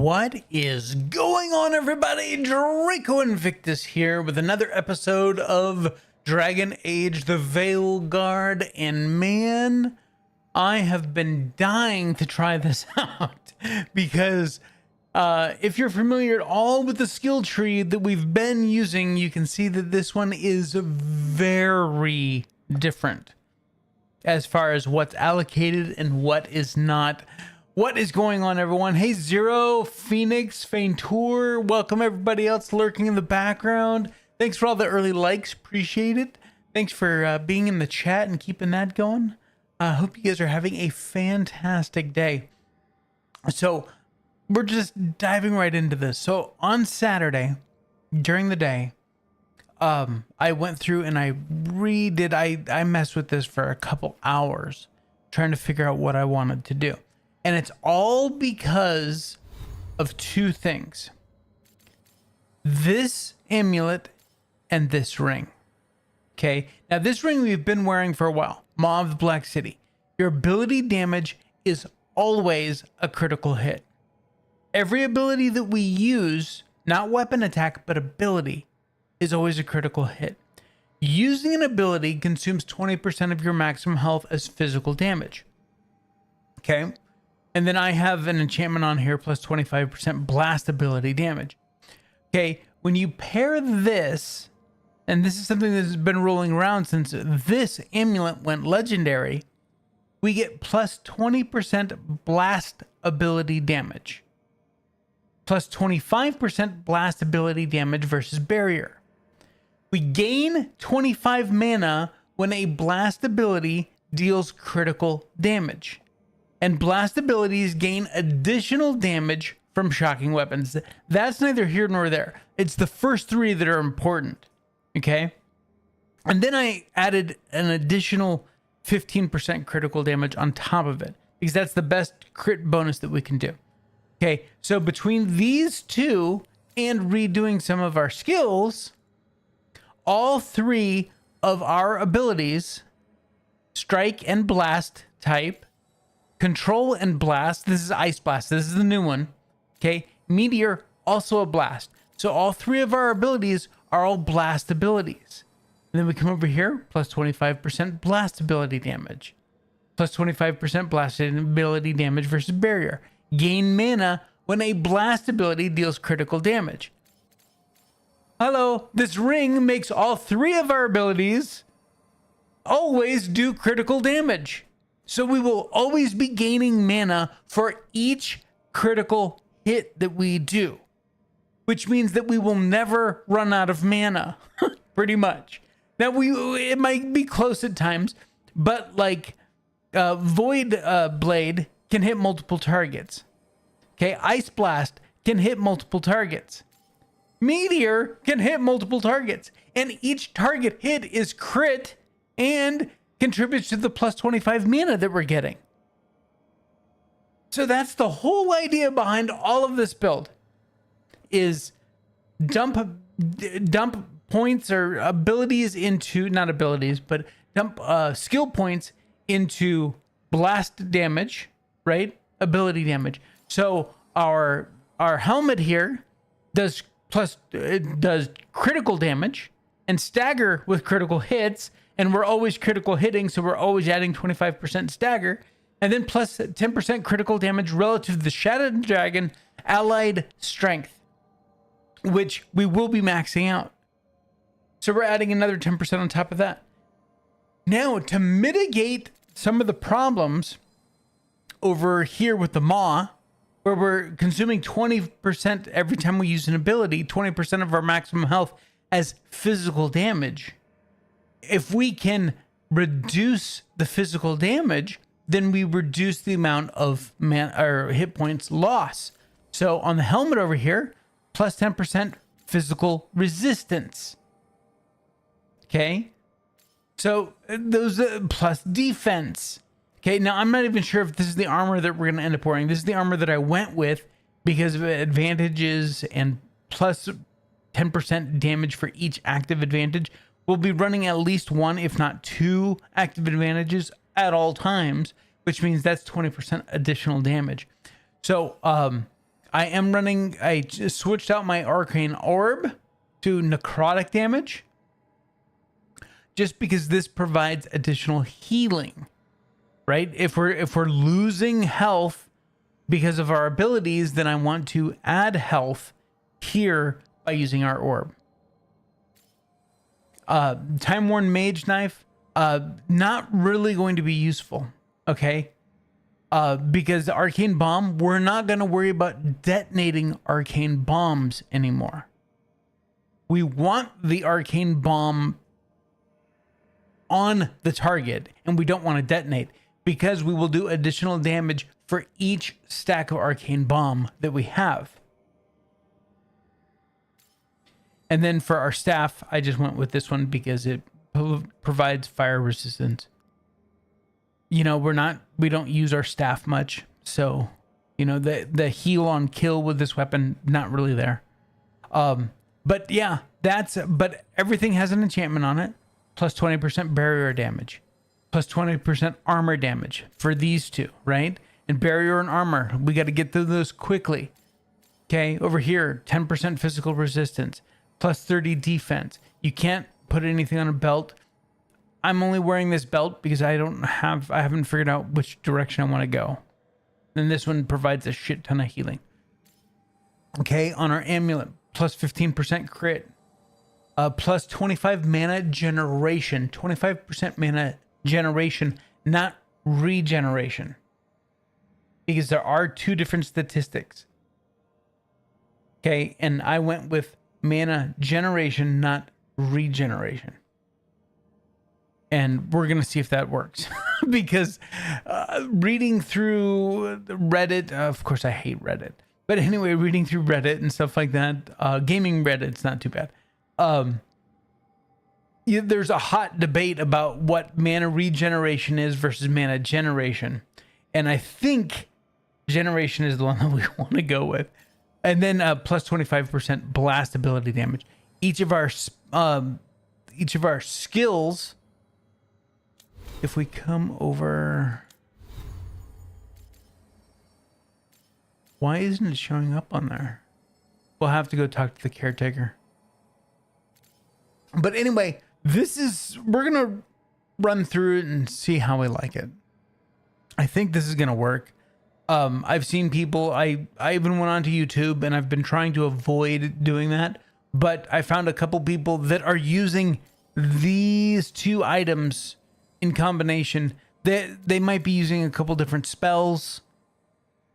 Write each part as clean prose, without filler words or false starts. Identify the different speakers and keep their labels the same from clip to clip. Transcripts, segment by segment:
Speaker 1: What is going on, everybody? Draco Invictus here with another episode of Dragon Age the Veilguard, and man, I have been dying to try this out because if you're familiar at all with the skill tree that we've been using, you can see that this one is very different as far as what's allocated and what is not. What is going on, everyone? Hey, Zero, Phoenix, Faentur, welcome everybody else lurking in the background. Thanks for all the early likes, appreciate it. Thanks for being in the chat and keeping that going. I hope you guys are having a fantastic day. So we're just diving right into this. So on Saturday, during the day, I went through and I messed with this for a couple hours, trying to figure out what I wanted to do. And it's all because of two things. This amulet and this ring. Okay, now this ring we've been wearing for a while. Maw of the Black City. Your ability damage is always a critical hit. Every ability that we use, not weapon attack, but ability, is always a critical hit. Using an ability consumes 20% of your maximum health as physical damage. Okay. And then I have an enchantment on here plus 25% blast ability damage. Okay, when you pair this, and this is something that's been rolling around since this amulet went legendary, we get plus 20% blast ability damage. Plus 25% blast ability damage versus barrier. We gain 25 mana when a blast ability deals critical damage. And blast abilities gain additional damage from shocking weapons. That's neither here nor there. It's the first three that are important. Okay? And then I added an additional 15% critical damage on top of it, because that's the best crit bonus that we can do. Okay, so between these two and redoing some of our skills, all three of our abilities, strike and blast type, control and blast, this is ice blast, this is the new one. Okay, meteor, also a blast. So all three of our abilities are all blast abilities. And then we come over here, plus 25% blast ability damage, plus 25% blast ability damage versus barrier. Gain mana when a blast ability deals critical damage. Hello, this ring makes all three of our abilities always do critical damage. So we will always be gaining mana for each critical hit that we do, which means that we will never run out of mana, pretty much. Now, it might be close at times, but like Void Blade can hit multiple targets. Okay, Ice Blast can hit multiple targets. Meteor can hit multiple targets, and each target hit is crit and contributes to the plus 25 mana that we're getting. So that's the whole idea behind all of this build, is dump points or abilities into, not abilities, but dump skill points into blast damage, right? Ability damage. So our helmet here does critical damage and stagger with critical hits. And we're always critical hitting, so we're always adding 25% stagger. And then plus 10% critical damage relative to the Shattered Dragon allied strength, which we will be maxing out. So we're adding another 10% on top of that. Now, to mitigate some of the problems over here with the Maw, where we're consuming 20% every time we use an ability, 20% of our maximum health as physical damage. If we can reduce the physical damage, then we reduce the amount of hit points loss. So on the helmet over here, plus 10% physical resistance. Okay. So those plus defense. Okay. Now I'm not even sure if this is the armor that we're going to end up wearing. This is the armor that I went with because of advantages and plus 10% damage for each active advantage. We'll be running at least one, if not two, active advantages at all times, which means that's 20% additional damage. So I am running, I just switched out my arcane orb to necrotic damage, just because this provides additional healing, right? If we're losing health because of our abilities, then I want to add health here by using our orb. Time Worn Mage Knife, not really going to be useful, okay? Because the Arcane Bomb, we're not going to worry about detonating Arcane Bombs anymore. We want the Arcane Bomb on the target, and we don't want to detonate, because we will do additional damage for each stack of Arcane Bomb that we have. And then for our staff, I just went with this one because it provides fire resistance. You know, we don't use our staff much, so you know, the heal on kill with this weapon, not really there. But yeah, but everything has an enchantment on it. Plus 20% barrier damage, plus 20% armor damage for these two, right? And barrier and armor, we got to get through those quickly. Okay, over here, 10% physical resistance, plus 30 defense. You can't put anything on a belt. I'm only wearing this belt because I haven't figured out which direction I want to go. Then this one provides a shit ton of healing. Okay, on our amulet, plus 15% crit. Plus 25 mana generation, 25% mana generation, not regeneration. Because there are two different statistics. Okay, and I went with mana generation, not regeneration. And we're going to see if that works. Because reading through Reddit, of course I hate Reddit. But anyway, reading through Reddit and stuff like that, gaming Reddit's not too bad. There's a hot debate about what mana regeneration is versus mana generation, and I think generation is the one that we want to go with. And then plus 25% blast ability damage. Each of our skills, if we come over, why isn't it showing up on there? We'll have to go talk to the caretaker. But anyway, we're going to run through it and see how we like it. I think this is going to work. I've seen people, I even went onto YouTube and I've been trying to avoid doing that, but I found a couple people that are using these two items in combination. They might be using a couple different spells.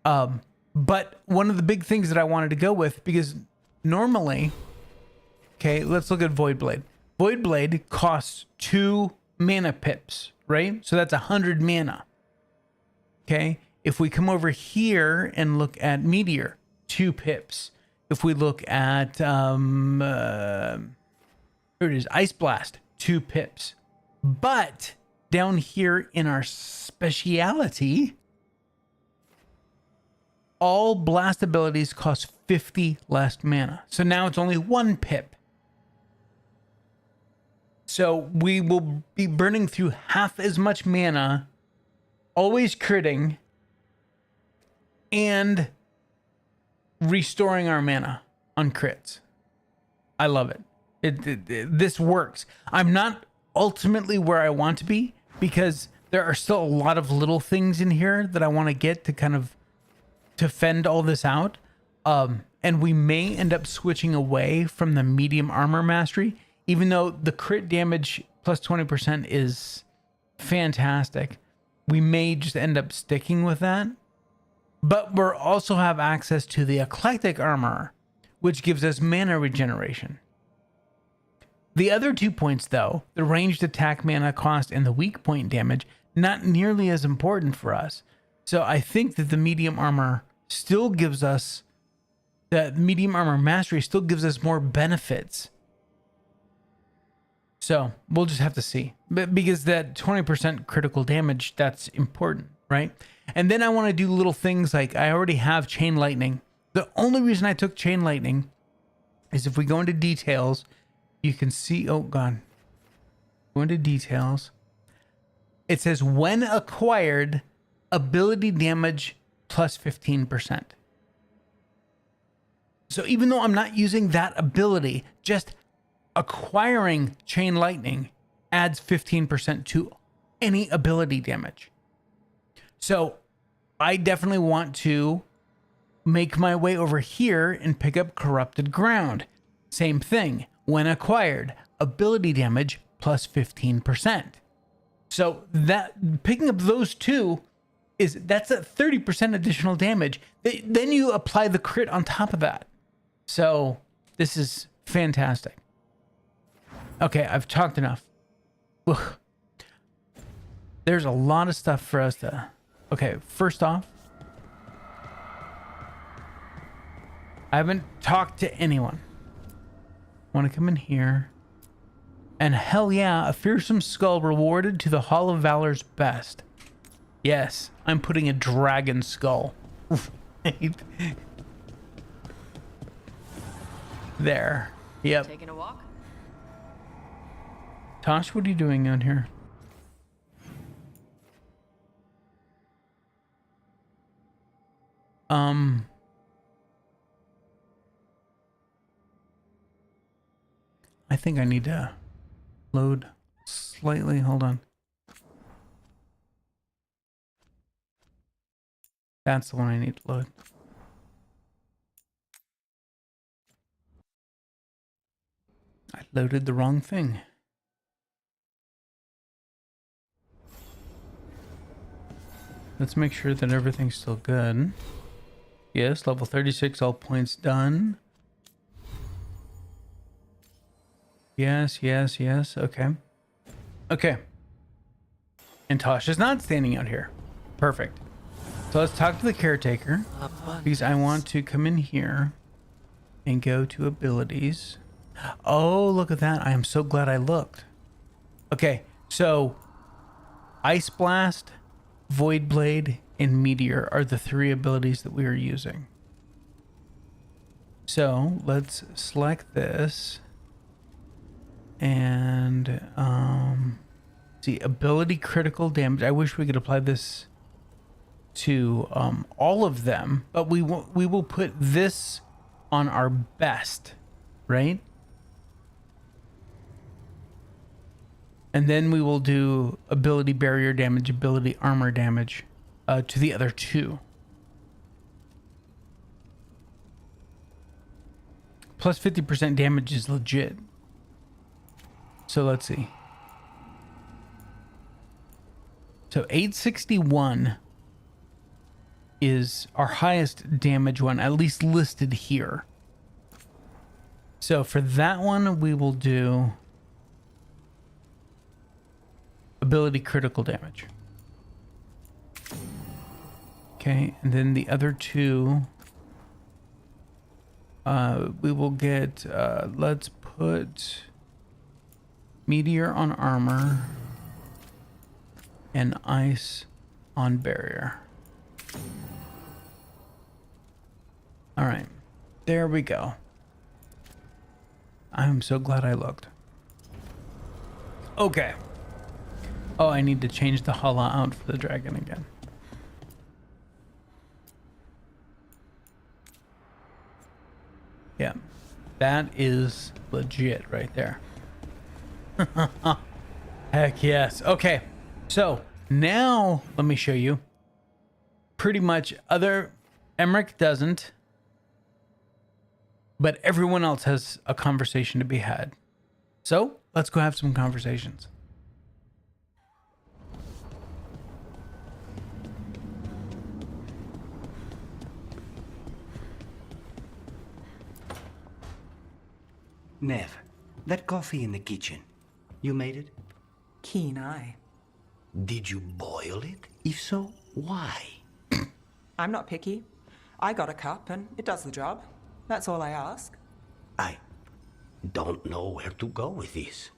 Speaker 1: But one of the big things that I wanted to go with, because normally, okay, let's look at Void Blade. Void Blade costs 2 mana pips, right? So that's 100 mana. Okay. If we come over here and look at Meteor, 2 pips. If we look at, here it is, Ice Blast, 2 pips. But down here in our speciality, all blast abilities cost 50 less mana. So now it's only 1 pip. So we will be burning through half as much mana, always critting, and restoring our mana on crits. I love it. This works. I'm not ultimately where I want to be because there are still a lot of little things in here that I want to get to kind of to fend all this out. And we may end up switching away from the medium armor mastery, even though the crit damage plus 20% is fantastic. We may just end up sticking with that. But we'll also have access to the eclectic armor, which gives us mana regeneration. The other 2 points, though, the ranged attack mana cost and the weak point damage, not nearly as important for us. So I think that the medium armor still gives us, the medium armor mastery still gives us more benefits. So we'll just have to see. But because that 20% critical damage, that's important, right? And then I want to do little things like I already have Chain Lightning. The only reason I took Chain Lightning is if we go into details, you can see, oh God, go into details. It says when acquired, ability damage plus 15%. So even though I'm not using that ability, just acquiring Chain Lightning adds 15% to any ability damage. So I definitely want to make my way over here and pick up Corrupted Ground. Same thing. When acquired, ability damage plus 15%. So that picking up those two that's a 30% additional damage. Then you apply the crit on top of that. So this is fantastic. Okay, I've talked enough. Ugh. There's a lot of stuff for us to... Okay, first off, I haven't talked to anyone. Want to come in here. And hell yeah, a fearsome skull rewarded to the Hall of Valor's best. Yes, I'm putting a dragon skull. There. Yep.
Speaker 2: Taking a walk?
Speaker 1: Tosh, what are you doing out here? I think I need to load slightly. Hold on. That's the one I need to load. I loaded the wrong thing. Let's make sure that everything's still good. Yes, level 36, all points done. Yes, yes, yes. Okay. Okay. And Tasha's not standing out here. Perfect. So let's talk to the caretaker, because I want to come in here and go to abilities. Oh, look at that. I am so glad I looked. Okay, so Ice Blast, Void Blade, and Meteor are the three abilities that we are using. So let's select this and see, ability critical damage. I wish we could apply this to all of them, but we will put this on our best, right? And then we will do ability barrier damage, ability armor damage to the other two. Plus 50% damage is legit. So let's see. So 861 is our highest damage one, at least listed here. So for that one, we will do ability critical damage. Okay, and then the other two, we will get, let's put Meteor on armor and Ice on barrier. All right, there we go. I'm so glad I looked. Okay. Oh, I need to change the hala out for the dragon again. Yeah, that is legit right there. Heck yes. Okay, so now let me show you. Pretty much Emmerich doesn't, but everyone else has a conversation to be had. So let's go have some conversations.
Speaker 3: Nev, that coffee in the kitchen, you made it?
Speaker 4: Keen eye.
Speaker 3: Did you boil it? If so, why?
Speaker 4: I'm not picky. I got a cup and it does the job. That's all I ask.
Speaker 3: I don't know where to go with this.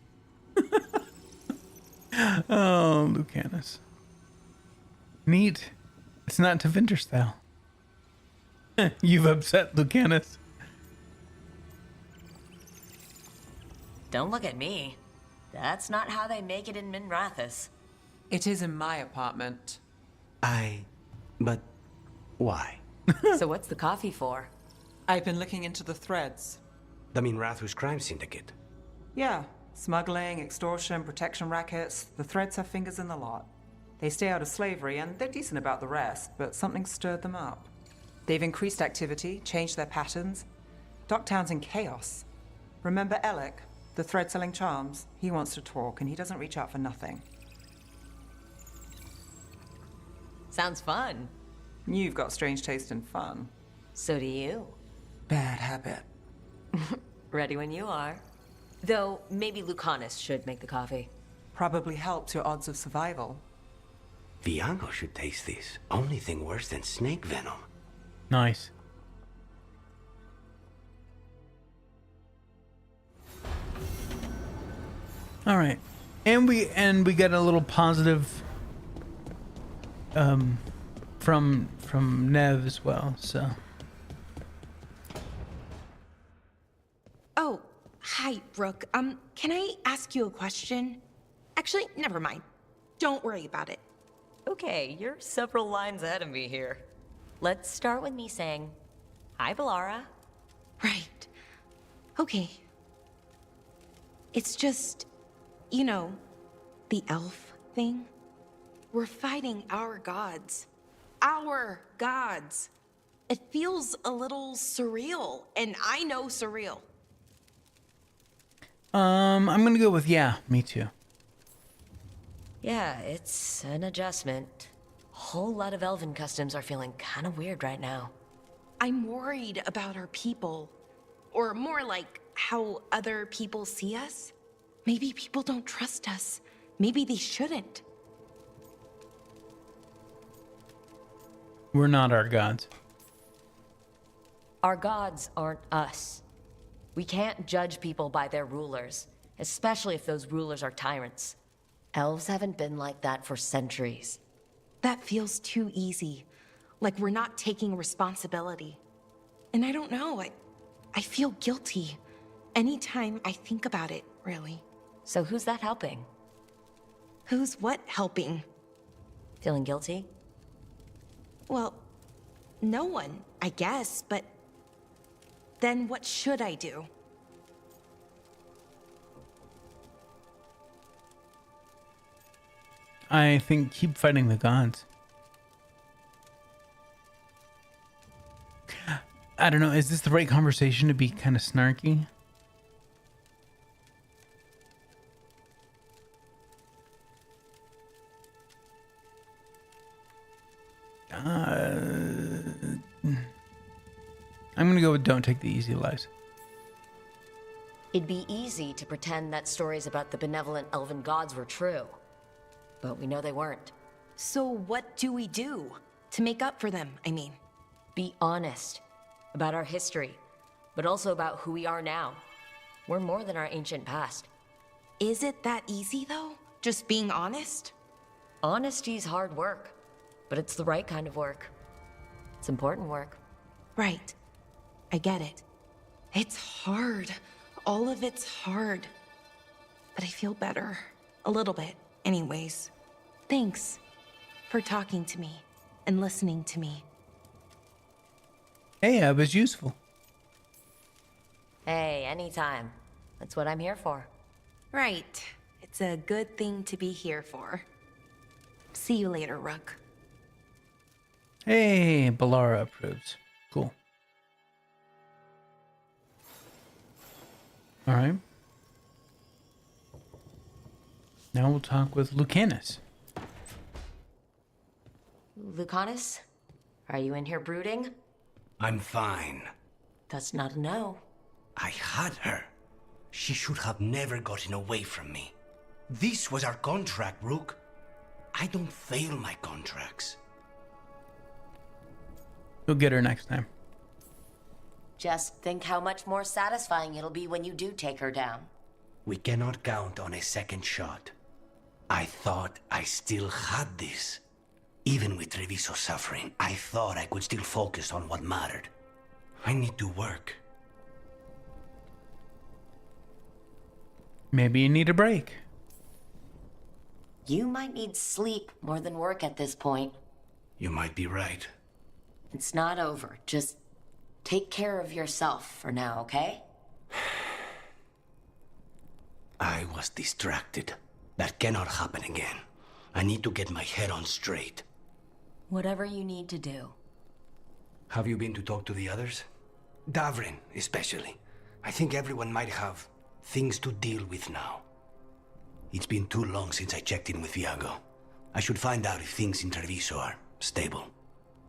Speaker 1: Oh, Lucanus. Neat. It's not to Vinter style. You've upset Lucanus.
Speaker 2: Don't look at me. That's not how they make it in Minrathous.
Speaker 4: It is in my apartment.
Speaker 3: But why?
Speaker 2: So what's the coffee for?
Speaker 4: I've been looking into the threads.
Speaker 3: The Minrathous crime syndicate.
Speaker 4: Yeah, smuggling, extortion, protection rackets. The threads have fingers in the lot. They stay out of slavery, and they're decent about the rest, but something stirred them up. They've increased activity, changed their patterns. Docktown's in chaos. Remember Alec, the thread-selling charms? He wants to talk, and he doesn't reach out for nothing.
Speaker 2: Sounds fun.
Speaker 4: You've got strange taste in fun.
Speaker 2: So do you.
Speaker 4: Bad habit.
Speaker 2: Ready when you are. Though, maybe 𝐂𝐴𝐚𝐧𝐬𝐢𝐜 should make the coffee.
Speaker 4: Probably helps your odds of survival.
Speaker 3: 𝐵𝐵𝐽𝐻 should taste this. Only thing worse than snake venom.
Speaker 1: Nice. All right, and we got a little positive from Nev as well. So
Speaker 5: Oh, hi, Brooke. Can I ask you a question? Actually, never mind. Don't worry about it.
Speaker 2: Okay, you're several lines ahead of me here. Let's start with me saying, hi, Bellara.
Speaker 5: Right. Okay. It's just, you know, the elf thing. We're fighting our gods. Our gods. It feels a little surreal, and I know surreal.
Speaker 1: I'm gonna go with yeah, me too.
Speaker 2: Yeah, it's an adjustment. A whole lot of elven customs are feeling kind of weird right now.
Speaker 5: I'm worried about our people. Or more like how other people see us. Maybe people don't trust us. Maybe they shouldn't.
Speaker 1: We're not our gods.
Speaker 2: Our gods aren't us. We can't judge people by their rulers, especially if those rulers are tyrants. Elves haven't been like that for centuries.
Speaker 5: That feels too easy. Like we're not taking responsibility. And I don't know, I feel guilty. Anytime I think about it, really.
Speaker 2: So who's that helping?
Speaker 5: Who's what helping?
Speaker 2: Feeling guilty?
Speaker 5: Well, no one, I guess, but then what should I do?
Speaker 1: I think keep fighting the gods. I don't know. Is this the right conversation to be kind of snarky? I'm gonna go with don't take the easy lives.
Speaker 2: It'd be easy to pretend that stories about the benevolent elven gods were true. But we know they weren't.
Speaker 5: So what do we do? To make up for them, I mean.
Speaker 2: Be honest about our history, but also about who we are now. We're more than our ancient past.
Speaker 5: Is it that easy, though? Just being honest?
Speaker 2: Honesty's hard work, but it's the right kind of work. It's important work.
Speaker 5: Right. I get it. It's hard. All of it's hard. But I feel better. A little bit, anyways. Thanks for talking to me and listening to me.
Speaker 1: Hey, I was useful.
Speaker 2: Hey, anytime. That's what I'm here for.
Speaker 5: Right. It's a good thing to be here for. See you later, Rook.
Speaker 1: Hey, Bellara approves. Cool. All right. Now we'll talk with 𝐂𝐴𝐚𝐧𝐬𝐢.
Speaker 2: 𝐂𝐿𝐶, are you in here brooding?
Speaker 3: I'm fine.
Speaker 2: That's not a no.
Speaker 3: I had her. She should have never gotten away from me. This was our contract, Rook. I don't fail my contracts.
Speaker 1: You'll get her next time.
Speaker 2: Just think how much more satisfying it'll be when you do take her down.
Speaker 3: We cannot count on a second shot. I thought I still had this. Even with Treviso's suffering, I thought I could still focus on what mattered. I need to work.
Speaker 1: Maybe you need a break.
Speaker 2: You might need sleep more than work at this point.
Speaker 3: You might be right.
Speaker 2: It's not over. Just Take care of yourself for now, okay?
Speaker 3: I was distracted. That cannot happen again. I need to get my head on straight.
Speaker 2: Whatever you need to do.
Speaker 3: Have you been to talk to the others? Davrin, especially. I think everyone might have things to deal with now. It's been too long since I checked in with Viago. I should find out if things in Treviso are stable.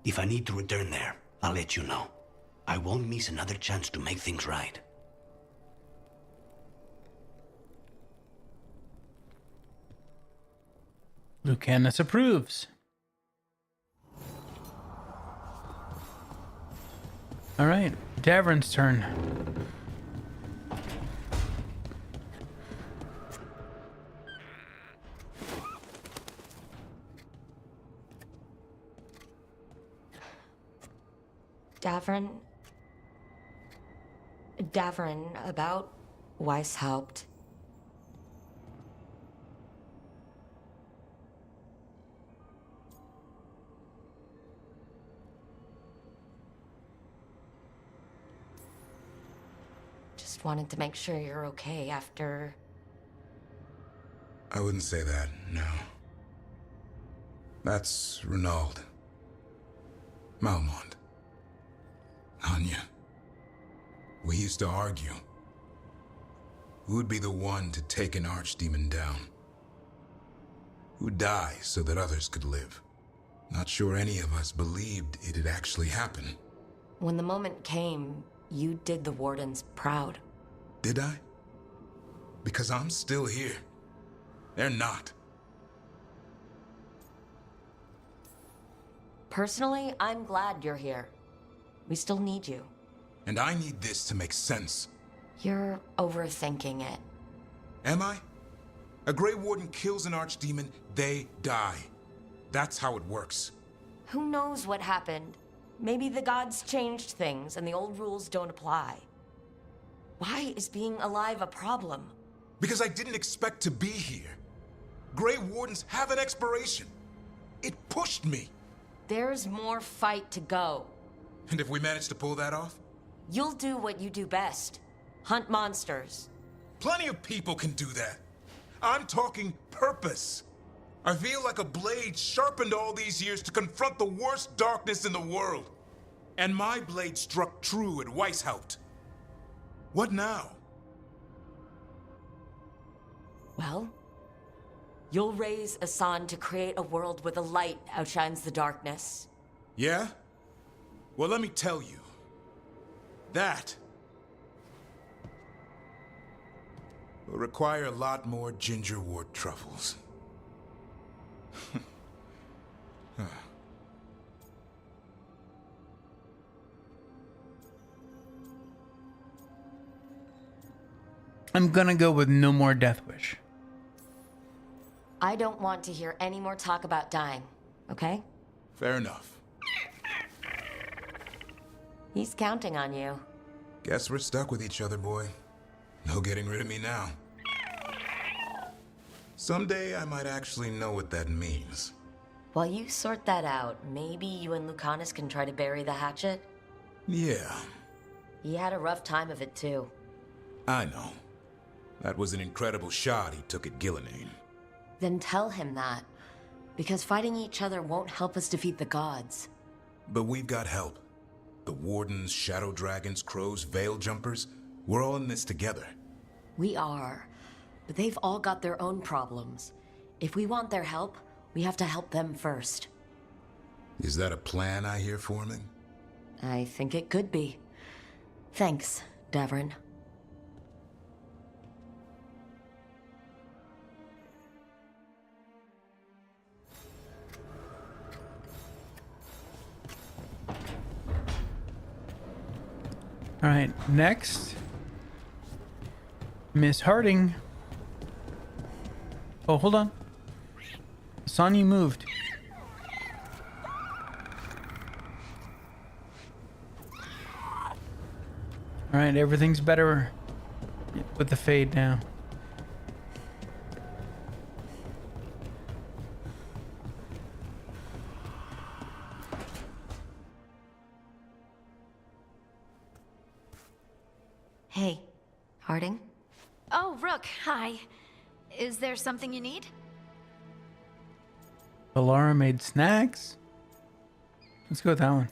Speaker 3: If I need to return there, I'll let you know. I won't miss another chance to make things right.
Speaker 1: Lucanus approves. All right, Davrin's turn.
Speaker 2: Davrin, about 𝐌𝐮𝐬𝐢𝐜. Just wanted to make sure you're okay after...
Speaker 6: I wouldn't say that, no. That's Renaud. Malmont. Anya. We used to argue. Who would be the one to take an archdemon down? Who'd die so that others could live? Not sure any of us believed it'd actually happen.
Speaker 2: When the moment came, you did the Wardens proud.
Speaker 6: Did I? Because I'm still here. They're not.
Speaker 2: Personally, I'm glad you're here. We still need you.
Speaker 6: And I need this to make sense.
Speaker 2: You're overthinking it.
Speaker 6: Am I? A Grey Warden kills an archdemon, they die. That's how it works.
Speaker 2: Who knows what happened? Maybe the gods changed things and the old rules don't apply. Why is being alive a problem?
Speaker 6: Because I didn't expect to be here. Grey Wardens have an expiration. It pushed me.
Speaker 2: There's more fight to go.
Speaker 6: And if we manage to pull that off?
Speaker 2: You'll do what you do best. Hunt monsters.
Speaker 6: Plenty of people can do that. I'm talking purpose. I feel like a blade sharpened all these years to confront the worst darkness in the world. And my blade struck true at 𝐌𝐻𝐬𝐜. What now?
Speaker 2: Well, you'll raise 𝐂𝐡𝐚𝐧𝐬𝐿 to create a world where the light outshines the darkness.
Speaker 6: Yeah? Well, let me tell you. That will require a lot more gingerwort truffles.
Speaker 1: I'm gonna go with no more Death Wish.
Speaker 2: I don't want to hear any more talk about dying, okay?
Speaker 6: Fair enough.
Speaker 2: He's counting on you.
Speaker 6: Guess we're stuck with each other, boy. No getting rid of me now. Someday I might actually know what that means.
Speaker 2: While you sort that out, maybe you and Lucanus can try to bury the hatchet?
Speaker 6: Yeah,
Speaker 2: He had a rough time of it too.
Speaker 6: I know. That was an incredible shot he took at 𝐂𝐴𝐻𝐿.
Speaker 2: Then tell him that. Because fighting each other won't help us defeat the gods.
Speaker 6: But we've got help. The Wardens, Shadow Dragons, Crows, Veil Jumpers, we're all in this together.
Speaker 2: We are. But they've all got their own problems. If we want their help, we have to help them first.
Speaker 6: Is that a plan I hear forming?
Speaker 2: I think it could be. Thanks, Davrin.
Speaker 1: All right, next, Miss Harding. Oh, hold on. 𝐂𝐡𝐚, you moved. All right, everything's better with the fade now.
Speaker 7: Oh, Rook, hi. Is there something you need?
Speaker 1: Valara made snacks. Let's go with that one.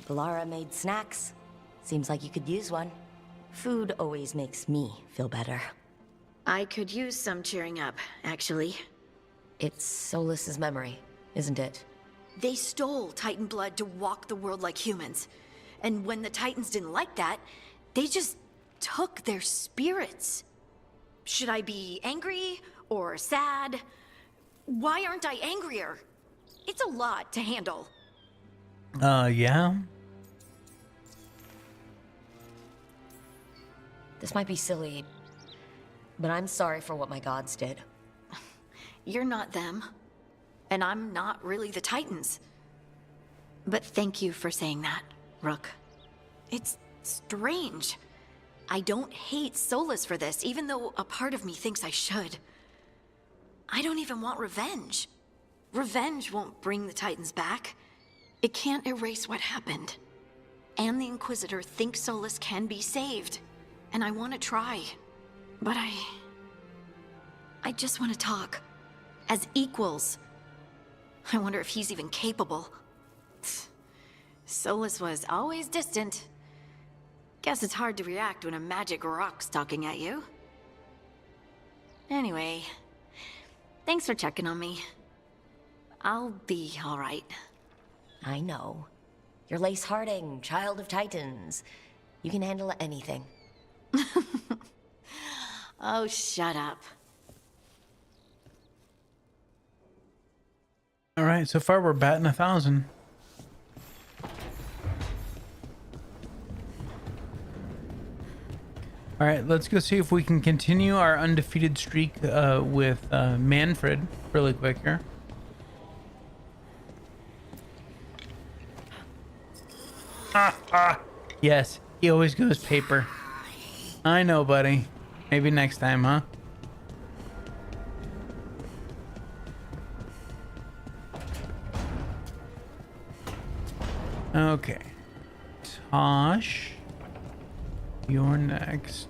Speaker 2: Valara made snacks. Seems like you could use one. Food always makes me feel better.
Speaker 7: I could use some cheering up, actually.
Speaker 2: It's Solas's memory, isn't it?
Speaker 7: They stole Titan blood to walk the world like humans. And when the Titans didn't like that, they just took their spirits. Should I be angry or sad? Why aren't I angrier? It's a lot to handle.
Speaker 1: Yeah.
Speaker 2: This might be silly, but I'm sorry for what my gods did.
Speaker 7: You're not them. And I'm not really the Titans. But thank you for saying that, Rook. It's strange. I don't hate Solas for this, even though a part of me thinks I should. I don't even want revenge. Revenge won't bring the Titans back. It can't erase what happened. And the Inquisitor thinks Solas can be saved. And I want to try. But I just want to talk. As equals. I wonder if he's even capable. Solas was always distant. Guess it's hard to react when a magic rock's talking at you. Anyway, thanks for checking on me. I'll be all right.
Speaker 2: I know. You're Lace Harding, child of Titans. You can handle anything.
Speaker 7: Oh, shut up.
Speaker 1: All right, so far we're batting 1,000. All right, let's go see if we can continue our undefeated streak with Manfred really quick here. Yes, he always goes paper. I know, buddy. Maybe next time, huh? Okay. Tosh, you're next.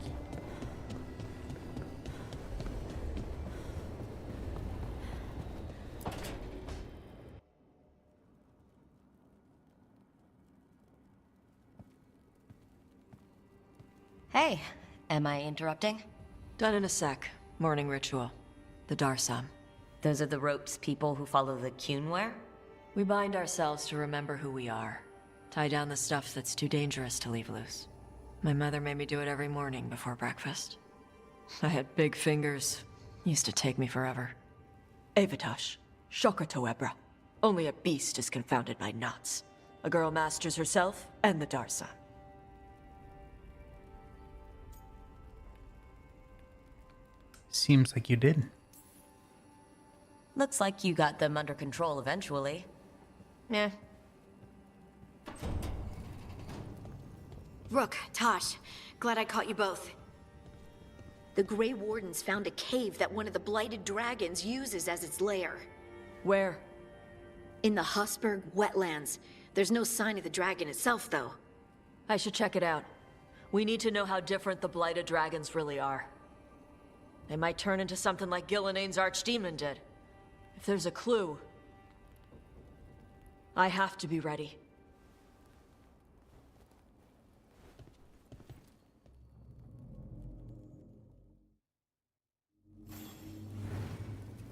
Speaker 2: Hey, am I interrupting?
Speaker 8: Done in a sec. Morning ritual. The Darsam.
Speaker 2: Those are the ropes people who follow the 𝐂𝐚 wear?
Speaker 8: We bind ourselves to remember who we are. Tie down the stuff that's too dangerous to leave loose. My mother made me do it every morning before breakfast. I had big fingers. Used to take me forever. Avatosh. Shokatoebra. Only a beast is confounded by knots. A girl masters herself and the Darsam.
Speaker 1: Seems like you did.
Speaker 2: Looks like you got them under control eventually. Yeah.
Speaker 7: Rook, Tosh, glad I caught you both. The Grey Wardens found a cave that one of the Blighted Dragons uses as its lair.
Speaker 8: Where?
Speaker 7: In the Hussberg wetlands. There's no sign of the dragon itself, though.
Speaker 8: I should check it out. We need to know how different the Blighted Dragons really are. They might turn into something like 𝐂𝐴𝐻𝐻 archdemon did. If there's a clue, I have to be ready.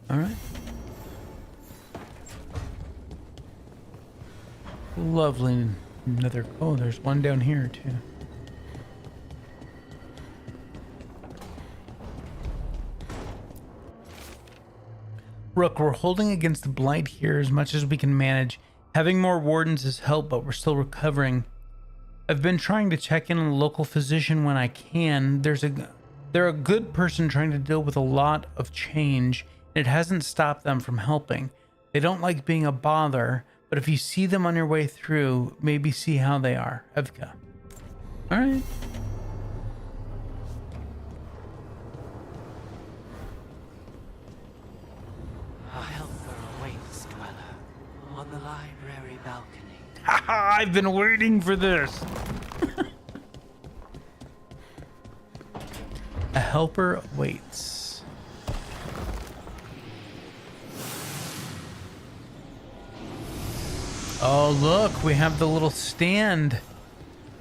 Speaker 1: All right. Lovely. Another. Oh, there's one down here too. Rook, we're holding against the blight here as much as we can manage. Having more wardens is help, but we're still recovering. I've been trying to check in on a local physician when I can. They're a good person trying to deal with a lot of change, and it hasn't stopped them from helping. They don't like being a bother, but if you see them on your way through, maybe see how they are. Evka. All right.
Speaker 3: A helper awaits, dweller, on the library balcony.
Speaker 1: Haha, I've been waiting for this. A helper waits. Oh, look, we have the little stand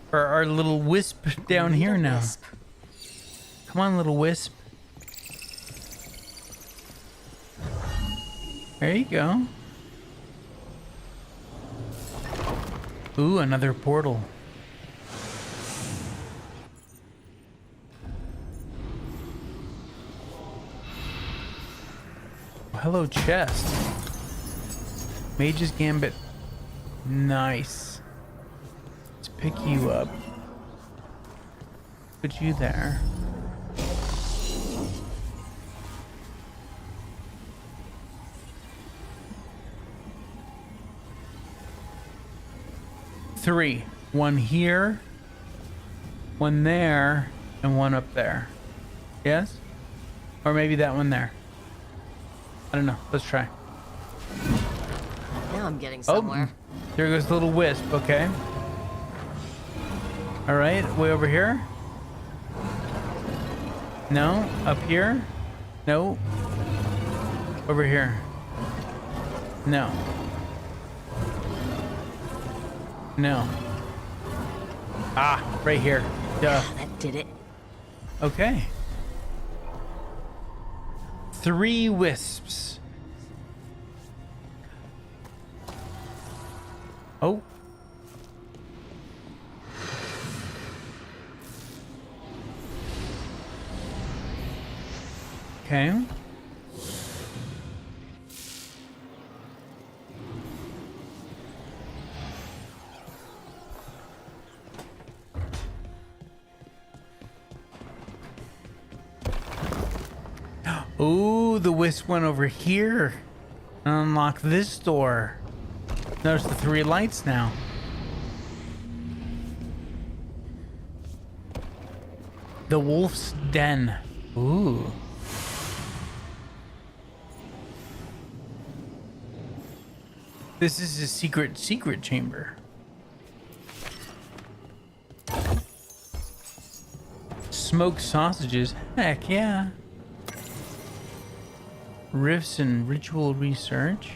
Speaker 1: for our little wisp down here now.
Speaker 2: Wisp.
Speaker 1: Come on, little wisp. There you go. Ooh, another portal. Hello, chest. Mage's Gambit. Nice. Let's pick you up. Put you there. Three. One here, one there, and one up there. Yes? Or maybe that one there. I don't know. Let's try.
Speaker 2: Now I'm getting somewhere.
Speaker 1: Oh, there goes the little wisp. Okay. All right. Way over here. No. Up here. No. Over here. No. No. Ah, right here. Duh.
Speaker 2: That did it.
Speaker 1: Okay. 3 wisps. Oh. Okay. Ooh, the wisp went over here. Unlock this door. Notice the 3 lights now. The wolf's den. Ooh. This is a secret chamber. Smoked sausages. Heck yeah. Rifts and ritual research.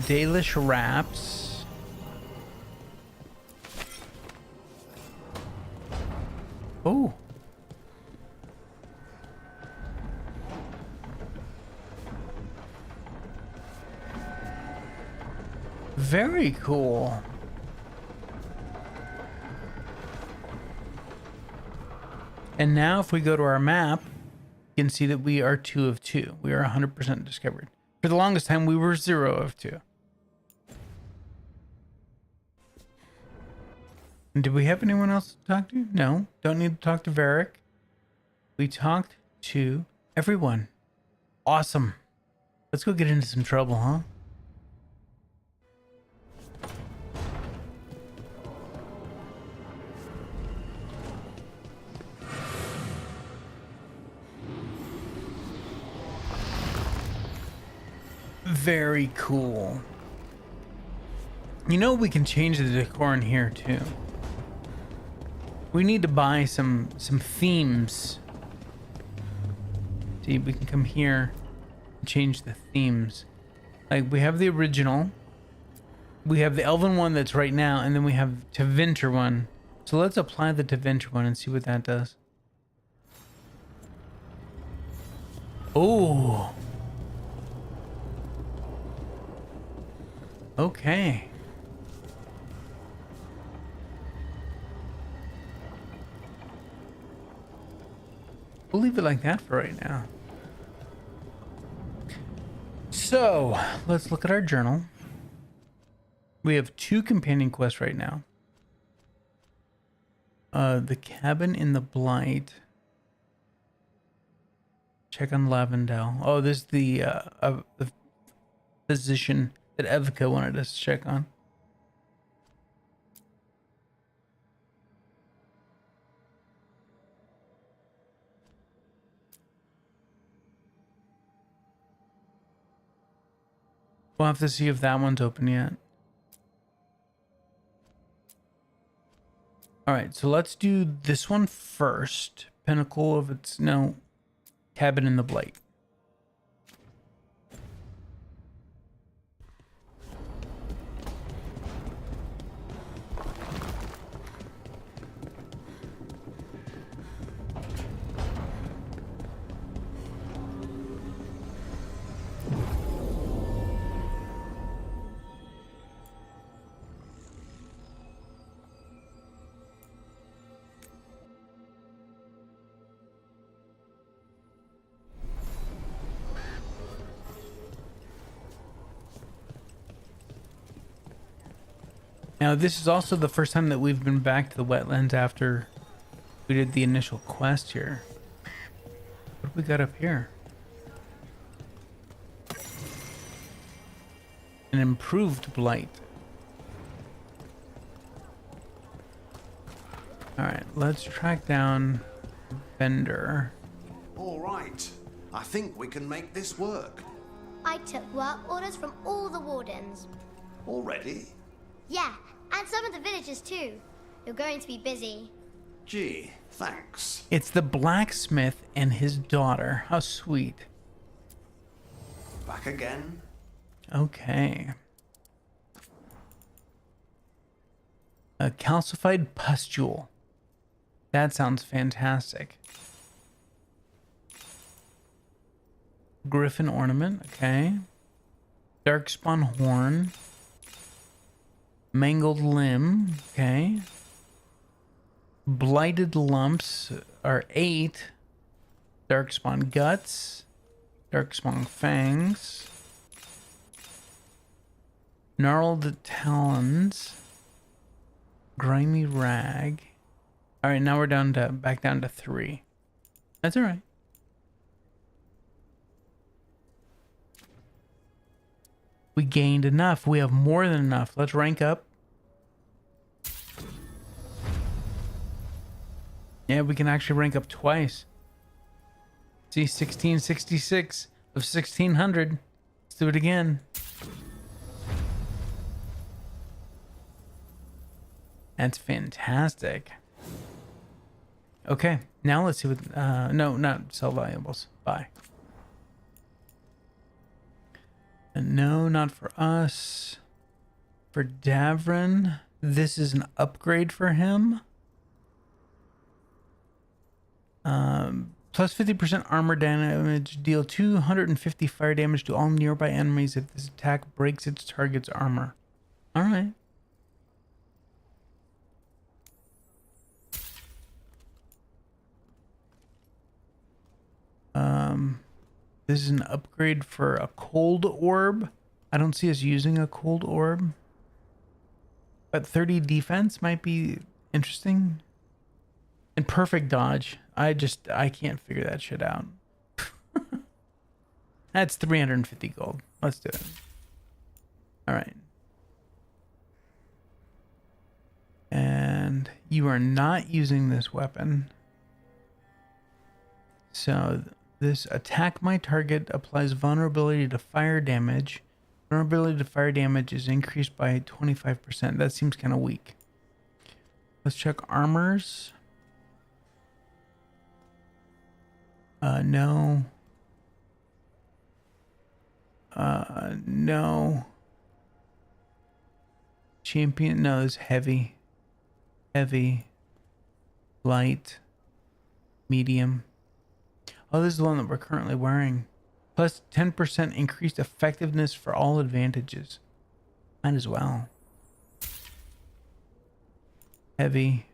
Speaker 1: Dalish wraps. Oh. Very cool. And now if we go to our map, you can see that we are 2 of 2. We are 100% discovered. For the longest time, we were 0 of 2. And did we have anyone else to talk to? No, don't need to talk to Varric. We talked to everyone. Awesome. Let's go get into some trouble, huh? Very cool. You know, we can change the decor in here too. We need to buy some themes. See, we can come here and change the themes. Like, we have the original. We have the Elven one that's right now, and then we have Tevinter one. So let's apply the Tevinter one and see what that does. Oh. Okay. We'll leave it like that for right now. So, let's look at our journal. We have 2 companion quests right now. The cabin in the blight. Check on Lavendel. Oh, this is the physician that 𝐂𝐴𝐜𝐿 wanted us to check on. We'll have to see if that one's open yet. All right, so let's do this one first. Pinnacle of its no cabin in the blight. Now, this is also the first time that we've been back to the wetlands after we did the initial quest here. What do we got up here? An improved blight. Alright, let's track down Vendor.
Speaker 9: All right. I think we can make this work.
Speaker 10: I took work orders from all the wardens.
Speaker 9: Already?
Speaker 10: Yeah, and some of the villagers too. You're going to be busy.
Speaker 9: Gee, thanks.
Speaker 1: It's the blacksmith and his daughter. How sweet.
Speaker 9: Back again?
Speaker 1: Okay. A calcified pustule. That sounds fantastic. Griffin ornament, okay. Darkspawn horn. Mangled limb, okay. Blighted lumps are 8. Darkspawn guts. Darkspawn fangs. Gnarled talons. Grimy rag. All right, now we're back down to 3. That's all right. We gained enough. We have more than enough. Let's rank up. Yeah, we can actually rank up twice. See, 1666 of 1600. Let's do it again. That's fantastic. Okay, now let's see what... no, not sell valuables. Buy. And no, not for us. For Davrin, this is an upgrade for him. Plus 50% armor damage. Deal 250 fire damage to all nearby enemies if this attack breaks its target's armor. All right. This is an upgrade for a cold orb. I don't see us using a cold orb. But 30 defense might be interesting. And perfect dodge. I can't figure that shit out. That's 350 gold. Let's do it. All right. And you are not using this weapon. So this attack my target applies vulnerability to fire damage. Vulnerability to fire damage is increased by 25%. That seems kind of weak. Let's check armors. No. No. Champion, no, it's heavy. Heavy. Light. Medium. Oh, this is the one that we're currently wearing. Plus 10% increased effectiveness for all advantages. Might as well. Heavy.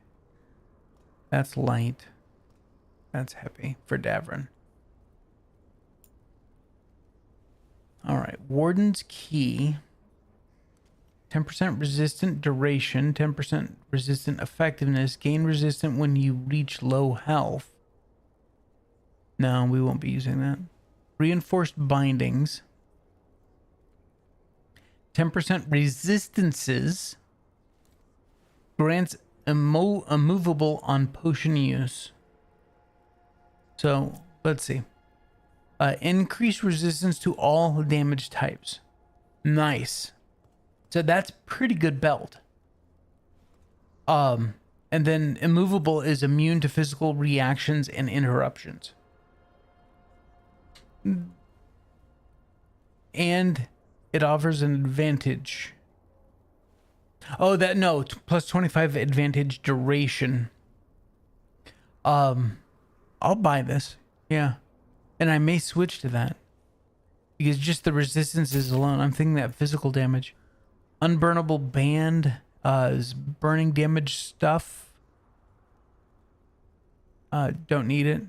Speaker 1: That's light. That's heavy for Davrin. Alright, Warden's Key. 10% resistant duration, 10% resistant effectiveness, gain resistant when you reach low health. No, we won't be using that. Reinforced bindings. 10% resistances. Grants immovable on potion use. So, let's see. Increased resistance to all damage types. Nice. So that's pretty good belt. And then immovable is immune to physical reactions and interruptions. And it offers an advantage. Oh, that no, plus 25 advantage duration. I'll buy this. Yeah. And I may switch to that. Because just the resistances alone, I'm thinking that physical damage. Unburnable band is burning damage stuff. Don't need it.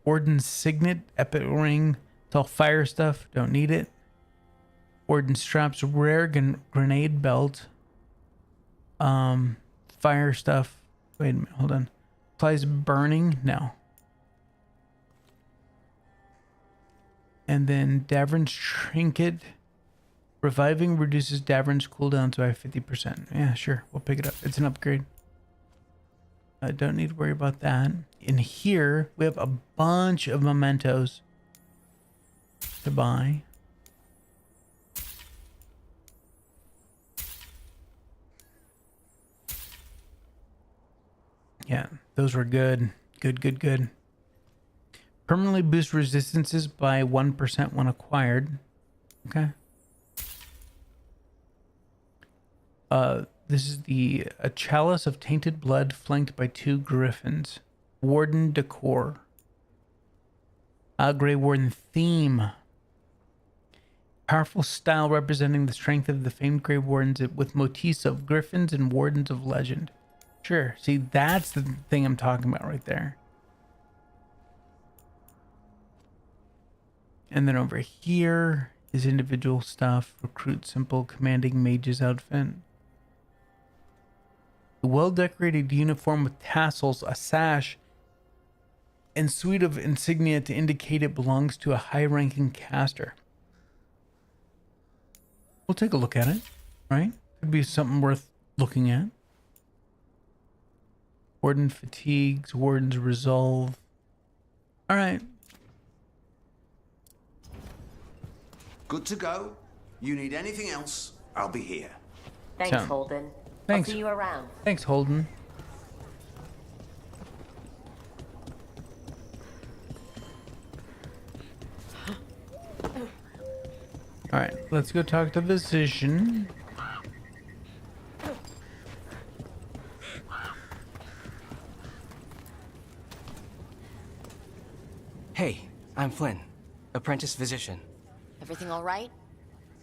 Speaker 1: Warden's signet, epic ring. It's all fire stuff. Don't need it. Warden straps, rare grenade belt. Fire stuff. Wait a minute, hold on. Applies burning? No. And then Davern's trinket. Reviving reduces Davern's cooldowns by 50%. Yeah, sure. We'll pick it up. It's an upgrade. I don't need to worry about that. In here, we have a bunch of mementos to buy. Yeah, those were good. Good. Permanently boost resistances by 1% when acquired. Okay. This is a chalice of tainted blood flanked by 2 griffins. Warden decor. Grey Warden theme. Powerful style representing the strength of the famed Grey Wardens with motifs of griffins and wardens of legend. Sure. See, that's the thing I'm talking about right there. And then over here is individual stuff. Recruit simple commanding mage's outfit. A well-decorated uniform with tassels, a sash, and suite of insignia to indicate it belongs to a high-ranking caster. We'll take a look at it, right? Could be something worth looking at. Warden fatigues, Warden's resolve. All right.
Speaker 9: Good to go. You need anything else, I'll be here.
Speaker 2: Thanks, Holden.
Speaker 1: Thanks.
Speaker 2: I'll see you around.
Speaker 1: Thanks, Holden. All right, let's go talk to the physician.
Speaker 11: Hey, I'm Flynn, apprentice physician.
Speaker 2: Everything all right?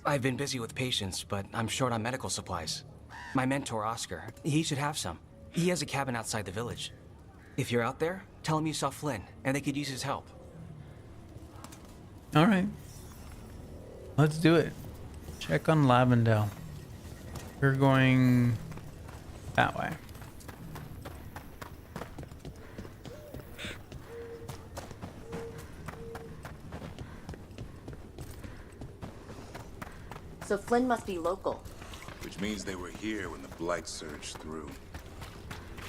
Speaker 11: I've been busy with patients, but I'm short on medical supplies. My mentor, Oscar, he should have some. He has a cabin outside the village. If you're out there, tell him you saw Flynn, and they could use his help.
Speaker 1: All right. Let's do it. Check on 𝐿𝐼𝐿. We're going that way.
Speaker 2: So Flynn must be local.
Speaker 6: Which means they were here when the blight surged through.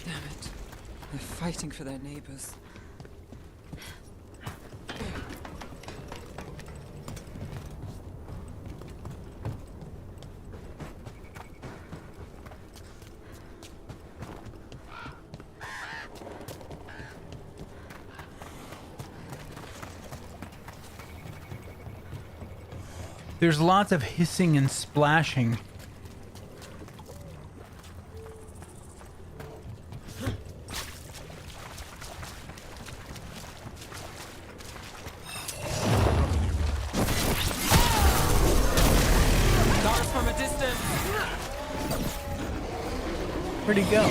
Speaker 4: Damn it. They're fighting for their neighbors.
Speaker 1: There's lots of hissing and splashing.
Speaker 4: Stars from a distance.
Speaker 1: Where'd he go?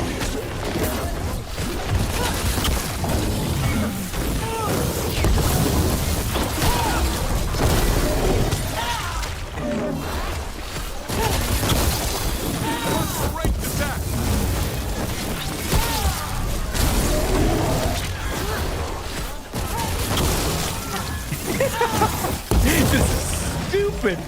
Speaker 1: Stupid.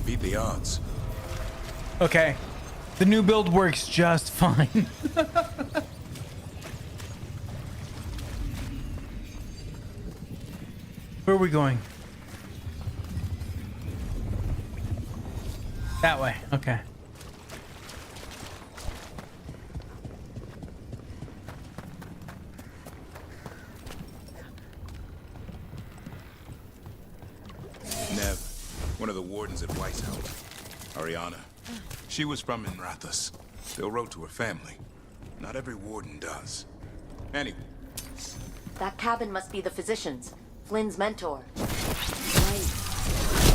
Speaker 6: Beat the
Speaker 1: Okay. The new build works just fine. Where are we going? That way. Okay.
Speaker 6: Nev, one of the wardens at 𝐌𝐮𝐬𝐢𝐜. Ariana. She was from Invictus. Still wrote to her family. Not every warden does. Anyway.
Speaker 2: That cabin must be the physician's. Flynn's mentor.
Speaker 6: Right.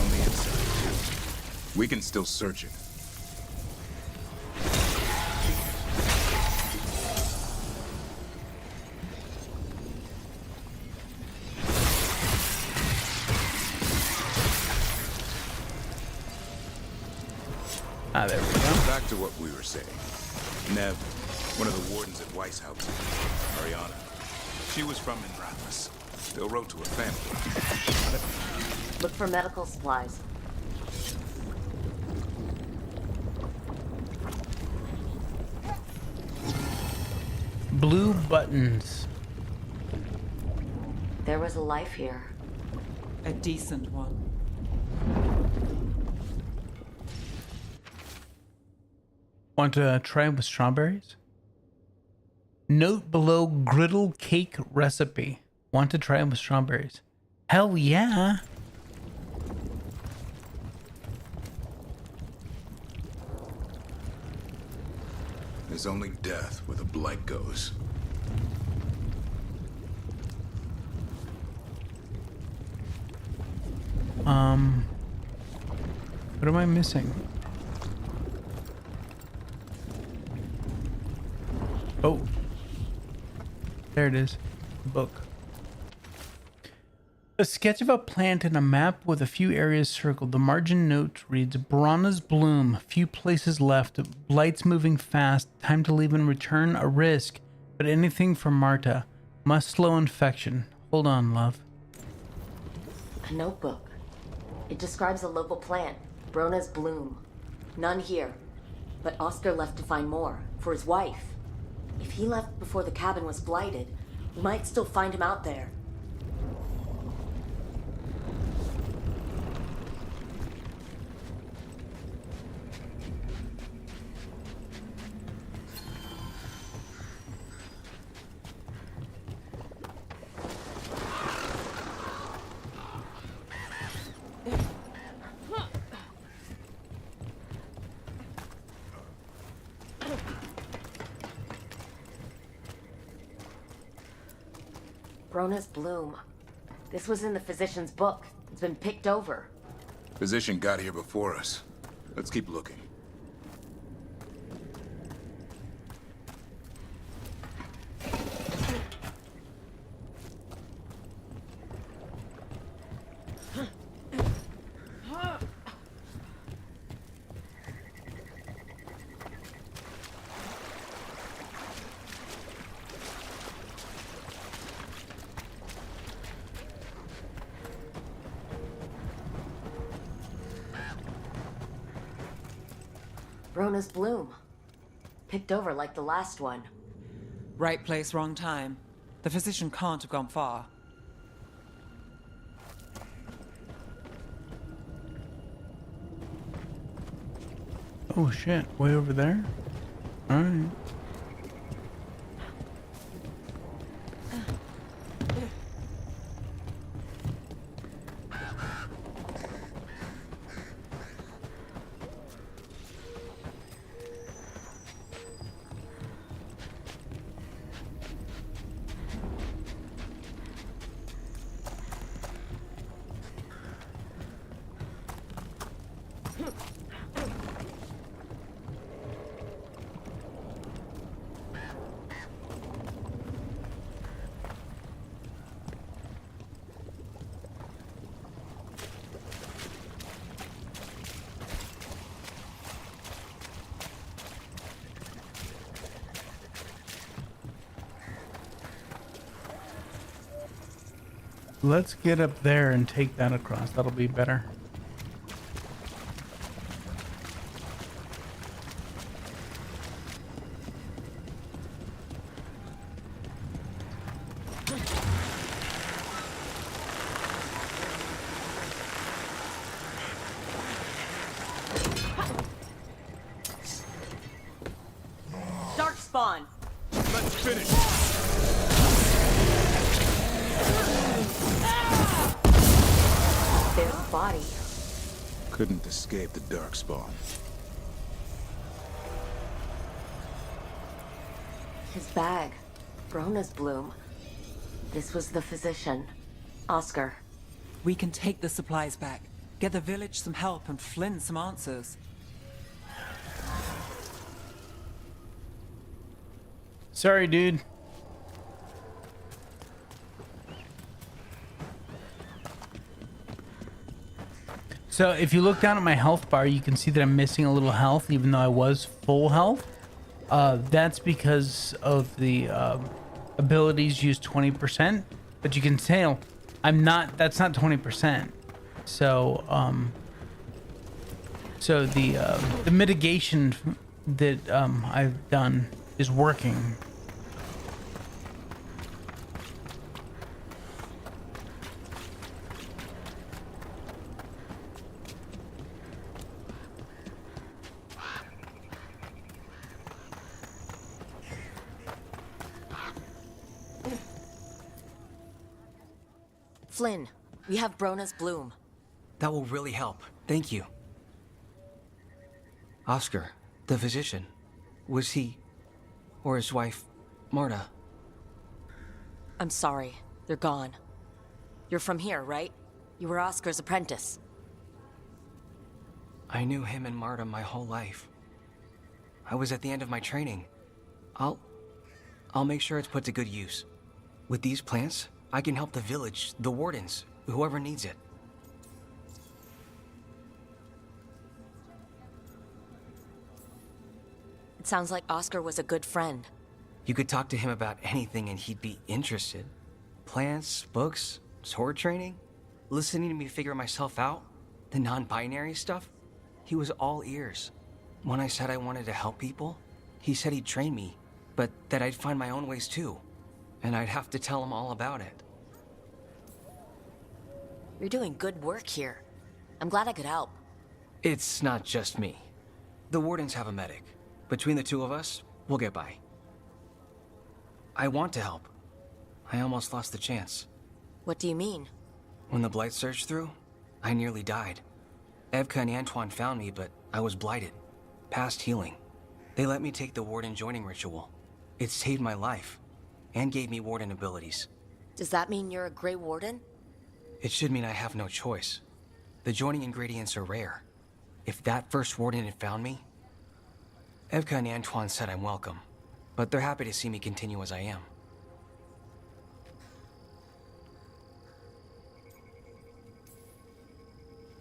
Speaker 6: On the inside, too. We can still search it.
Speaker 1: Ah, there we go.
Speaker 6: Back to what we were saying. Nev, one of the wardens at 𝐌𝐮𝐬𝐢𝐜. Ariana. She was from Invictus. Still wrote to her family.
Speaker 2: Look for medical supplies.
Speaker 1: Blue buttons.
Speaker 2: There was a life here.
Speaker 4: A decent one.
Speaker 1: Want to try with strawberries? Note below griddle cake recipe. Want to try with strawberries? Hell yeah.
Speaker 6: There's only death where the blight goes.
Speaker 1: What am I missing? Oh. There it is. Book. A sketch of a plant and a map with a few areas circled. The margin note reads, Brana's bloom, few places left, blights moving fast, time to leave and return, a risk, but anything for Marta. Must slow infection. Hold on, love.
Speaker 2: A notebook. It describes a local plant, Brona's bloom. None here, but Oscar left to find more, for his wife. If he left before the cabin was blighted, we might still find him out there. Brona's bloom. This was in the physician's book. It's been picked over.
Speaker 6: Physician got here before us. Let's keep looking.
Speaker 2: Brona's bloom. Picked over like the last one.
Speaker 4: Right place, wrong time. The physician can't have gone far.
Speaker 1: Oh shit, way over there? Alright. Let's get up there and take that across. That'll be better.
Speaker 2: gone.
Speaker 6: Let's finish.
Speaker 2: There's a body.
Speaker 6: Couldn't escape the Darkspawn.
Speaker 2: His bag. Brona's bloom. This was the physician. Oscar.
Speaker 4: We can take the supplies back, get the village some help, and Flynn some answers.
Speaker 1: Sorry, dude. So if you look down at my health bar, you can see that I'm missing a little health, even though I was full health. That's because of the abilities use 20%, but you can tell I'm not. That's not 20%. So so the mitigation that I've done is working.
Speaker 2: Flynn, we have Brona's bloom.
Speaker 11: That will really help. Thank you. Oscar, the physician, was he, or his wife, Marta?
Speaker 2: I'm sorry. They're gone. You're from here, right? You were Oscar's apprentice.
Speaker 11: I knew him and Marta my whole life. I was at the end of my training. I'll make sure it's put to good use. With these plants, I can help the village, the wardens, whoever needs it.
Speaker 2: It sounds like Oscar was a good friend.
Speaker 11: You could talk to him about anything and he'd be interested. Plants, books, sword training, listening to me figure myself out, the non-binary stuff. He was all ears. When I said I wanted to help people, he said he'd train me, but that I'd find my own ways too. And I'd have to tell him all about it.
Speaker 2: You're doing good work here. I'm glad I could help.
Speaker 11: It's not just me. The wardens have a medic. Between the two of us, we'll get by. I want to help. I almost lost the chance.
Speaker 2: What do you mean?
Speaker 11: When the blight surged through, I nearly died. 𝐂𝐴𝐿 and Antoine found me, but I was blighted. Past healing. They let me take the warden joining ritual. It saved my life, and gave me warden abilities.
Speaker 2: Does that mean you're a Grey Warden?
Speaker 11: It should mean I have no choice. The joining ingredients are rare. If that first warden had found me... 𝐂𝐿 and Antoine said I'm welcome, but they're happy to see me continue as I am.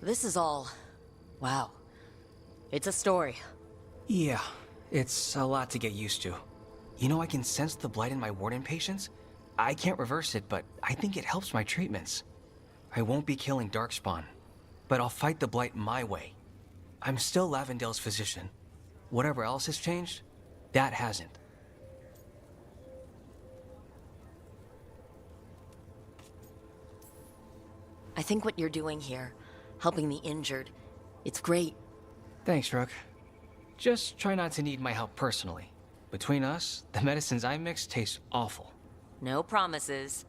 Speaker 2: This is all... wow. It's a story.
Speaker 11: Yeah, it's a lot to get used to. You know, I can sense the blight in my warden patients. I can't reverse it, but I think it helps my treatments. I won't be killing Darkspawn, but I'll fight the blight my way. I'm still Lavendale's physician. Whatever else has changed, that hasn't.
Speaker 2: I think what you're doing here, helping the injured, it's great.
Speaker 11: Thanks, Rook. Just try not to need my help personally. Between us, the medicines I mix taste awful.
Speaker 2: No promises.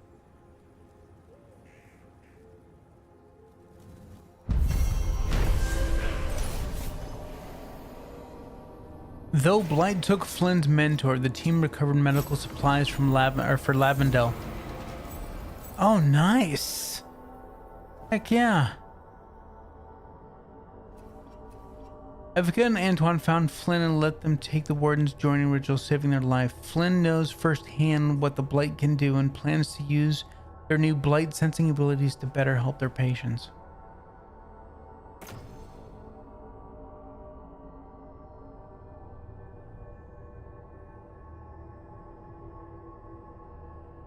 Speaker 1: Though Blight took Flynn's mentor, the team recovered medical supplies from for Lavendale. Oh, nice. Heck yeah. 𝐂𝐿 and Antoine found Flynn and let them take the warden's joining ritual, saving their life. Flynn knows firsthand what the Blight can do and plans to use their new Blight sensing abilities to better help their patients.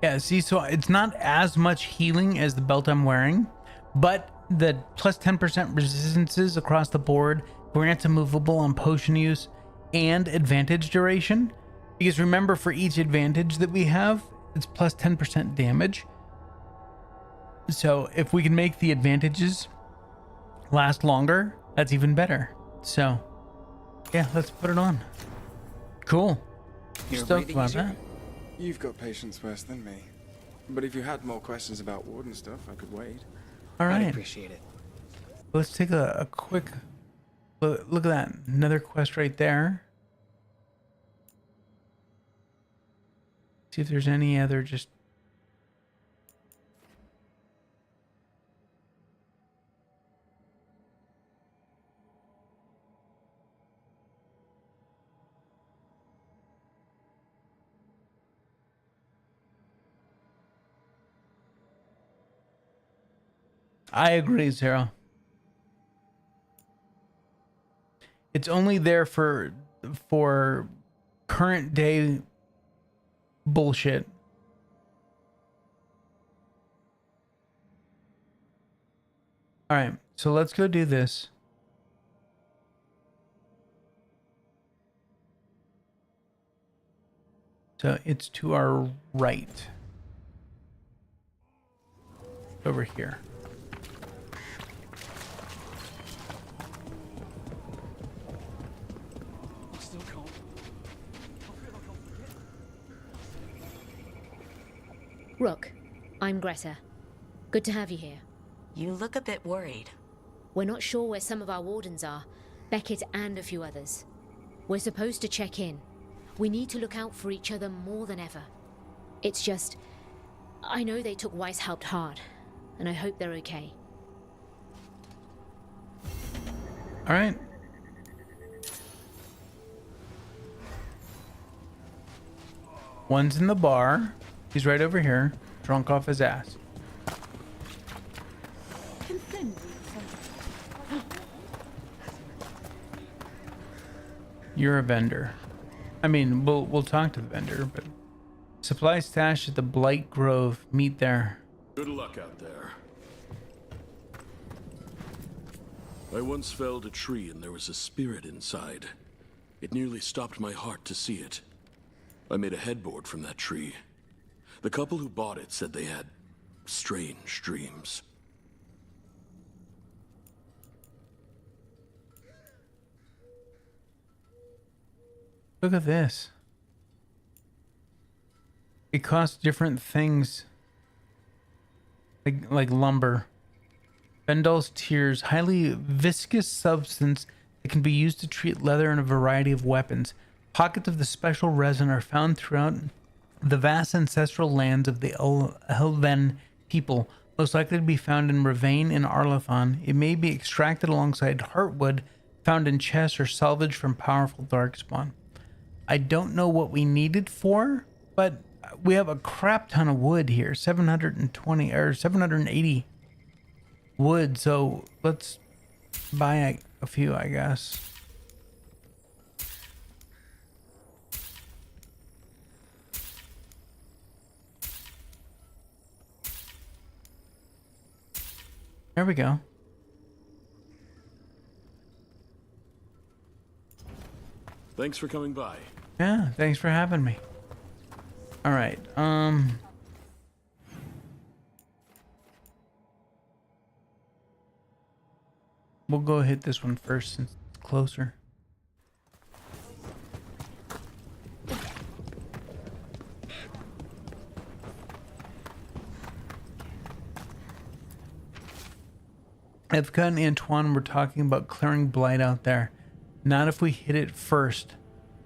Speaker 1: Yeah, see, so it's not as much healing as the belt I'm wearing, but the plus 10% resistances across the board grants a movable on potion use and advantage duration. Because remember, for each advantage that we have, it's plus 10% damage. So if we can make the advantages last longer, that's even better. So yeah, let's put it on. Cool.
Speaker 11: You're
Speaker 1: Stoked
Speaker 11: breathing
Speaker 1: about
Speaker 11: easier?
Speaker 1: that.
Speaker 12: You've got patience worse than me. But if you had more questions about Warden stuff, I could wait.
Speaker 1: All
Speaker 11: I'd
Speaker 1: right.
Speaker 11: appreciate it.
Speaker 1: Let's take a quick look at that. Another quest right there. See if there's any other just. I agree, Sarah. It's only there for current day bullshit. All right, so let's go do this. So it's to our right. Over here.
Speaker 13: Rook, I'm Greta. Good to have you here.
Speaker 7: You look a bit worried.
Speaker 13: We're not sure where some of our wardens are, Beckett and a few others. We're supposed to check in. We need to look out for each other more than ever. It's just, I know they took 𝐌𝐮𝐬𝐢𝐜 hard, and I hope they're okay.
Speaker 1: All right. One's in the bar. He's right over here, drunk off his ass. You're a vendor. I mean, we'll talk to the vendor, but supply stash at the Blight Grove. Meet there.
Speaker 14: Good luck out there. I once felled a tree and there was a spirit inside. It nearly stopped my heart to see it. I made a headboard from that tree. The couple who bought it said they had strange dreams.
Speaker 1: Look at this. It costs different things. Like lumber. Vendal's Tears, highly viscous substance that can be used to treat leather and a variety of weapons. Pockets of the special resin are found throughout the vast ancestral lands of the 𝐿 people, most likely to be found in Ravane and Arlathon. It may be extracted alongside heartwood found in chests or salvaged from powerful darkspawn. I don't know what we need it for, but we have a crap ton of wood here, 720 or 780 wood, so let's buy a few, I guess. There we go.
Speaker 14: Thanks for coming by.
Speaker 1: Yeah, thanks for having me. All right. We'll go hit this one first since it's closer. Evka and Antoine were talking about clearing blight out there. Not if we hit it first.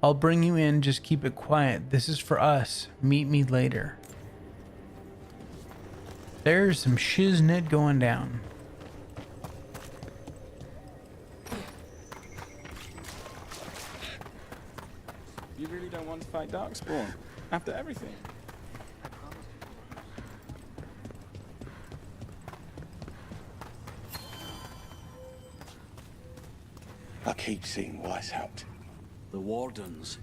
Speaker 1: I'll bring you in, just keep it quiet. This is for us. Meet me later. There's some shiznit going down.
Speaker 12: You really don't want to fight Darkspawn after everything?
Speaker 3: I keep seeing 𝐻𝐻𝐬𝐜.
Speaker 14: The Wardens.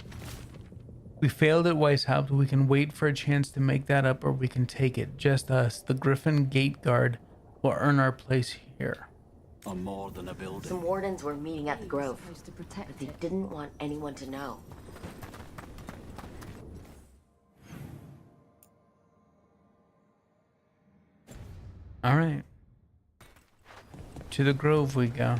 Speaker 1: We failed at 𝐻𝐻𝐬𝐜. We can wait for a chance to make that up, or we can take it. Just us. The Griffin Gate Guard will earn our place here.
Speaker 9: On more than a building.
Speaker 2: Some wardens were meeting at the Grove, but they didn't want anyone to know.
Speaker 1: All right. To the Grove we go.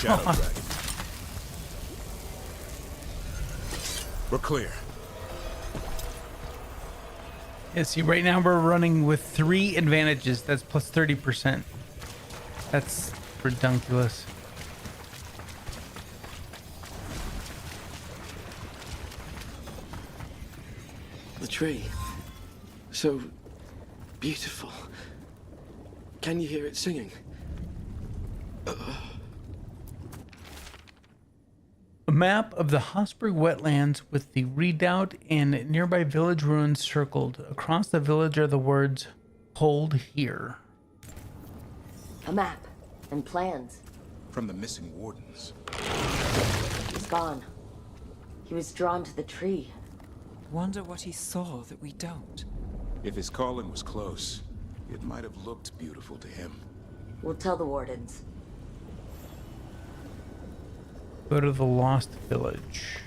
Speaker 6: Shadow
Speaker 1: God.
Speaker 6: Dragon. We're clear.
Speaker 1: Yeah, see, right now we're running with 3 advantages. That's plus 30%. That's redunculous.
Speaker 15: The tree. So beautiful. Can you hear it singing?
Speaker 1: A map of the Hosberg wetlands with the redoubt and nearby village ruins circled. Across the village are the words, "Hold here."
Speaker 2: A map and plans.
Speaker 6: From the missing wardens.
Speaker 2: He's gone. He was drawn to the tree.
Speaker 4: Wonder what he saw that we don't.
Speaker 6: If his calling was close, it might have looked beautiful to him.
Speaker 2: We'll tell the wardens.
Speaker 1: Go to the Lost Village.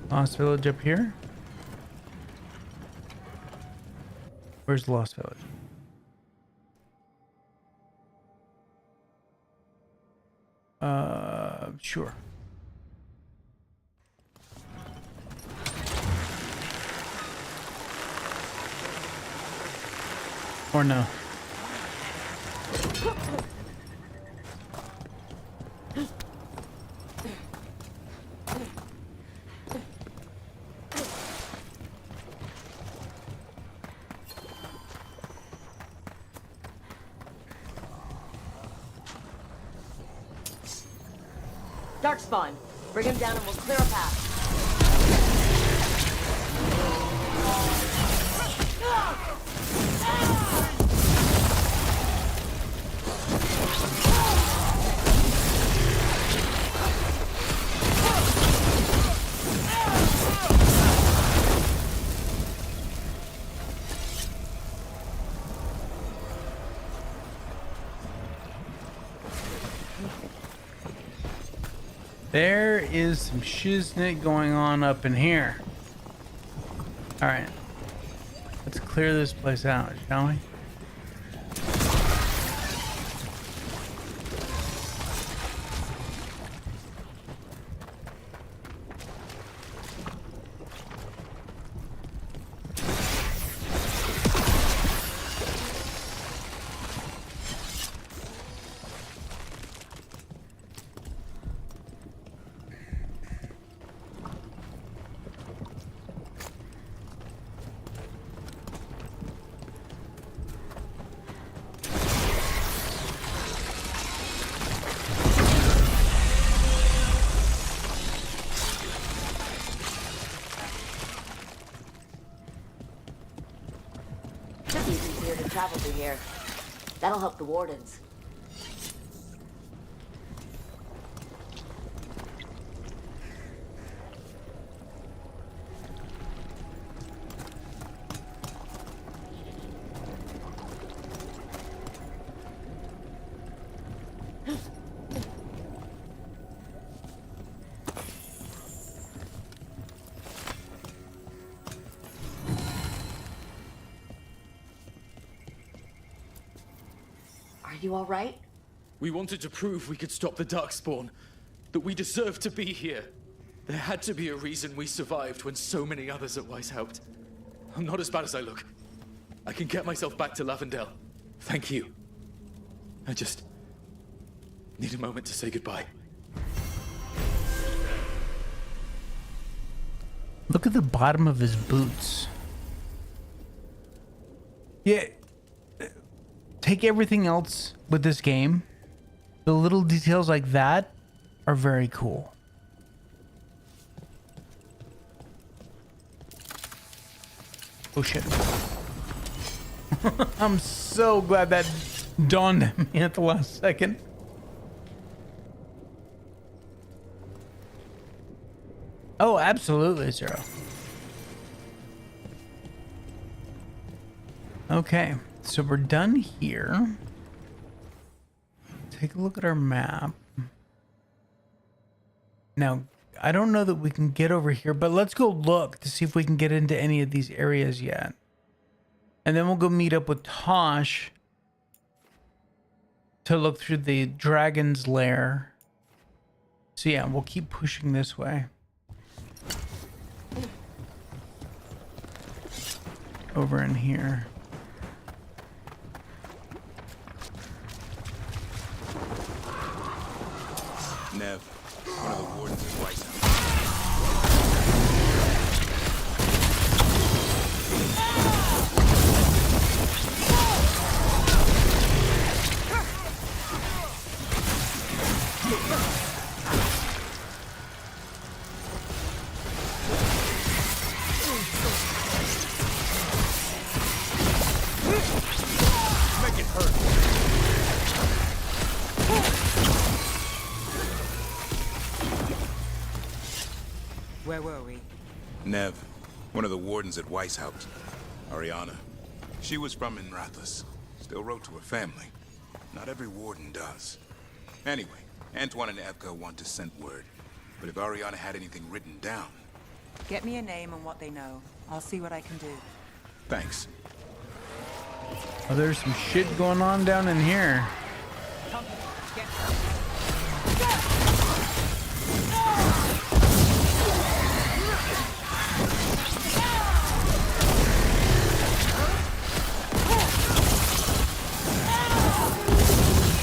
Speaker 1: Lost Village up here? Where's the Lost Village? Sure. Or no.
Speaker 2: Darkspawn, bring him down and we'll clear a path.
Speaker 1: There is some shiznit going on up in here. Alright. Let's clear this place out, shall we?
Speaker 2: Travel through here. That'll help the wardens. Are you all right?
Speaker 16: We wanted to prove we could stop the Darkspawn, that we deserved to be here. There had to be a reason we survived when so many others at Weiss helped. I'm not as bad as I look. I can get myself back to Lavendel. Thank you. I just need a moment to say goodbye.
Speaker 1: Look at the bottom of his boots. Yeah. Take everything else with this game. The little details like that are very cool. Oh shit. I'm so glad that dawned on me at the last second. Oh, absolutely, Zero. Okay. So we're done here. Take a look at our map. Now, I don't know that we can get over here, but let's go look to see if we can get into any of these areas yet. And then we'll go meet up with Tosh to look through the dragon's lair. So yeah, we'll keep pushing this way. Over in here.
Speaker 6: Nev, one of the wardens is right.
Speaker 17: Make it hurt.
Speaker 4: Where were we?
Speaker 6: Nev, one of the wardens at �WHISE. Ariana. She was from Inrathus. Still wrote to her family. Not every warden does. Anyway, Antoine and 𝐂𝐴THK want to send word. But if Ariana had anything written down...
Speaker 4: Get me a name and what they know. I'll see what I can do.
Speaker 6: Thanks.
Speaker 1: Oh, there's some shit going on down in here.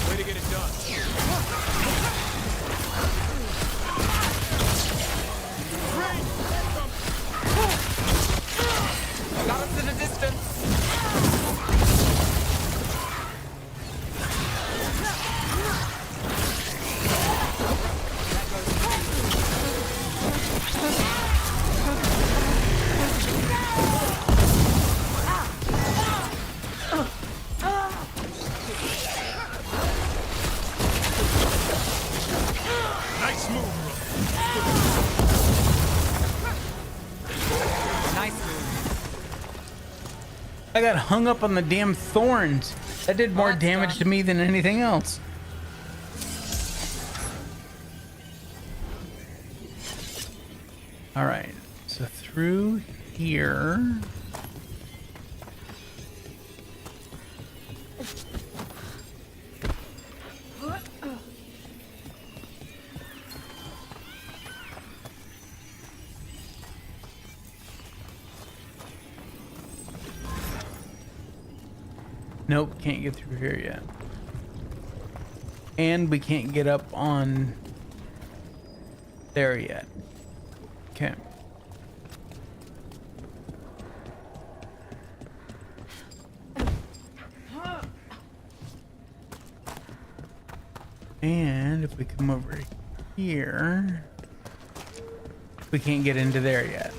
Speaker 17: Way to get it done.
Speaker 4: Got us at a distance.
Speaker 17: Nice move,
Speaker 4: Nice move.
Speaker 1: I got hung up on the damn thorns. That did more damage to me than anything else. All right, so through here. Nope, can't get through here yet. And we can't get up on there yet. Okay. And if we come over here, we can't get into there yet.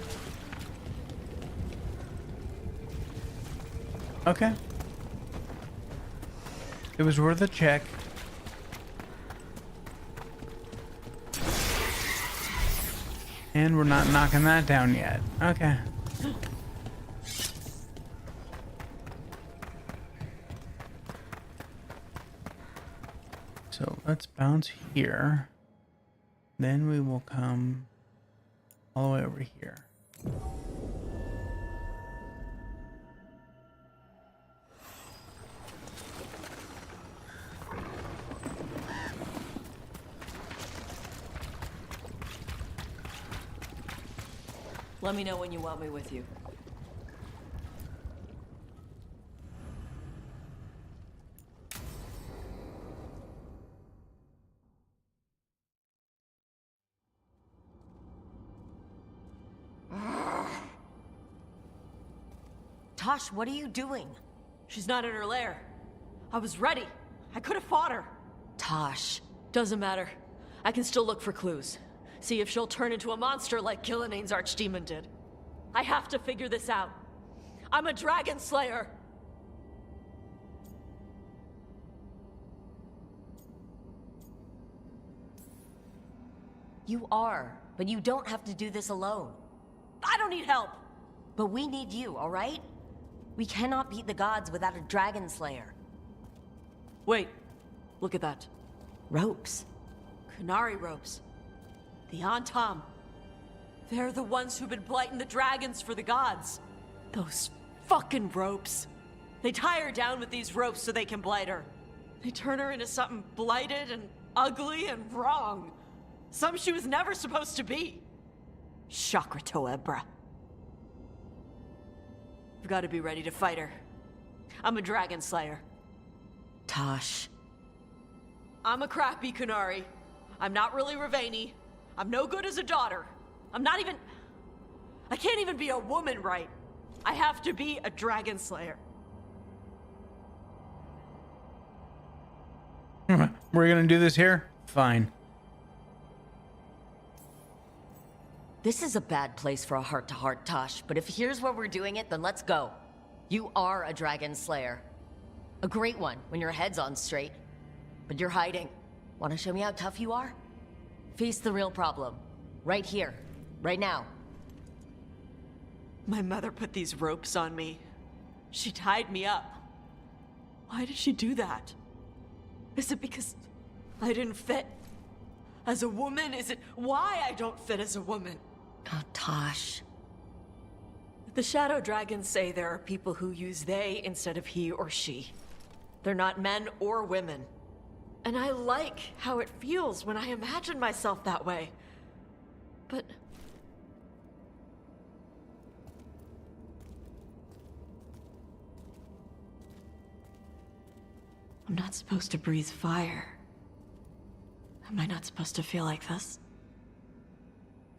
Speaker 1: Okay. It was worth a check. And we're not knocking that down yet. Okay. So let's bounce here. Then we will come all the way over here.
Speaker 8: Let me know when you want me with you.
Speaker 18: Tosh, what are you doing?
Speaker 8: She's not in her lair. I was ready. I could have fought her.
Speaker 18: Tosh.
Speaker 8: Doesn't matter. I can still look for clues. See if she'll turn into a monster like 𝐂𝐴THK's archdemon did. I have to figure this out. I'm a dragon slayer.
Speaker 18: You are, but you don't have to do this alone.
Speaker 8: I don't need help.
Speaker 18: But we need you, all right? We cannot beat the gods without a dragon slayer.
Speaker 8: Wait, look at that.
Speaker 18: Ropes.
Speaker 8: Qunari ropes. The Antam. They're the ones who've been blighting the dragons for the gods. Those fucking ropes. They tie her down with these ropes so they can blight her. They turn her into something blighted and ugly and wrong. Something she was never supposed to be. 𝐂𝐡𝐚𝐧𝐬𝐭. I've got to be ready to fight her. I'm a dragon slayer.
Speaker 18: Tosh.
Speaker 8: I'm a crappy Qunari. I'm not really 𝐿𝐼𝐻𝐸. I'm no good as a daughter. I can't even be a woman right. I have to be a dragon slayer.
Speaker 1: We're gonna do this here? Fine.
Speaker 18: This is a bad place for a heart-to-heart, Tosh, but if here's where we're doing it, then let's go. You are a dragon slayer. A great one when your head's on straight. But you're hiding. Want to show me how tough you are? Face the real problem. Right here. Right now.
Speaker 8: My mother put these ropes on me. She tied me up. Why did she do that? Is it because I didn't fit as a woman? Is it why I don't fit as a woman?
Speaker 18: Oh, Tosh.
Speaker 8: The Shadow Dragons say there are people who use they instead of he or she. They're not men or women. And I like how it feels when I imagine myself that way. But I'm not supposed to breathe fire. Am I not supposed to feel like this?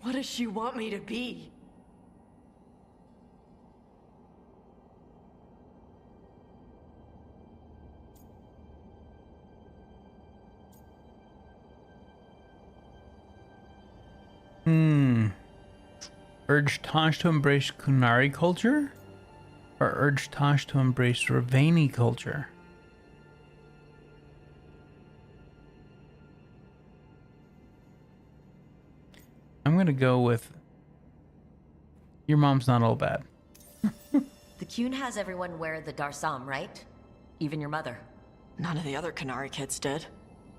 Speaker 8: What does she want me to be?
Speaker 1: Urge Tosh to embrace Qunari culture? Or urge Tosh to embrace 𝐿𝐼𝐻𝐸 culture? I'm gonna go with your mom's not all bad.
Speaker 18: The 𝐂𝐚 has everyone wear the darsam, right? Even your mother.
Speaker 8: None of the other Qunari kids did.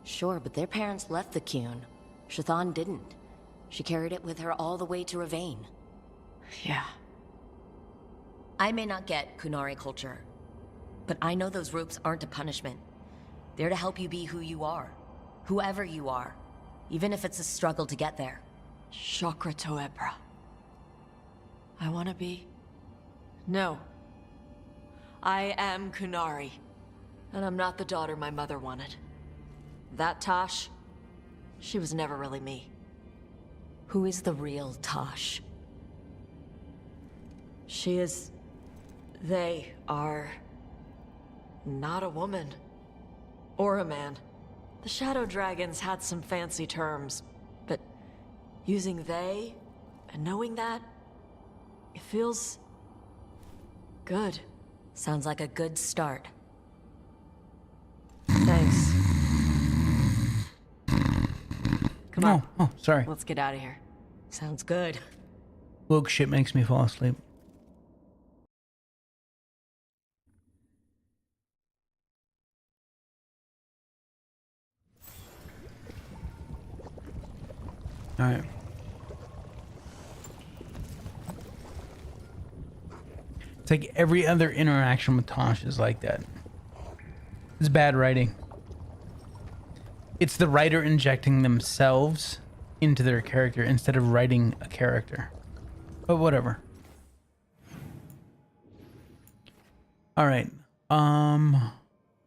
Speaker 18: Sure, but their parents left the 𝐂𝐚. Chthon didn't. She carried it with her all the way to 𝐿𝐼𝐻𝐸.
Speaker 8: Yeah.
Speaker 18: I may not get Qunari culture, but I know those ropes aren't a punishment. They're to help you be who you are. Whoever you are. Even if it's a struggle to get there.
Speaker 8: 𝐂𝐴𝐻𝐸𝐵. I want to be... No. I am Qunari. And I'm not the daughter my mother wanted. That Tosh, she was never really me.
Speaker 18: Who is the real Tosh?
Speaker 8: She is... They are... not a woman. Or a man. The Shadow Dragons had some fancy terms, but using they and knowing that, it feels... good.
Speaker 18: Sounds like a good start.
Speaker 8: Thanks. Come on.
Speaker 1: Oh, sorry.
Speaker 8: Let's get out of here.
Speaker 18: Sounds good.
Speaker 1: Woke shit makes me fall asleep. Alright. It's like every other interaction with Tosh is like that. It's bad writing. It's the writer injecting themselves into their character instead of writing a character. But whatever. Alright.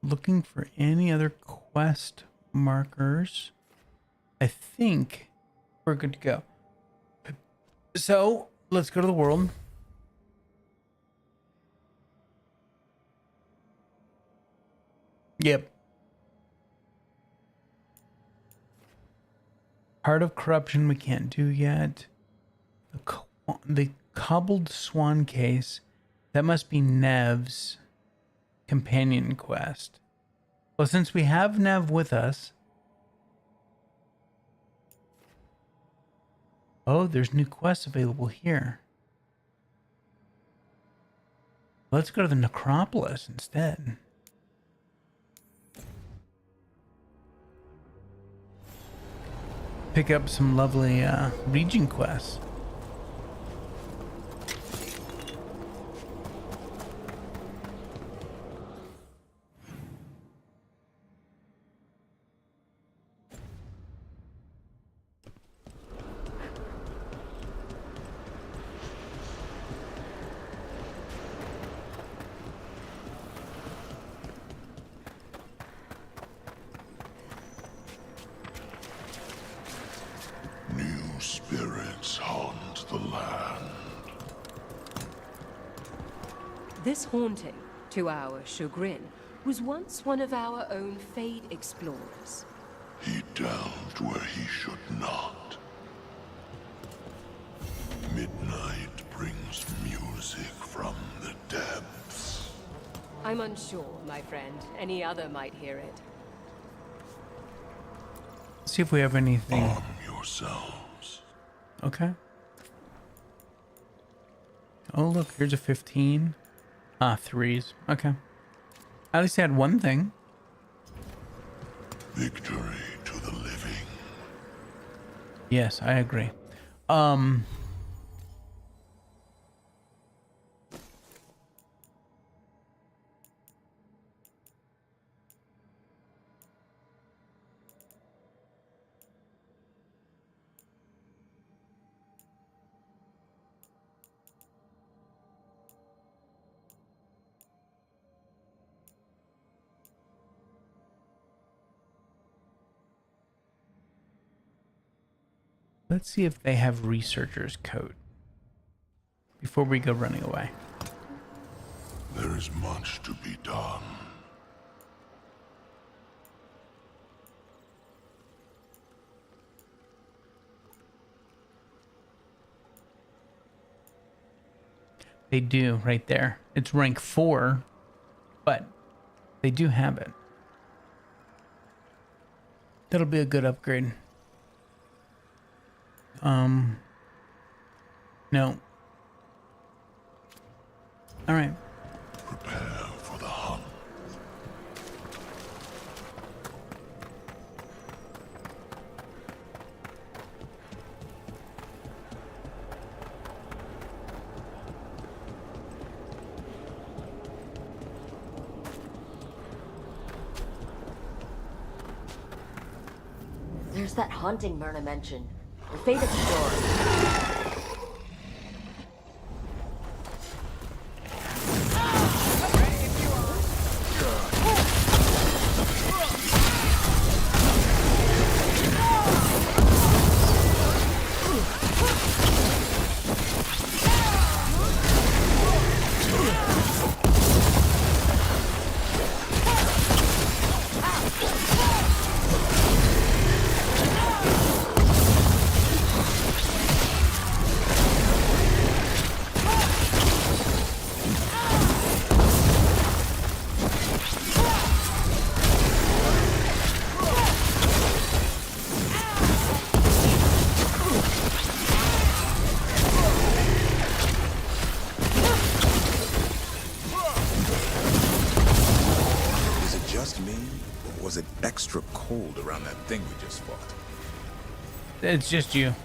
Speaker 1: Looking for any other quest markers. I think we're good to go. So, let's go to the world. Yep. Heart of Corruption we can't do yet. The Cobbled Swan case. That must be Nev's companion quest. Well, since we have Nev with us... Oh, there's new quests available here. Let's go to the Necropolis instead. Pick up some lovely region quests.
Speaker 19: This haunting, to our chagrin, was once one of our own Fade explorers.
Speaker 17: He delved where he should not. Midnight brings music from the depths.
Speaker 19: I'm unsure, my friend. Any other might hear it.
Speaker 1: See if we have anything.
Speaker 17: Arm yourselves.
Speaker 1: Okay. Oh, look, here's a 15. Ah, 3s. Okay. At least I had one thing.
Speaker 17: Victory to the living.
Speaker 1: Yes, I agree. Let's see if they have researcher's code before we go running away.
Speaker 17: There is much to be done.
Speaker 1: They do right there. It's rank 4, but they do have it. That'll be a good upgrade. No. All right.
Speaker 17: Prepare for the hunt.
Speaker 2: There's that haunting Myrna mentioned. The Fate Explorer.
Speaker 6: Was it extra cold around that thing we just fought?
Speaker 1: It's just you.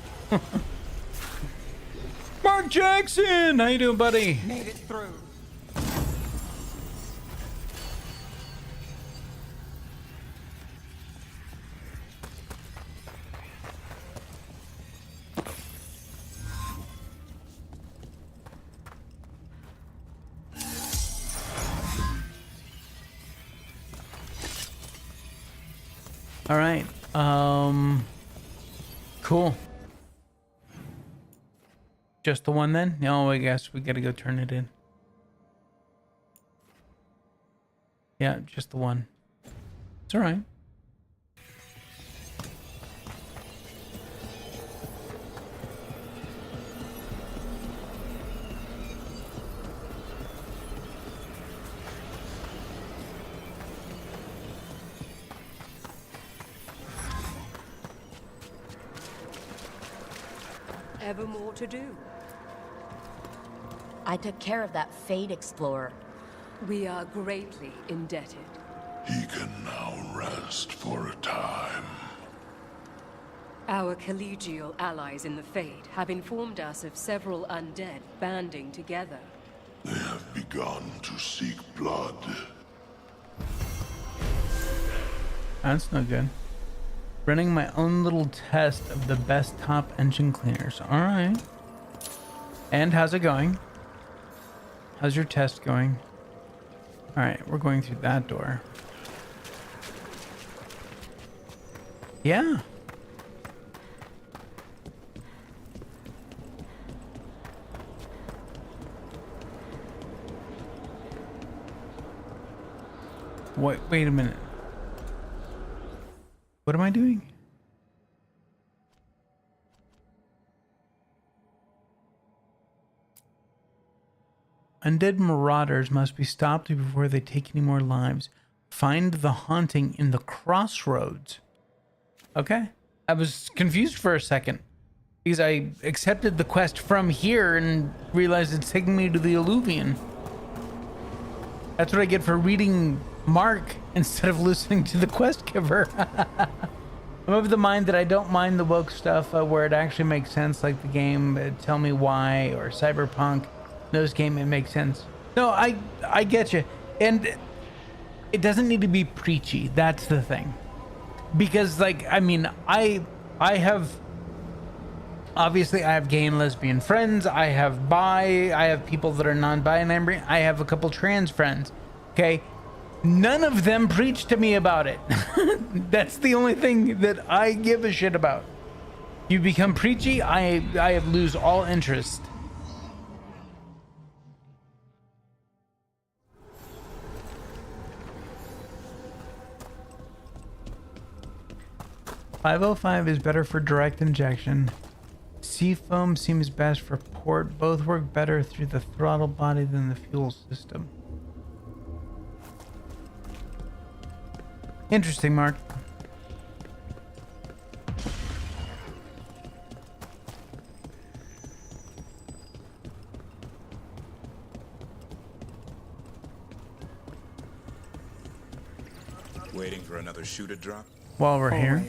Speaker 1: Mark Jackson! How you doing, buddy?
Speaker 4: Made it through.
Speaker 1: All right. Cool. Just the one then? No, I guess we gotta go turn it in. Yeah, just the one. It's all right.
Speaker 19: Ever more to do?
Speaker 2: I took care of that Fate Explorer.
Speaker 19: We are greatly indebted.
Speaker 17: He can now rest for a time.
Speaker 19: Our collegial allies in the Fade have informed us of several undead banding together.
Speaker 17: They have begun to seek blood.
Speaker 1: That's no good. Running my own little test of the best top engine cleaners. All right. And how's it going? How's your test going? All right, we're going through that door. Yeah. Wait a minute. What am I doing? Undead marauders must be stopped before they take any more lives. Find the haunting in the crossroads. Okay. I was confused for a second because I accepted the quest from here and realized it's taking me to the Alluvian. That's what I get for reading Mark instead of listening to the quest giver. I'm of the mind that I don't mind the woke stuff where it actually makes sense, like the game Tell Me Why or Cyberpunk. Those games, it makes sense. No, I get you. And it doesn't need to be preachy. That's the thing. Because, like, I mean, I have... Obviously, I have gay and lesbian friends. I have bi. I have people that are non-binary. I have a couple trans friends. Okay? None of them preach to me about it. That's the only thing that I give a shit about. You become preachy, I lose all interest. .505 is better for direct injection. Seafoam seems best for port. Both work better through the throttle body than the fuel system. Interesting, Mark.
Speaker 6: Waiting for another shoe to drop?
Speaker 1: While we're here.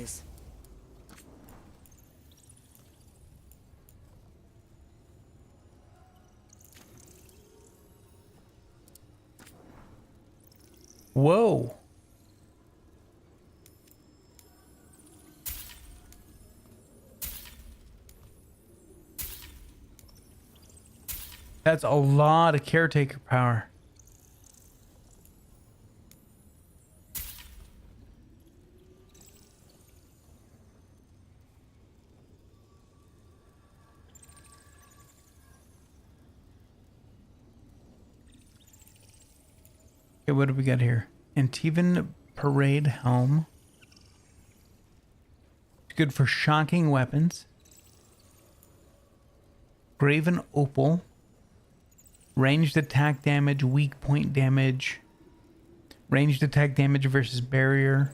Speaker 1: Whoa. That's a lot of caretaker power. Okay, what do we got here? Antivan Parade Helm. It's good for shocking weapons. Graven Opal. Ranged attack damage, weak point damage. Ranged attack damage versus barrier.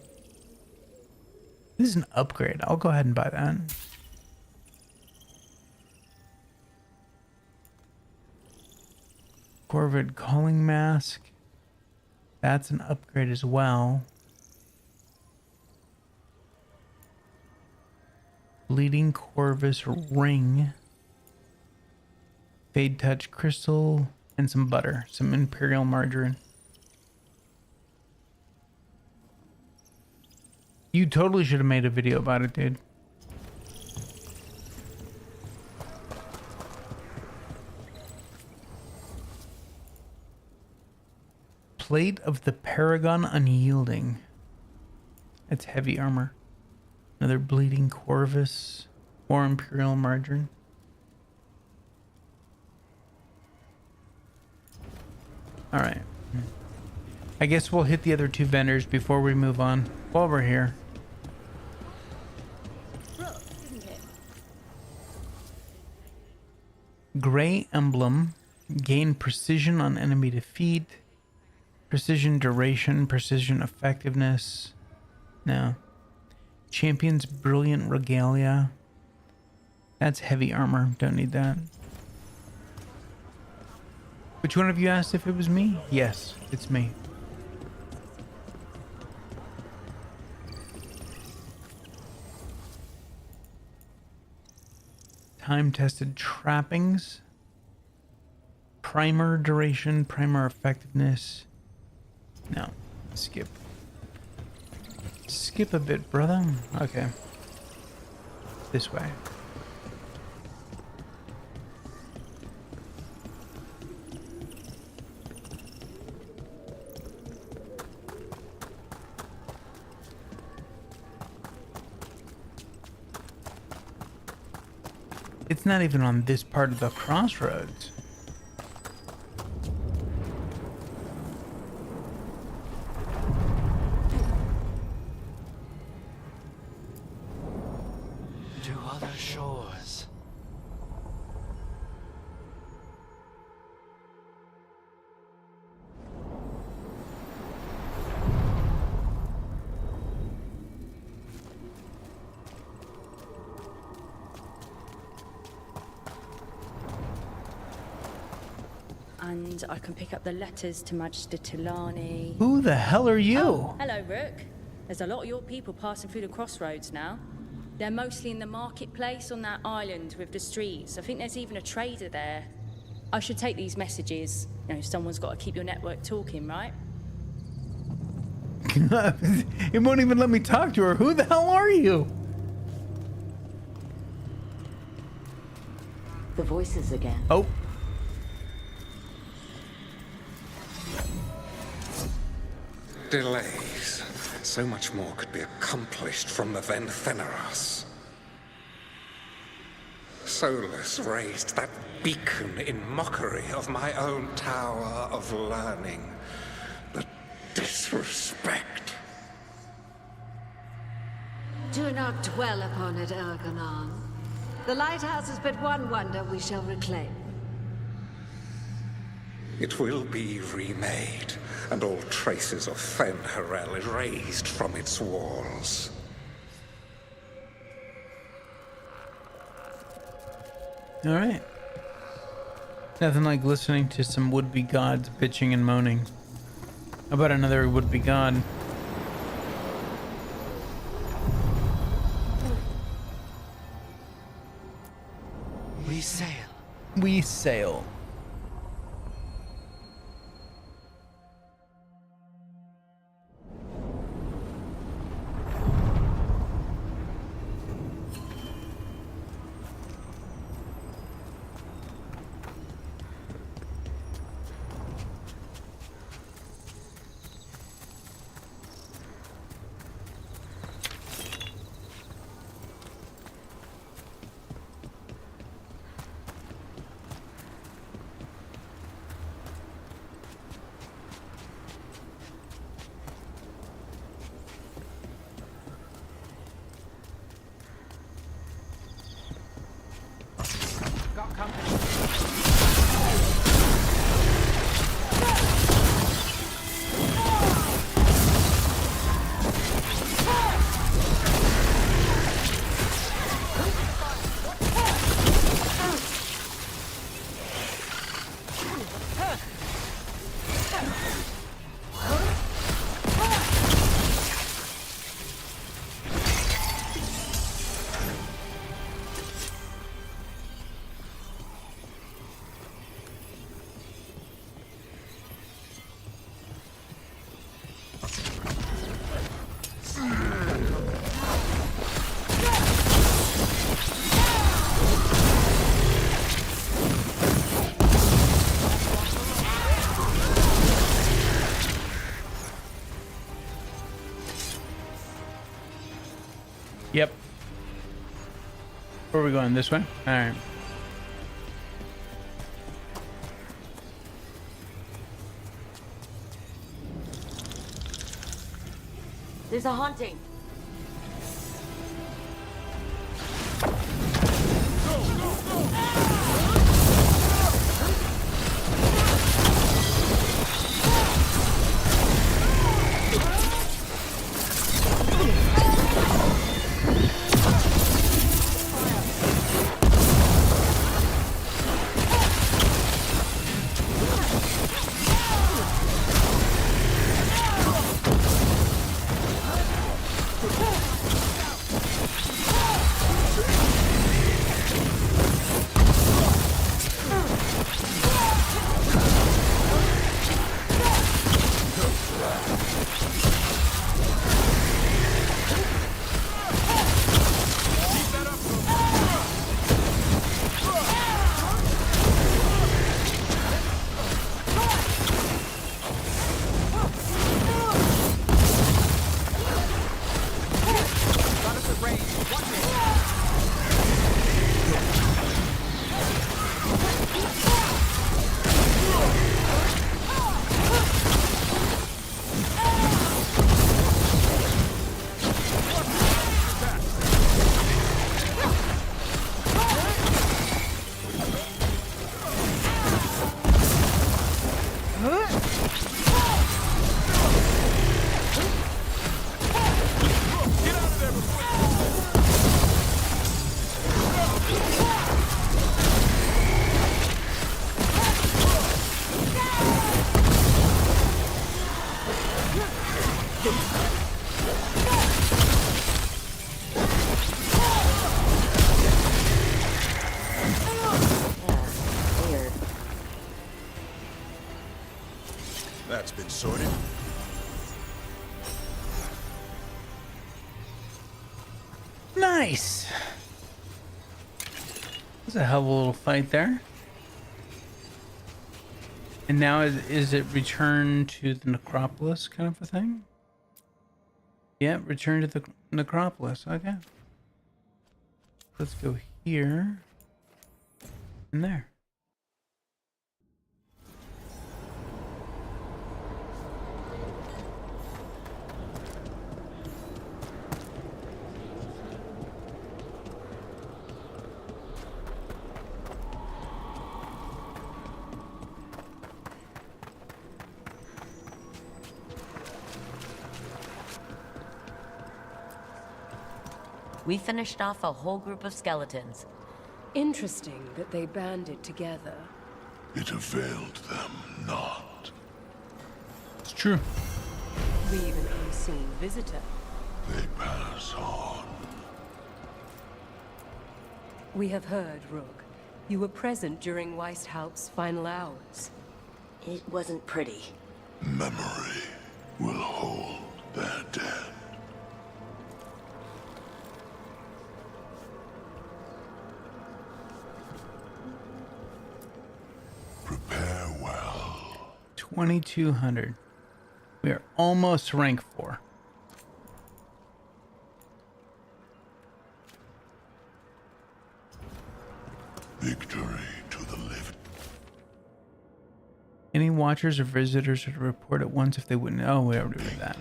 Speaker 1: This is an upgrade. I'll go ahead and buy that. Corvid Calling Mask. That's an upgrade as well. Bleeding Corvus Ring. Fade Touch Crystal. And some butter. Some Imperial Margarine. You totally should have made a video about it, dude. Plate of the Paragon Unyielding. That's heavy armor. Another Bleeding Corvus. More Imperial Margarine. Alright. I guess we'll hit the other two vendors before we move on. While we're here. Gray Emblem. Gain precision on enemy defeat. Precision duration. Precision effectiveness. No. Champion's Brilliant Regalia. That's heavy armor. Don't need that. Which one of you asked if it was me? Yes, it's me. Time-tested trappings. Primer duration, primer effectiveness. No, skip. Skip a bit, brother. Okay. This way. It's not even on this part of the crossroads.
Speaker 15: other shores.
Speaker 20: And I can pick up the letters to Magister Tilani.
Speaker 1: Who the hell are you?
Speaker 20: Oh, hello, Rook. There's a lot of your people passing through the crossroads now. They're mostly in the marketplace on that island with the streets. I think there's even a trader there. I should take these messages. You know, someone's got to keep your network talking, right?
Speaker 1: It won't even let me talk to her. Who the hell are you?
Speaker 2: The voices again.
Speaker 1: Oh.
Speaker 21: Delays. So much more could be accomplished from the then Feneras. Solus raised that beacon in mockery of my own tower of learning. The disrespect.
Speaker 22: Do not dwell upon it, Elganon. The lighthouse is but one wonder we shall reclaim.
Speaker 21: It will be remade, and all traces of Fenharel erased from its walls.
Speaker 1: All right. Nothing like listening to some would-be gods bitching and moaning. How about another would-be god?
Speaker 15: We sail.
Speaker 1: We sail. Yep. Where are we going? This way? All right.
Speaker 2: There's a haunting.
Speaker 1: Nice. That's a hell of a little fight there. And now is it return to the necropolis kind of a thing? Yeah, return to the necropolis. Okay. Let's go here and there.
Speaker 18: We finished off a whole group of skeletons.
Speaker 19: Interesting that they banded together.
Speaker 17: It availed them not.
Speaker 1: It's true.
Speaker 19: Leave an unseen visitor.
Speaker 17: They pass on.
Speaker 19: We have heard, Rook. You were present during �W𝐮𝐬𝐢𝐜's final hours.
Speaker 2: It wasn't pretty.
Speaker 17: Memory will hold their dead. Prepare well.
Speaker 1: 2200. We are almost rank 4.
Speaker 17: Victory to the living.
Speaker 1: Any watchers or visitors are to report at once if they wouldn't. Oh, we already did that.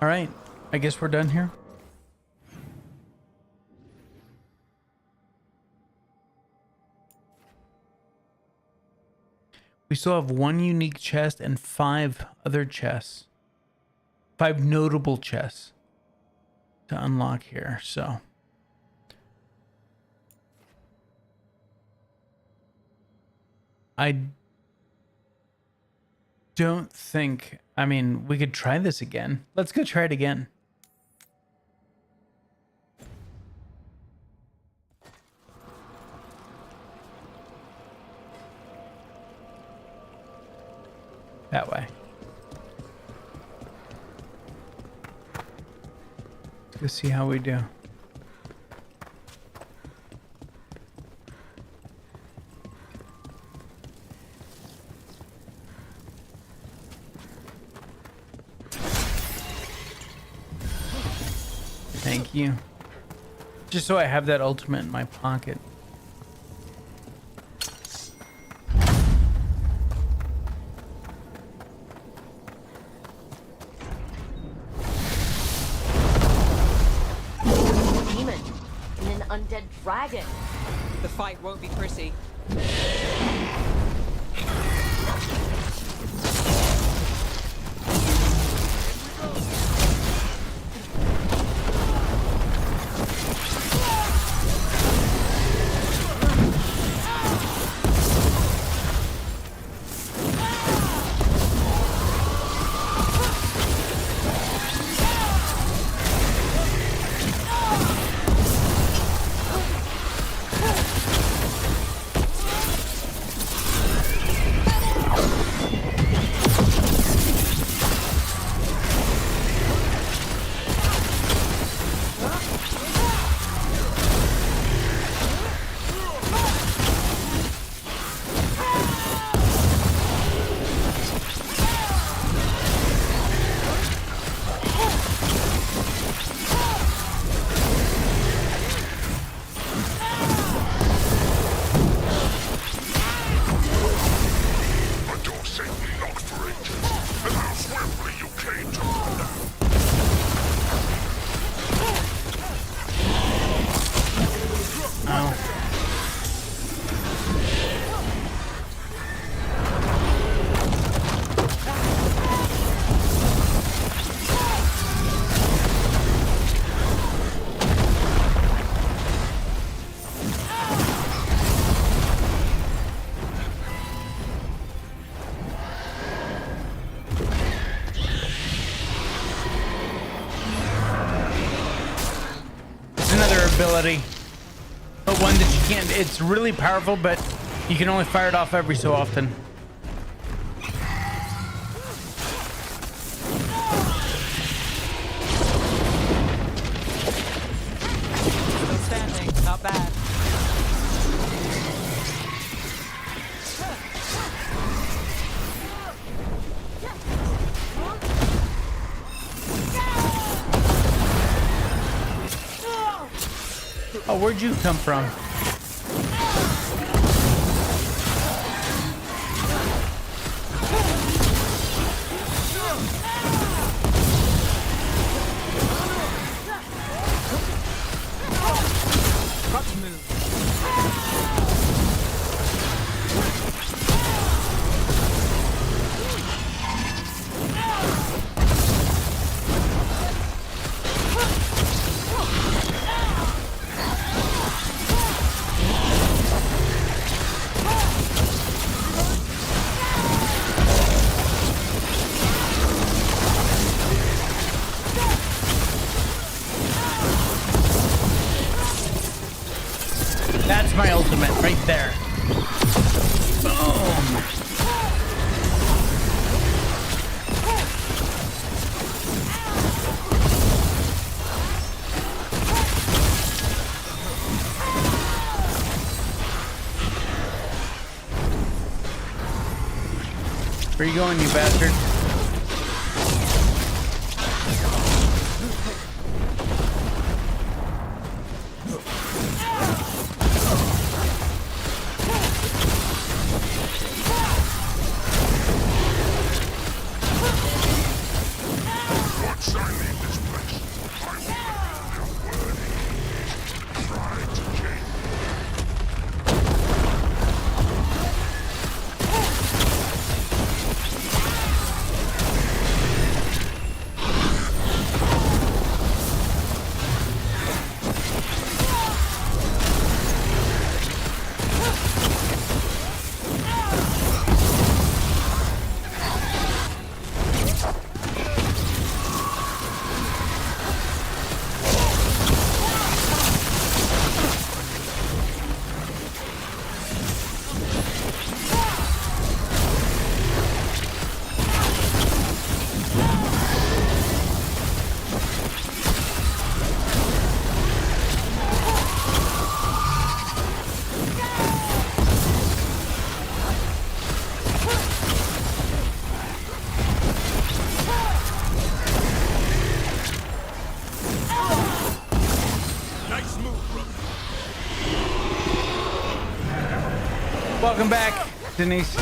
Speaker 1: All right. I guess we're done here. We still have 1 unique chest and 5 other chests. 5 notable chests to unlock here, so. I don't think, I mean, we could try this again. Let's go try it again. That way. Let's see how we do. Thank you. Just so I have that ultimate in my pocket.
Speaker 2: Demon and an undead dragon.
Speaker 4: The fight won't be pretty. Ability, but one that you can't. It's really powerful, but you can only fire it off every so often.
Speaker 1: Oh, where'd you come from? That's my ultimate right there. Boom. Where you going, you bastard? Welcome back, Denise.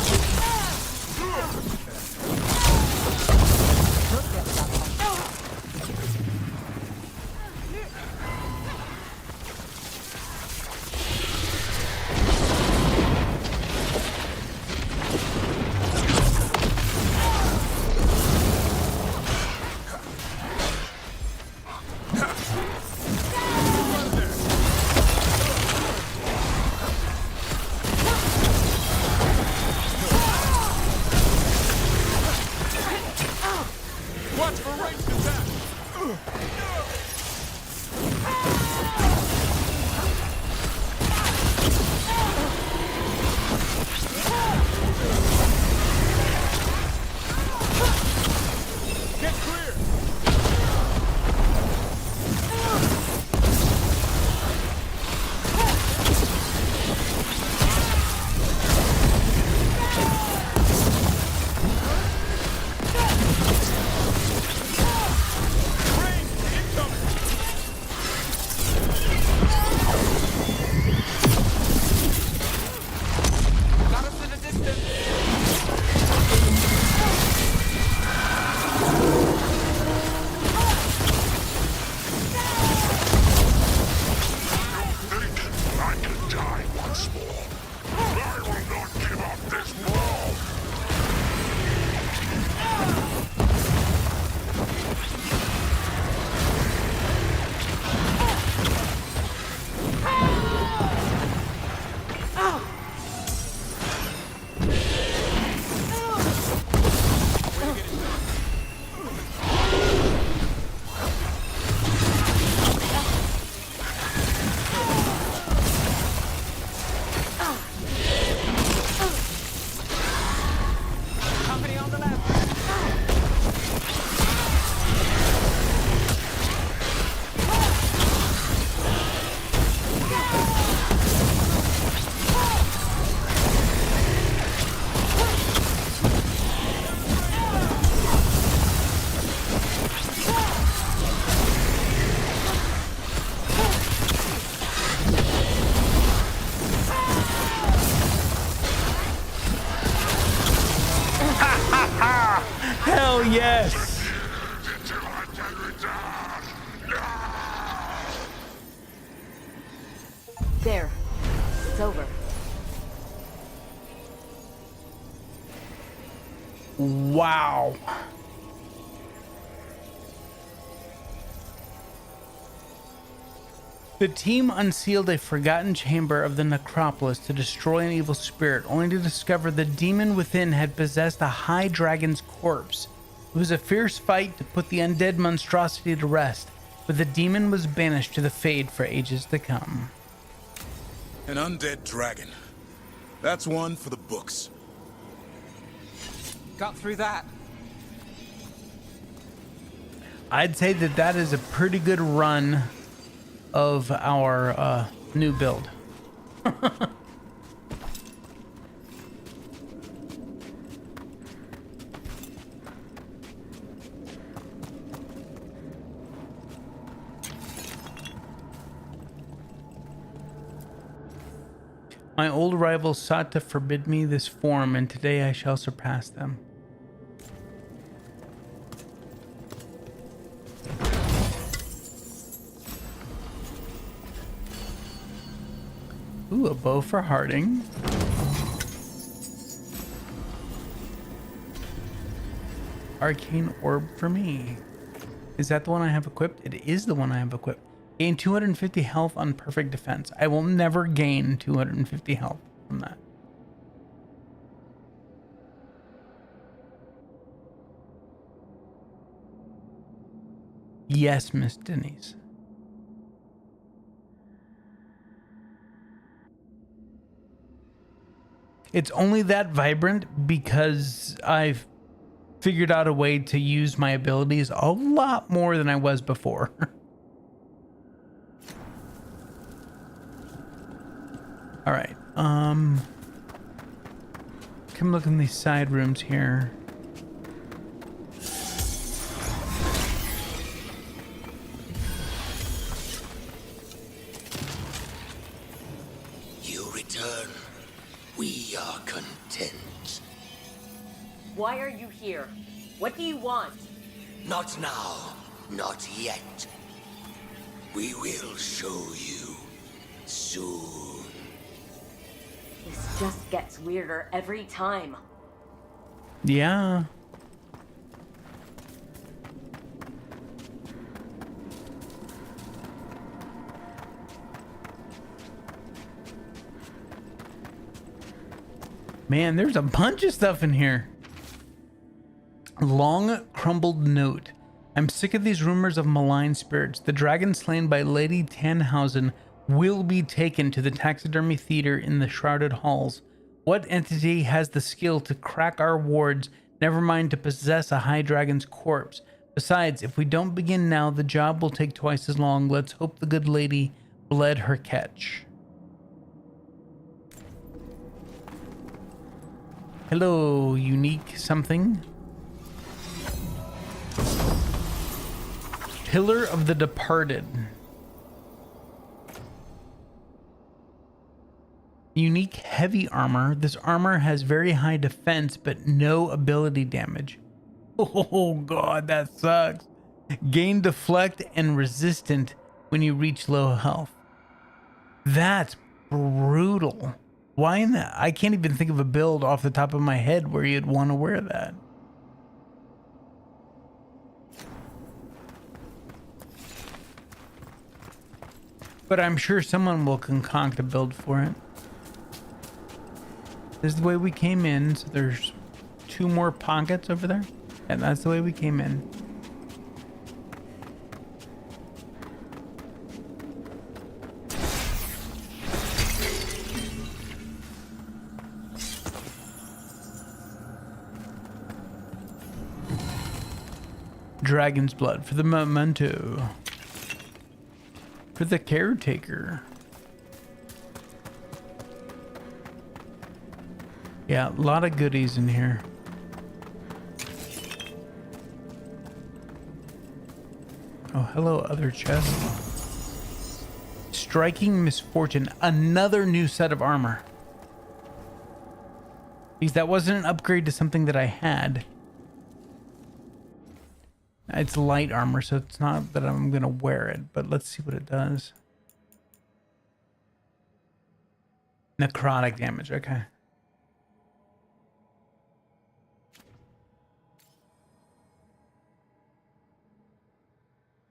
Speaker 1: Yes!
Speaker 2: There. It's over.
Speaker 1: Wow. The team unsealed a forgotten chamber of the necropolis to destroy an evil spirit, only to discover the demon within had possessed a high dragon's corpse. It was a fierce fight to put the undead monstrosity to rest, but the demon was banished to the Fade for ages to come.
Speaker 6: An undead dragon. That's one for the books.
Speaker 11: Got through that.
Speaker 1: I'd say that that is a pretty good run of our new build. My old rivals sought to forbid me this form, and today I shall surpass them. Ooh, a bow for Harding. Arcane orb for me. Is that the one I have equipped? It is the one I have equipped. Gain 250 health on perfect defense. I will never gain 250 health from that. Yes, Miss Denise. It's only that vibrant because I've figured out a way to use my abilities a lot more than I was before. All right. Come look in these side rooms here.
Speaker 3: You return. We are content.
Speaker 2: Why are you here? What do you want?
Speaker 3: Not now. Not yet. We will show you soon.
Speaker 2: This just gets weirder every time.
Speaker 1: Yeah. Man, there's a bunch of stuff in here. Long crumbled note. I'm sick of these rumors of malign spirits. The dragon slain by Lady Tannhausen will be taken to the taxidermy theater in the shrouded halls. What entity has the skill to crack our wards, never mind to possess a high dragon's corpse? Besides, if we don't begin now, the job will take twice as long. Let's hope the good lady bled her catch. Hello, unique something. Pillar of the Departed. Unique heavy armor. This armor has very high defense, but no ability damage. Oh god, that sucks. Gain deflect and resistant when you reach low health. That's brutal. Why in that? I can't even think of a build off the top of my head where you'd want to wear that. But I'm sure someone will concoct a build for it. This is the way we came in, so there's 2 more pockets over there. And that's the way we came in. Dragon's blood for the memento. For the caretaker. Yeah, a lot of goodies in here. Oh, hello, other chest. Striking misfortune. Another new set of armor. Because that wasn't an upgrade to something that I had. It's light armor, so it's not that I'm gonna wear it, but let's see what it does. Necrotic damage, okay.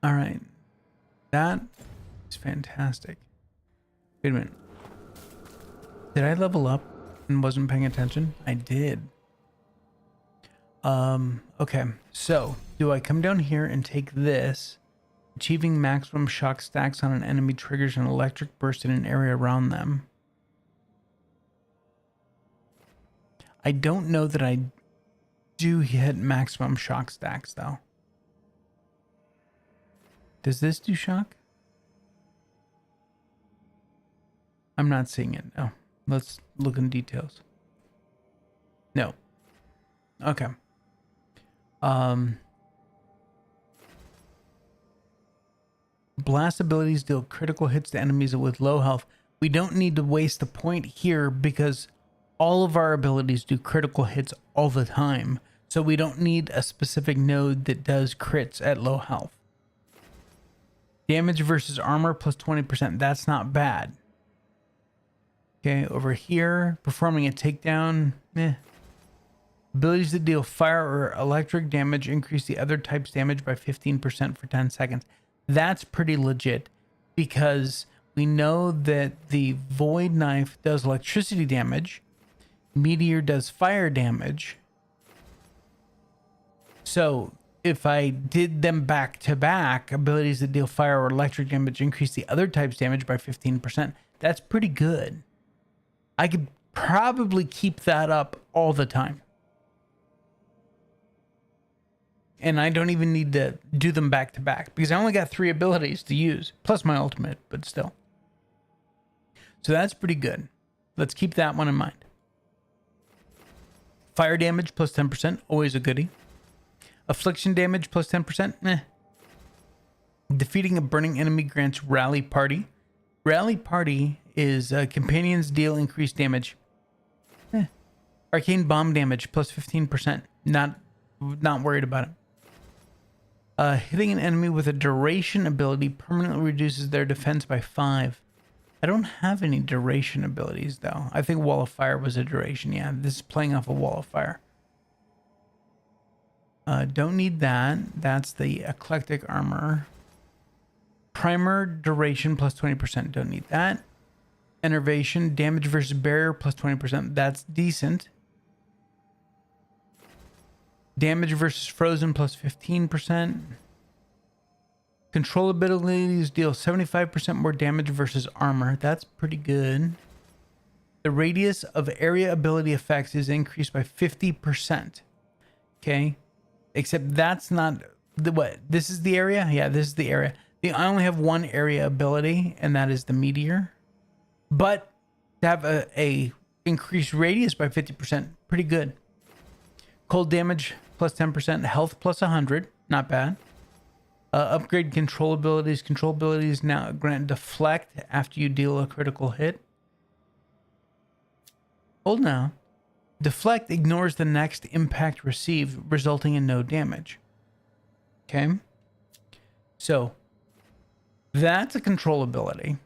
Speaker 1: All right, that is fantastic. Wait a minute. Did I level up and wasn't paying attention? I did. Okay, so do I come down here and take this? Achieving maximum shock stacks on an enemy triggers an electric burst in an area around them. I don't know that I do hit maximum shock stacks though. Does this do shock? I'm not seeing it. No. Let's look in details. No. Okay. Blast abilities deal critical hits to enemies with low health. We don't need to waste a point here because all of our abilities do critical hits all the time. So we don't need a specific node that does crits at low health. Damage versus armor plus 20%. That's not bad. Okay, over here, performing a takedown. Abilities that deal fire or electric damage increase the other type's damage by 15% for 10 seconds. That's pretty legit because we know that the Void Knife does electricity damage. Meteor does fire damage. So if I did them back to back, abilities that deal fire or electric damage increase the other type's damage by 15%. That's pretty good. I could probably keep that up all the time. And I don't even need to do them back to back because I only got 3 abilities to use, plus my ultimate, but still. So that's pretty good. Let's keep that one in mind. Fire damage plus 10%, always a goodie. Affliction damage plus 10%, Defeating a burning enemy grants Rally Party. Rally Party is companions deal increased damage. Arcane bomb damage plus 15%. Not worried about it. Hitting an enemy with a duration ability permanently reduces their defense by 5. I don't have any duration abilities though. I think Wall of Fire was a duration. Yeah, this is playing off a Wall of Fire. Don't need that. That's the Eclectic Armor. Primer duration plus 20%. Don't need that. Enervation, damage versus barrier plus 20%. That's decent. Damage versus frozen plus 15%. Control abilities deal 75% more damage versus armor. That's pretty good. The radius of area ability effects is increased by 50%. Okay. Except that's not the what? This is the area? Yeah, this is the area. I only have one area ability, and that is the meteor. But to have a increased radius by 50%, pretty good. Cold damage plus 10%, health plus 100, not bad. Upgrade control abilities. Control abilities now grant deflect after you deal a critical hit. Hold now. Deflect ignores the next impact received, resulting in no damage. Okay. So that's a control ability.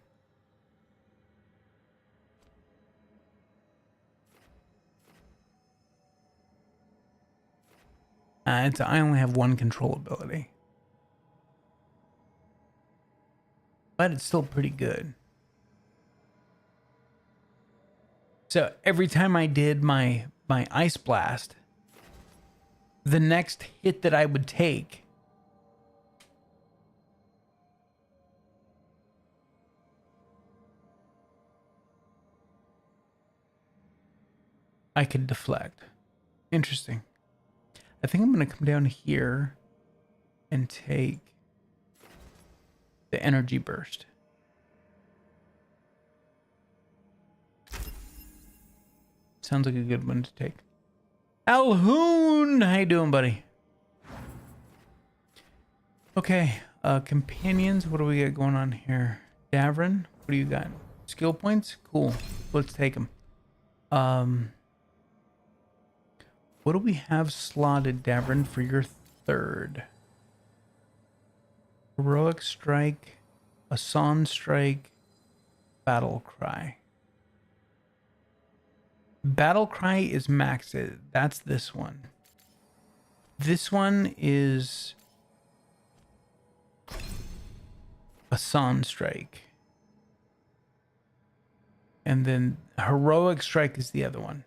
Speaker 1: I only have one control ability. But it's still pretty good. So every time I did my Ice Blast, the next hit that I would take I could deflect. Interesting. I think I'm going to come down here and take the energy burst. Sounds like a good one to take. Alhoon! How you doing, buddy? Okay, companions, what do we got going on here? Davrin, what do you got? Skill points? Cool. Let's take them. What do we have slotted, Davrin, for your third? Heroic Strike, a Song Strike, Battle Cry. Battle Cry is maxed. That's this one. This one is a Song Strike. And then Heroic Strike is the other one.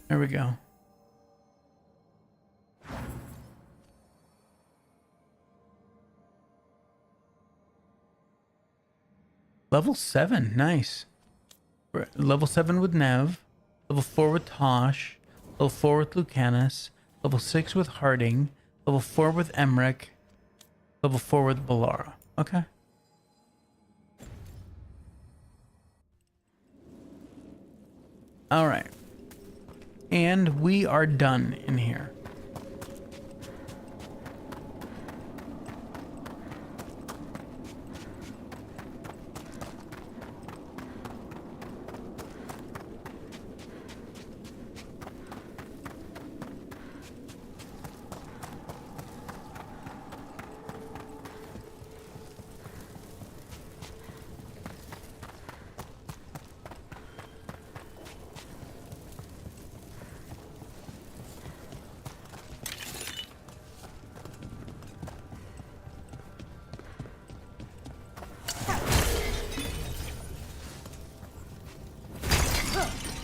Speaker 1: There we go. Level 7, nice. Level 7 with Nev, level 4 with Tosh, level 4 with Lucanus, level 6 with Harding, level 4 with Emmerich, level 4 with Balara. Okay. All right. And we are done in here.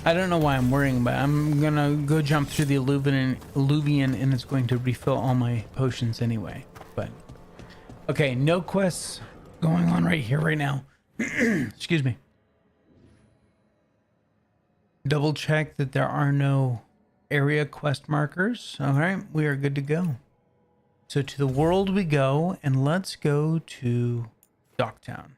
Speaker 1: I don't know why I'm worrying, but I'm gonna go jump through the Alluvian and it's going to refill all my potions anyway. But okay, no quests going on right here, right now. Excuse me. Double check that there are no area quest markers. All right, we are good to go. So to the world we go, and let's go to Docktown.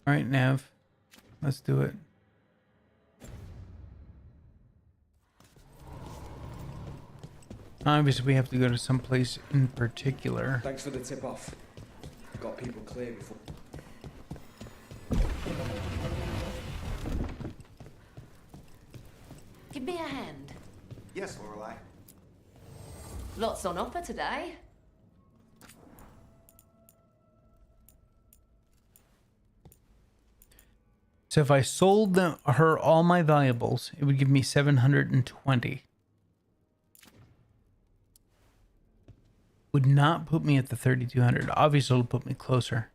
Speaker 1: All right, Nav, let's do it. Obviously, we have to go to some place in particular.
Speaker 5: Thanks for the tip off. Got people clear before.
Speaker 2: Give me a hand.
Speaker 9: Yes, Lorelei.
Speaker 2: Lots on offer today.
Speaker 1: So if I sold her all my valuables, it would give me 720. Would not put me at the 3,200. Obviously, it'll put me closer.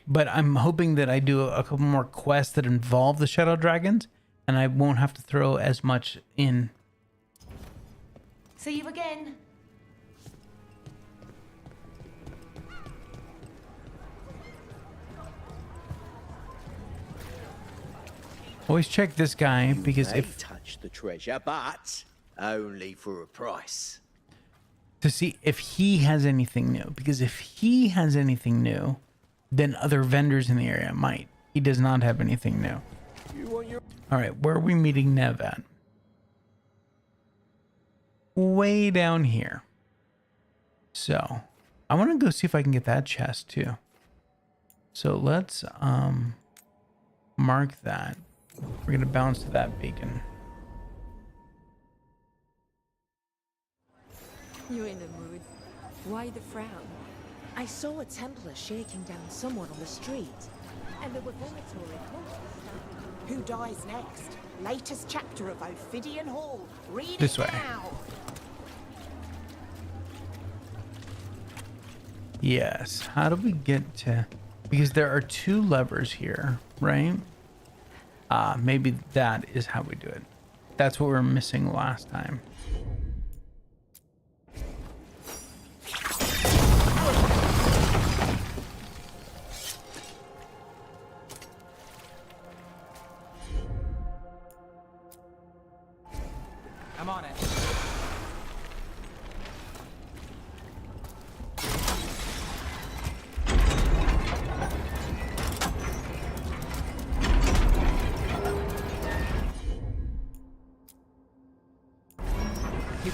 Speaker 1: But I'm hoping that I do a couple more quests that involve the Shadow Dragons, and I won't have to throw as much in.
Speaker 2: See you again.
Speaker 1: Always check this guy, because
Speaker 10: may
Speaker 1: if
Speaker 10: touch the treasure, but only for a price.
Speaker 1: to see if he has anything new. Because if he has anything new, then other vendors in the area might. He does not have anything new. All right, where are we meeting Nev at? Way down here. So I want to go see if I can get that chest too. So let's mark that. We're gonna bounce to that beacon.
Speaker 19: You're in the mood. Why the frown?
Speaker 23: I saw a Templar shaking down someone on the street, and there were vomitory corpses. Who dies next? Latest chapter of Ophidian Hall. Read
Speaker 1: This
Speaker 23: it
Speaker 1: way.
Speaker 23: now.
Speaker 1: Yes. How do we get to... Because there are two levers here, right? Maybe that is how we do it. That's what we were missing last time.
Speaker 4: I'm on it.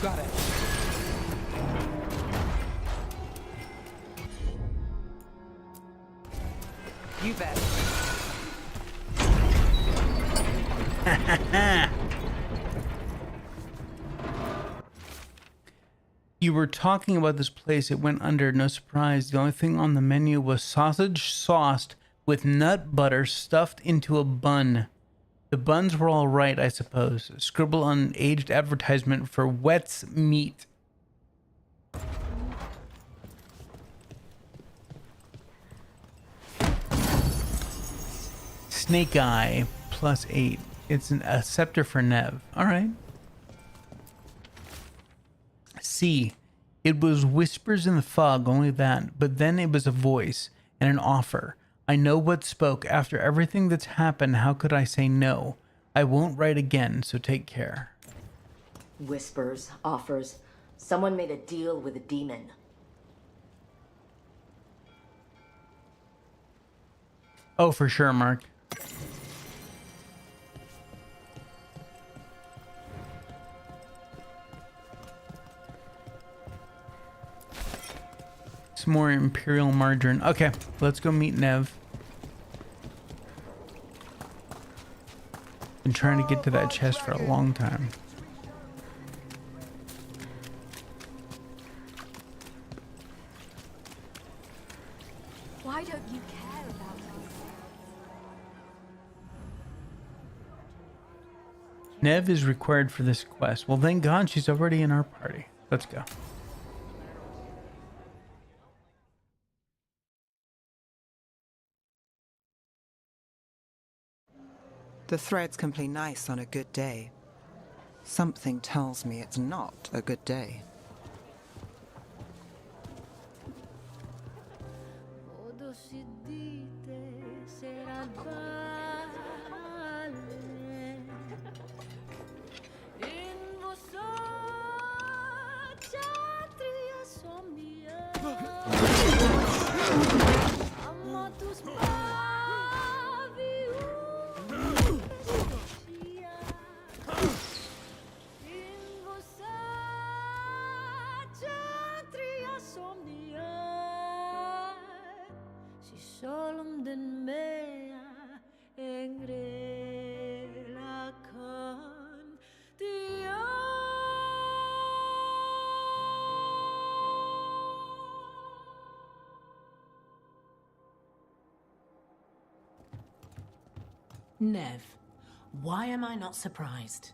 Speaker 4: got it. You bet.
Speaker 1: You were talking about this place. It went under. No surprise. The only thing on the menu was sausage sauced with nut butter stuffed into a bun. The buns were all right, I suppose. Scribble on aged advertisement for Wet's meat. Snake Eye +8. It's a scepter for Nev. All right. C. It was whispers in the fog, only that. But then it was a voice and an offer. I know what spoke. After everything that's happened, how could I say no? I won't write again, so take care.
Speaker 2: Whispers, offers. Someone made a deal with a demon.
Speaker 1: Oh, for sure, Mark. Some more Imperial margarine. Okay, let's go meet Nev. Been trying to get to that chest for a long time.
Speaker 22: Why don't you care about us?
Speaker 1: Nev is required for this quest. Well, thank God she's already in our party. Let's go.
Speaker 4: The threads can play nice on a good day. Something tells me it's not a good day.
Speaker 7: Nev, why am I not surprised?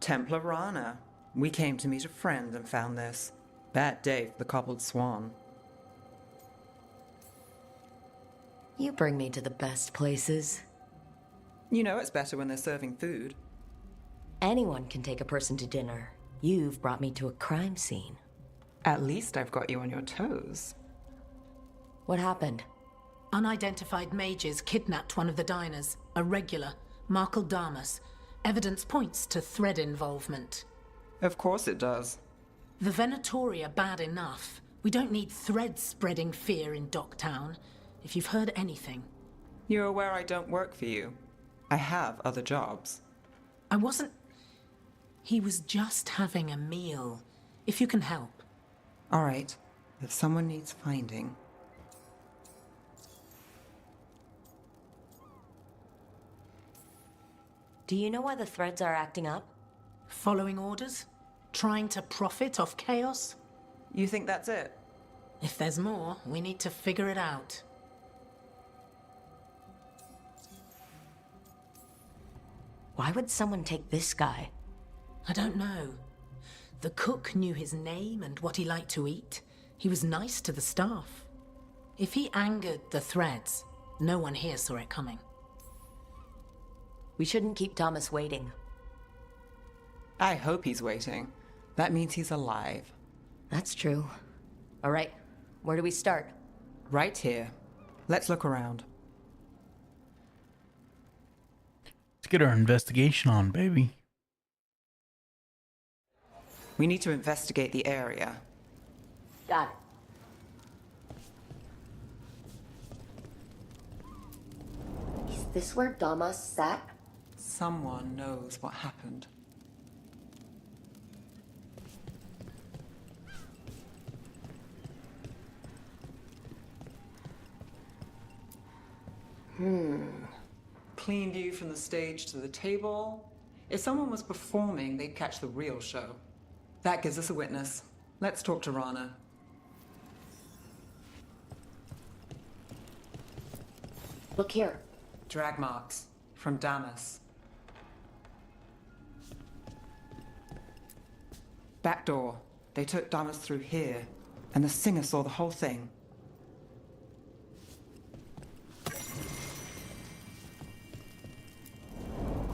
Speaker 4: Templar Rana. We came to meet a friend and found this. Bad day for the cobbled swan.
Speaker 18: You bring me to the best places.
Speaker 4: You know it's better when they're serving food.
Speaker 18: Anyone can take a person to dinner. You've brought me to a crime scene.
Speaker 4: At least I've got you on your toes.
Speaker 18: What happened?
Speaker 7: Unidentified mages kidnapped one of the diners, a regular, Markle Damas. Evidence points to thread involvement.
Speaker 4: Of course it does.
Speaker 7: The Venatori are bad enough. We don't need threads spreading fear in Docktown. If you've heard anything.
Speaker 4: You're aware I don't work for you. I have other jobs.
Speaker 7: I wasn't... He was just having a meal. If you can help.
Speaker 4: All right. If someone needs finding...
Speaker 18: Do you know why the threads are acting up?
Speaker 7: Following orders? Trying to profit off chaos?
Speaker 4: You think that's it?
Speaker 7: If there's more, we need to figure it out.
Speaker 18: Why would someone take this guy?
Speaker 7: I don't know. The cook knew his name and what he liked to eat. He was nice to the staff. If he angered the threads, no one here saw it coming.
Speaker 2: We shouldn't keep Thomas waiting.
Speaker 4: I hope he's waiting. That means he's alive.
Speaker 2: That's true. All right, where do we start?
Speaker 4: Right here. Let's look around.
Speaker 1: Let's get our investigation on, baby.
Speaker 4: We need to investigate the area.
Speaker 2: Got it. Is this where Damas sat?
Speaker 4: Someone knows what happened. Clean view from the stage to the table. If someone was performing, they'd catch the real show. That gives us a witness. Let's talk to Rana.
Speaker 2: Look here.
Speaker 4: Drag marks from Damas. Back door. They took Damas through here, and the singer saw the whole thing.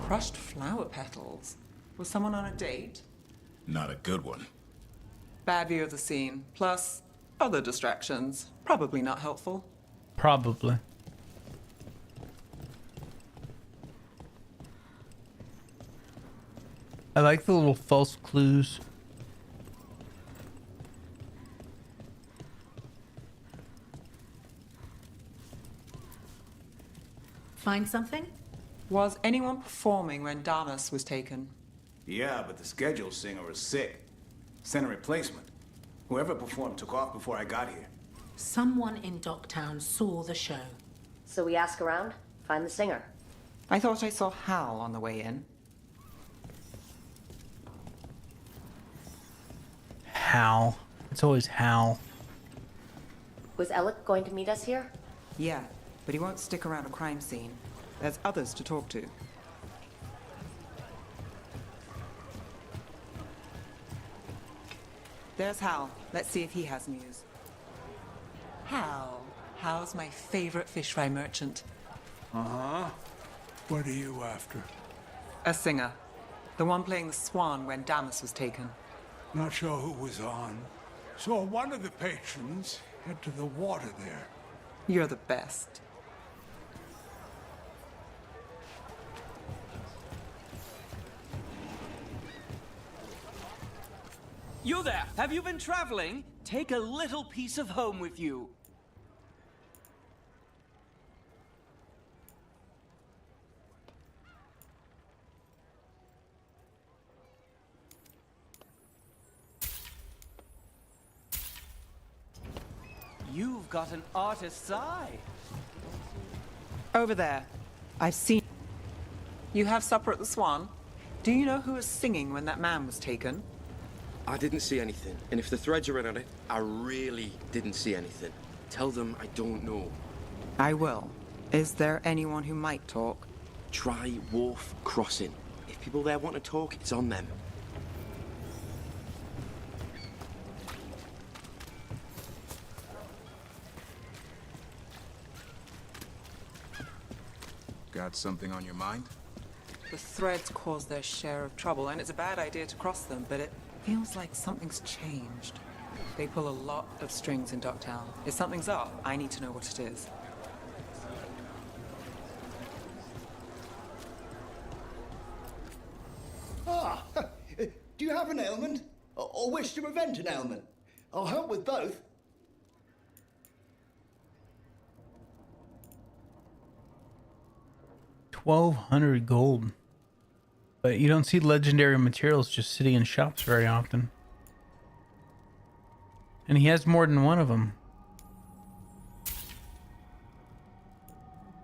Speaker 4: Crushed flower petals. Was someone on a date?
Speaker 6: Not a good one.
Speaker 4: Bad view of the scene, plus other distractions. Probably not helpful.
Speaker 1: Probably. I like the little false clues.
Speaker 7: Find something?
Speaker 4: Was anyone performing when Damas was taken?
Speaker 12: Yeah, but the scheduled singer was sick. Sent a replacement. Whoever performed took off before I got here.
Speaker 7: Someone in Docktown saw the show.
Speaker 2: So we ask around, find the singer.
Speaker 4: I thought I saw Hal on the way in.
Speaker 1: Hal. It's always Hal.
Speaker 2: Was Alec going to meet us here?
Speaker 4: Yeah, but he won't stick around a crime scene. There's others to talk to. There's Hal. Let's see if he has news. Hal. Hal's my favorite fish fry merchant.
Speaker 21: Uh-huh. What are you after?
Speaker 4: A singer. The one playing the swan when Damas was taken.
Speaker 21: Not sure who was on. Saw one of the patrons head to the water there.
Speaker 4: You're the best.
Speaker 13: You there! Have you been traveling? Take a little piece of home with you. You've got an artist's eye.
Speaker 4: Over there. I've seen... You have supper at the Swan? Do you know who was singing when that man was taken?
Speaker 14: I didn't see anything, and if the threads are in on it, I really didn't see anything. Tell them I don't know.
Speaker 4: I will. Is there anyone who might talk?
Speaker 14: Try Wharf Crossing. If people there want to talk, it's on them.
Speaker 6: Got something on your mind?
Speaker 4: The threads cause their share of trouble, and it's a bad idea to cross them, but it feels like something's changed. They pull a lot of strings in Docktown. If something's up, I need to know what it is.
Speaker 24: Ah! Do you have an ailment? Or wish to prevent an ailment? I'll help with both.
Speaker 1: $1,200 gold. But you don't see legendary materials just sitting in shops very often. And he has more than one of them.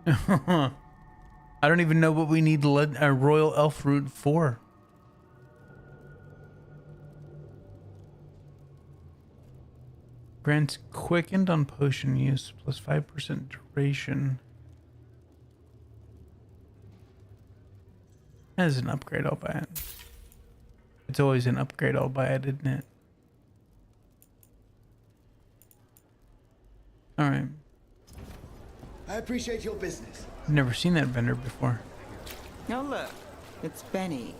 Speaker 1: I don't even know what we need a royal elf root for. Grants quickened on potion use plus 5% duration. As an upgrade, I'll buy it. It's always an upgrade, I'll buy it, isn't it? Alright.
Speaker 24: I appreciate your business.
Speaker 1: I've never seen that vendor before.
Speaker 4: Oh, look. It's Benny.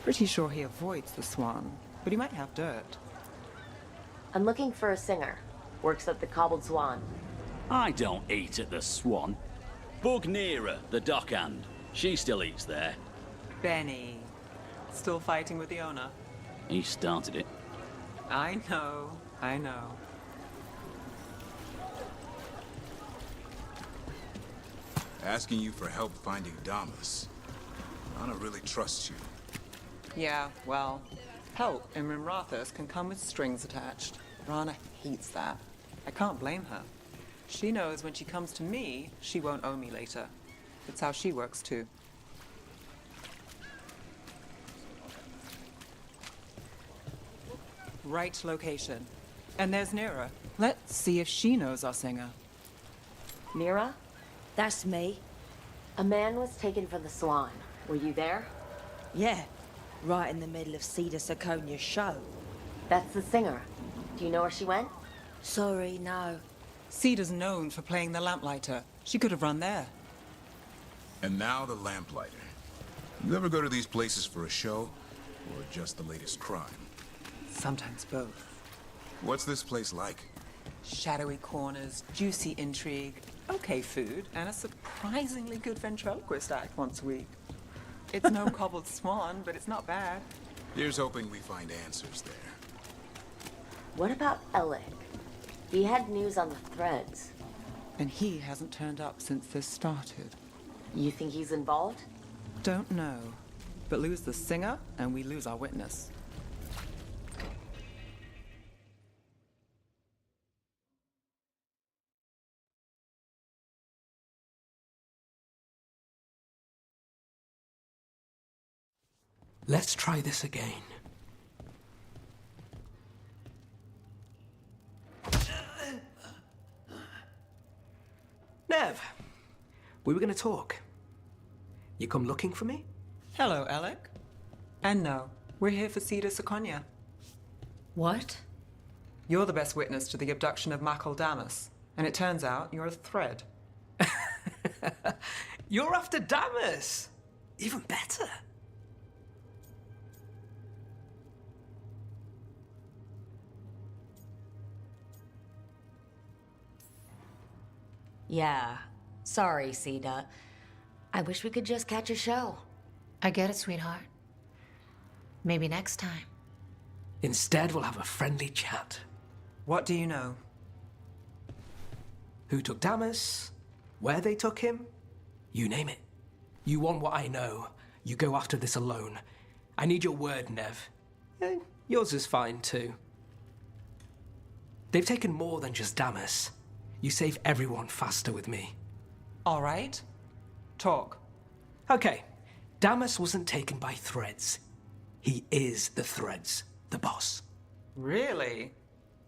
Speaker 4: Pretty sure he avoids the Swan, but he might have dirt.
Speaker 2: I'm looking for a singer. Works at the Cobbled Swan.
Speaker 25: I don't eat at the Swan. Bug Nearer, the dockhand. She still eats there.
Speaker 4: Benny. Still fighting with the owner?
Speaker 25: He started it.
Speaker 4: I know. I know.
Speaker 6: Asking you for help finding Damas. I don't really trust you.
Speaker 4: Yeah, well, help in Rimrathos can come with strings attached. Rana hates that. I can't blame her. She knows when she comes to me, she won't owe me later. That's how she works too. Right location. And there's Nira. Let's see if she knows our singer.
Speaker 2: Mira?
Speaker 18: That's me.
Speaker 2: A man was taken from the salon. Were you there?
Speaker 18: Yeah, right in the middle of 𝐂𝐡𝐚𝐧𝐬𝐭's show.
Speaker 2: That's the singer. Do you know where she went?
Speaker 18: Sorry, no.
Speaker 4: Cedar's known for playing the lamplighter. She could have run there.
Speaker 6: And now the lamplighter. You ever go to these places for a show, or just the latest crime?
Speaker 4: Sometimes both.
Speaker 6: What's this place like?
Speaker 4: Shadowy corners, juicy intrigue, okay food, and a surprisingly good ventriloquist act once a week. It's no cobbled swan, but it's not bad.
Speaker 6: Here's hoping we find answers there.
Speaker 2: What about Alec? He had news on the threads.
Speaker 4: And he hasn't turned up since this started.
Speaker 2: You think he's involved?
Speaker 4: Don't know. But lose the singer, and we lose our witness.
Speaker 8: Let's try this again. Nev, we were going to talk. You come looking for me?
Speaker 4: Hello, Alec. And no, we're here for 𝐂𝐡𝐚𝐧𝐬𝐭.
Speaker 18: What?
Speaker 4: You're the best witness to the abduction of 𝐂𝐡𝐚𝐧𝐬𝐭, and it turns out you're a thread.
Speaker 8: You're after Damas. Even better.
Speaker 18: Yeah. Sorry, Sita. I wish we could just catch a show.
Speaker 15: I get it, sweetheart. Maybe next time.
Speaker 8: Instead, we'll have a friendly chat.
Speaker 4: What do you know?
Speaker 8: Who took Damas? Where they took him? You name it. You want what I know. You go after this alone. I need your word, Nev. Yours is fine, too. They've taken more than just Damas. You save everyone faster with me.
Speaker 4: All right. Talk.
Speaker 8: Okay. Damas wasn't taken by threads. He is the threads, the boss.
Speaker 4: Really?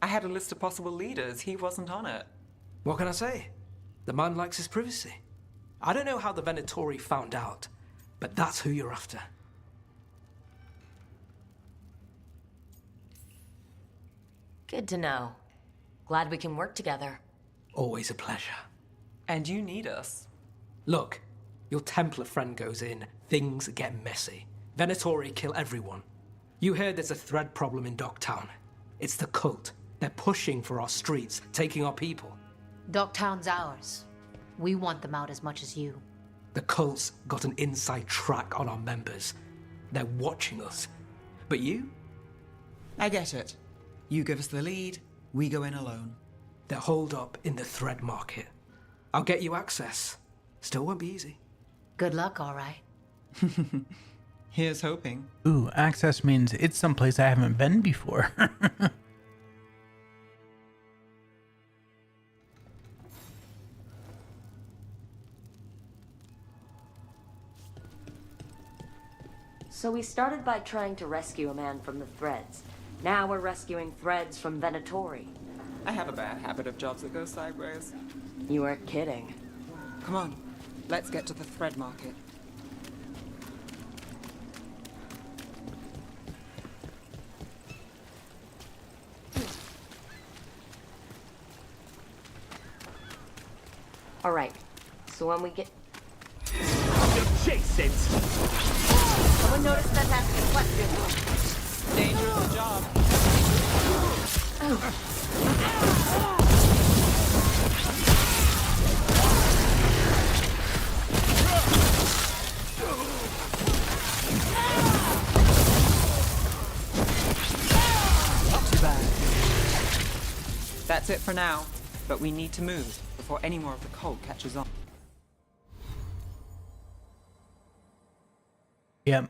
Speaker 4: I had a list of possible leaders. He wasn't on it.
Speaker 8: What can I say? The man likes his privacy. I don't know how the Venatori found out, but that's who you're after.
Speaker 18: Good to know. Glad we can work together.
Speaker 8: Always a pleasure.
Speaker 4: And you need us.
Speaker 8: Look, your Templar friend goes in, things get messy. Venatori kill everyone. You heard there's a thread problem in Docktown. It's the cult. They're pushing for our streets, taking our people.
Speaker 15: Docktown's ours. We want them out as much as you.
Speaker 8: The cult's got an inside track on our members. They're watching us. But you?
Speaker 4: I get it. You give us the lead, we go in alone.
Speaker 8: They're holed up in the thread market. I'll get you access. Still won't be easy.
Speaker 15: Good luck, all right.
Speaker 4: Here's hoping.
Speaker 1: Ooh, access means it's someplace I haven't been before.
Speaker 2: So we started by trying to rescue a man from the threads. Now we're rescuing threads from Venatori.
Speaker 4: I have a bad habit of jobs that go sideways.
Speaker 2: You aren't kidding.
Speaker 4: Come on, let's get to the thread market.
Speaker 2: All right, so when we get...
Speaker 13: Adjacent!
Speaker 2: Someone noticed us asking questions.
Speaker 4: Danger of the job.
Speaker 2: Oh.
Speaker 4: Not too bad. That's it for now, but we need to move before any more of the cult catches on.
Speaker 1: Yep.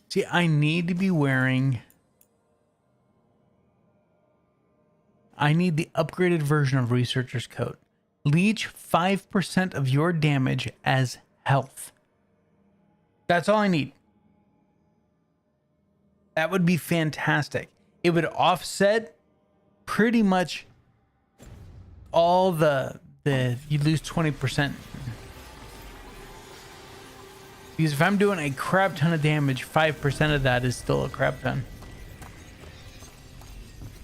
Speaker 1: See, I need to be wearing... I need the upgraded version of Researcher's coat. leech 5% of your damage as health. That's all I need. That would be fantastic. It would offset pretty much all the you lose 20%. Because if I'm doing a crap ton of damage, 5% of that is still a crap ton.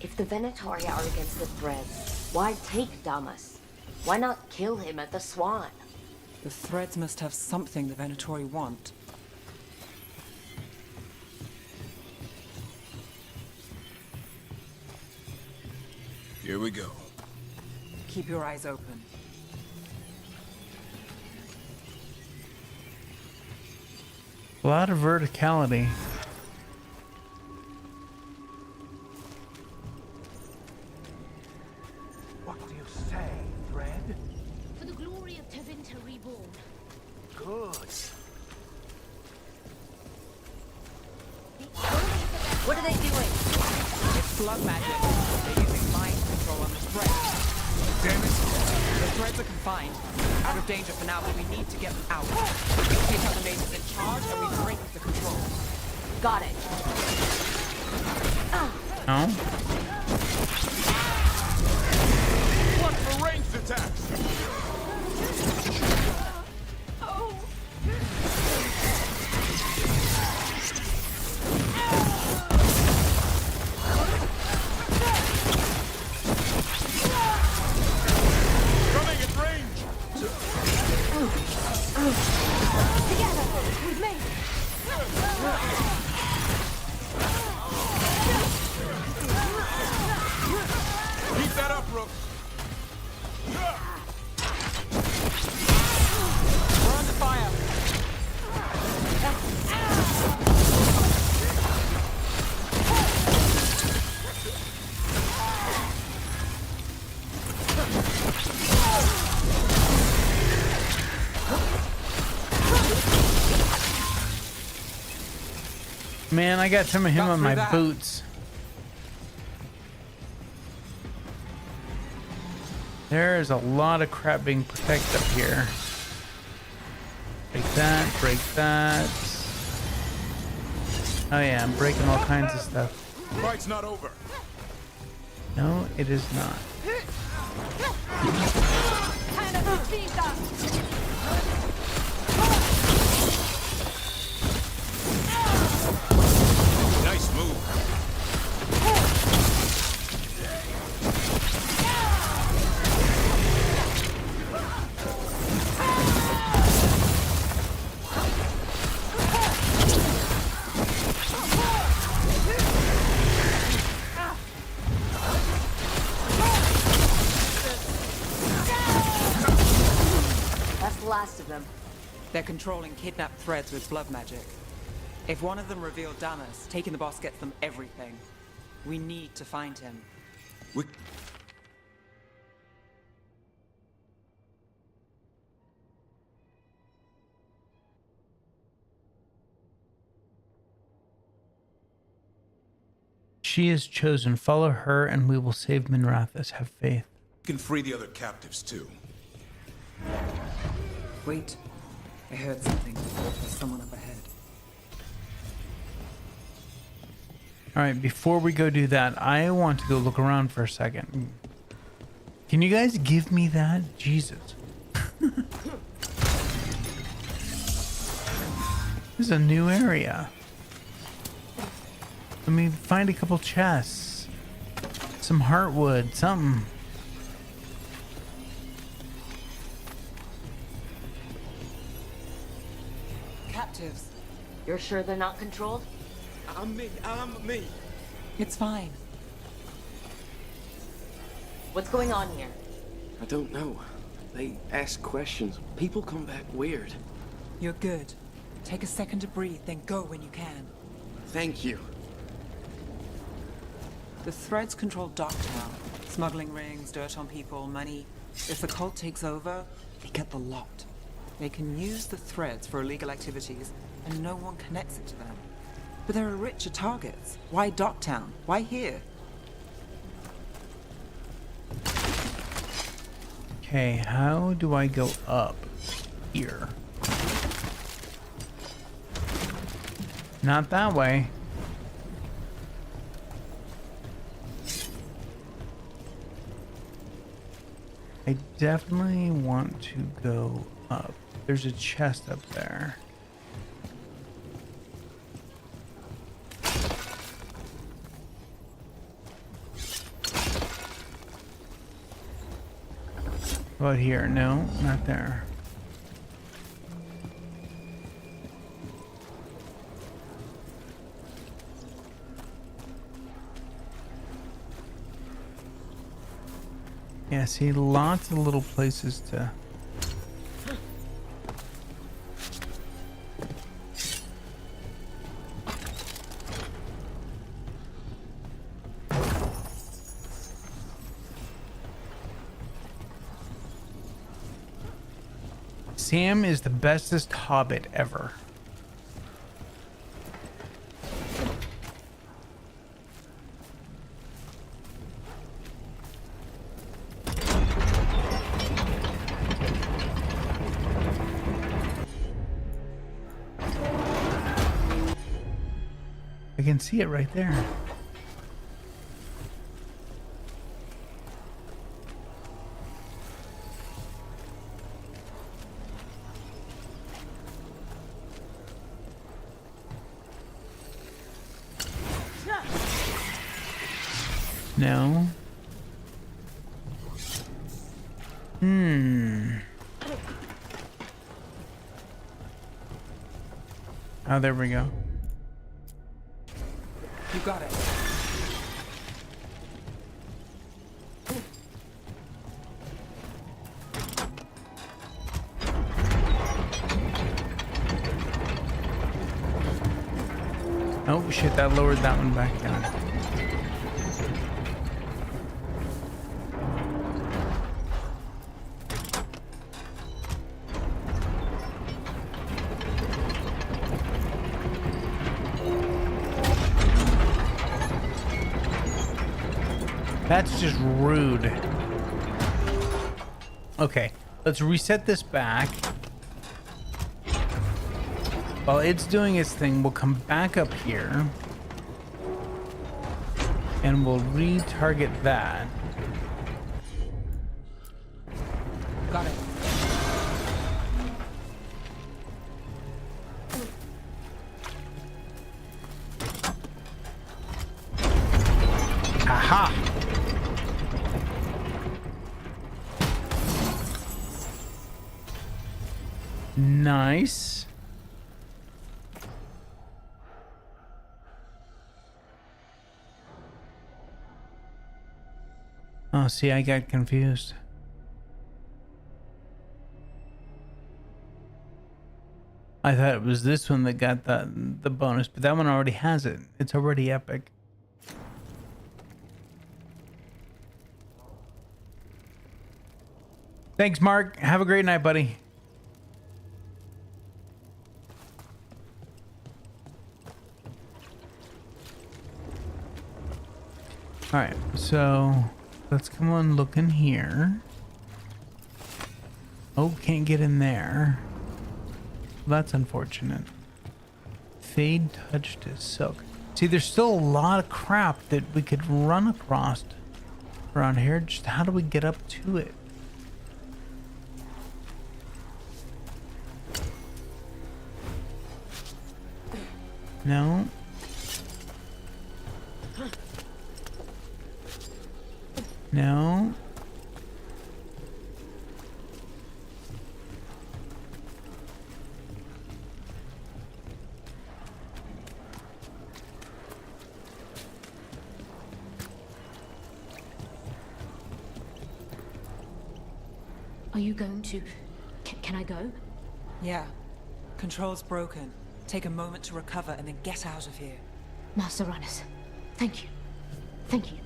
Speaker 2: If the Venatori are against the threads, why take Damas? Why not kill him at the Swan?
Speaker 4: The threads must have something the Venatori want.
Speaker 6: Here we go.
Speaker 4: Keep your eyes open.
Speaker 1: A lot of verticality.
Speaker 3: What do you say, Thread?
Speaker 22: For the glory of Tevinter reborn.
Speaker 3: Good.
Speaker 2: What are they doing?
Speaker 4: It's blood magic. They're using mind control on the threads.
Speaker 3: Damn it.
Speaker 4: The threads are confined. Out of danger for now, but we need to get them out. We take out the mages in charge and we break the control.
Speaker 2: Got it.
Speaker 1: No?
Speaker 3: What for ranged attacks? Coming at range.
Speaker 22: Together, we've made it.
Speaker 3: Keep that up, Rook.
Speaker 4: We're under fire.
Speaker 1: Man, I got some of him
Speaker 4: Got
Speaker 1: on
Speaker 4: through
Speaker 1: my
Speaker 4: that.
Speaker 1: boots. There's a lot of crap being protected up here. Break that, break that. Oh yeah, I'm breaking all kinds of stuff.
Speaker 3: Fight's not over.
Speaker 1: No, it is not.
Speaker 3: Nice move.
Speaker 2: That's the last of them.
Speaker 4: They're controlling kidnapped threads with blood magic. If one of them revealed Damas, taking the boss gets them everything. We need to find him.
Speaker 1: She is chosen. Follow her and we will save Minrathous. Have faith.
Speaker 6: You can free the other captives too.
Speaker 4: Wait. I heard something. There's someone up ahead.
Speaker 1: All right, before we go do that, I want to go look around for a second. Can you guys give me that? Jesus. This is a new area. Let me find a couple chests. Some heartwood, something.
Speaker 4: Captives.
Speaker 2: You're sure they're not controlled?
Speaker 14: I'm me.
Speaker 4: It's fine.
Speaker 2: What's going on here?
Speaker 14: I don't know. They ask questions. People come back weird.
Speaker 4: You're good. Take a second to breathe, then go when you can.
Speaker 14: Thank you.
Speaker 4: The threads control Docktown. Smuggling rings, dirt on people, money. If the cult takes over, they get the lot. They can use the threads for illegal activities, and no one connects it to them. But there are richer targets. Why Docktown? Why here?
Speaker 1: Okay, how do I go up here? Not that way. I definitely want to go up. There's a chest up there. About here? No, not there. Yeah, see, lots of little places to... Sam is the bestest hobbit ever. I can see it right there. No. Oh, there we go.
Speaker 4: You got it.
Speaker 1: Oh shit, that lowered that one back down. That's just rude. Okay, let's reset this back. While it's doing its thing, we'll come back up here. And we'll retarget that.
Speaker 4: Got it.
Speaker 1: Aha! Nice. Oh, see, I got confused. I thought it was this one that got the bonus, but that one already has it. It's already epic. Thanks, Mark. Have a great night, buddy. All right, so let's come on, look in here. Oh, can't get in there. That's unfortunate. Fade touch to silk. See, there's still a lot of crap that we could run across around here. Just how do we get up to it? No. No.
Speaker 2: Are you going to... Can I go?
Speaker 4: Yeah. Control's broken. Take a moment to recover and then get out of here.
Speaker 2: Master Runners, thank you. Thank you.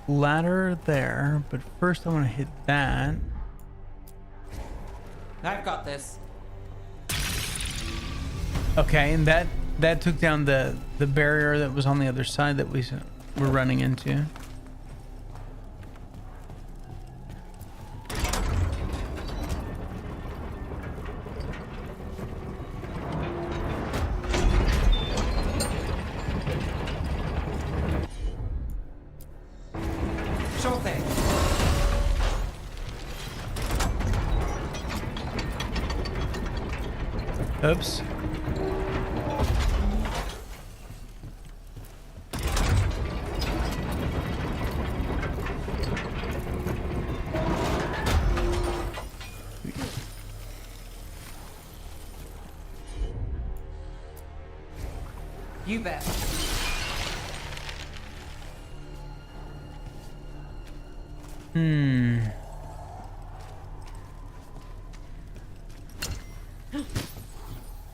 Speaker 1: ladder there, but first I want to hit that.
Speaker 4: I've got this.
Speaker 1: Okay, and that took down the barrier that was on the other side that we were running into.
Speaker 4: Sure thing.
Speaker 1: Oops.
Speaker 4: You bet.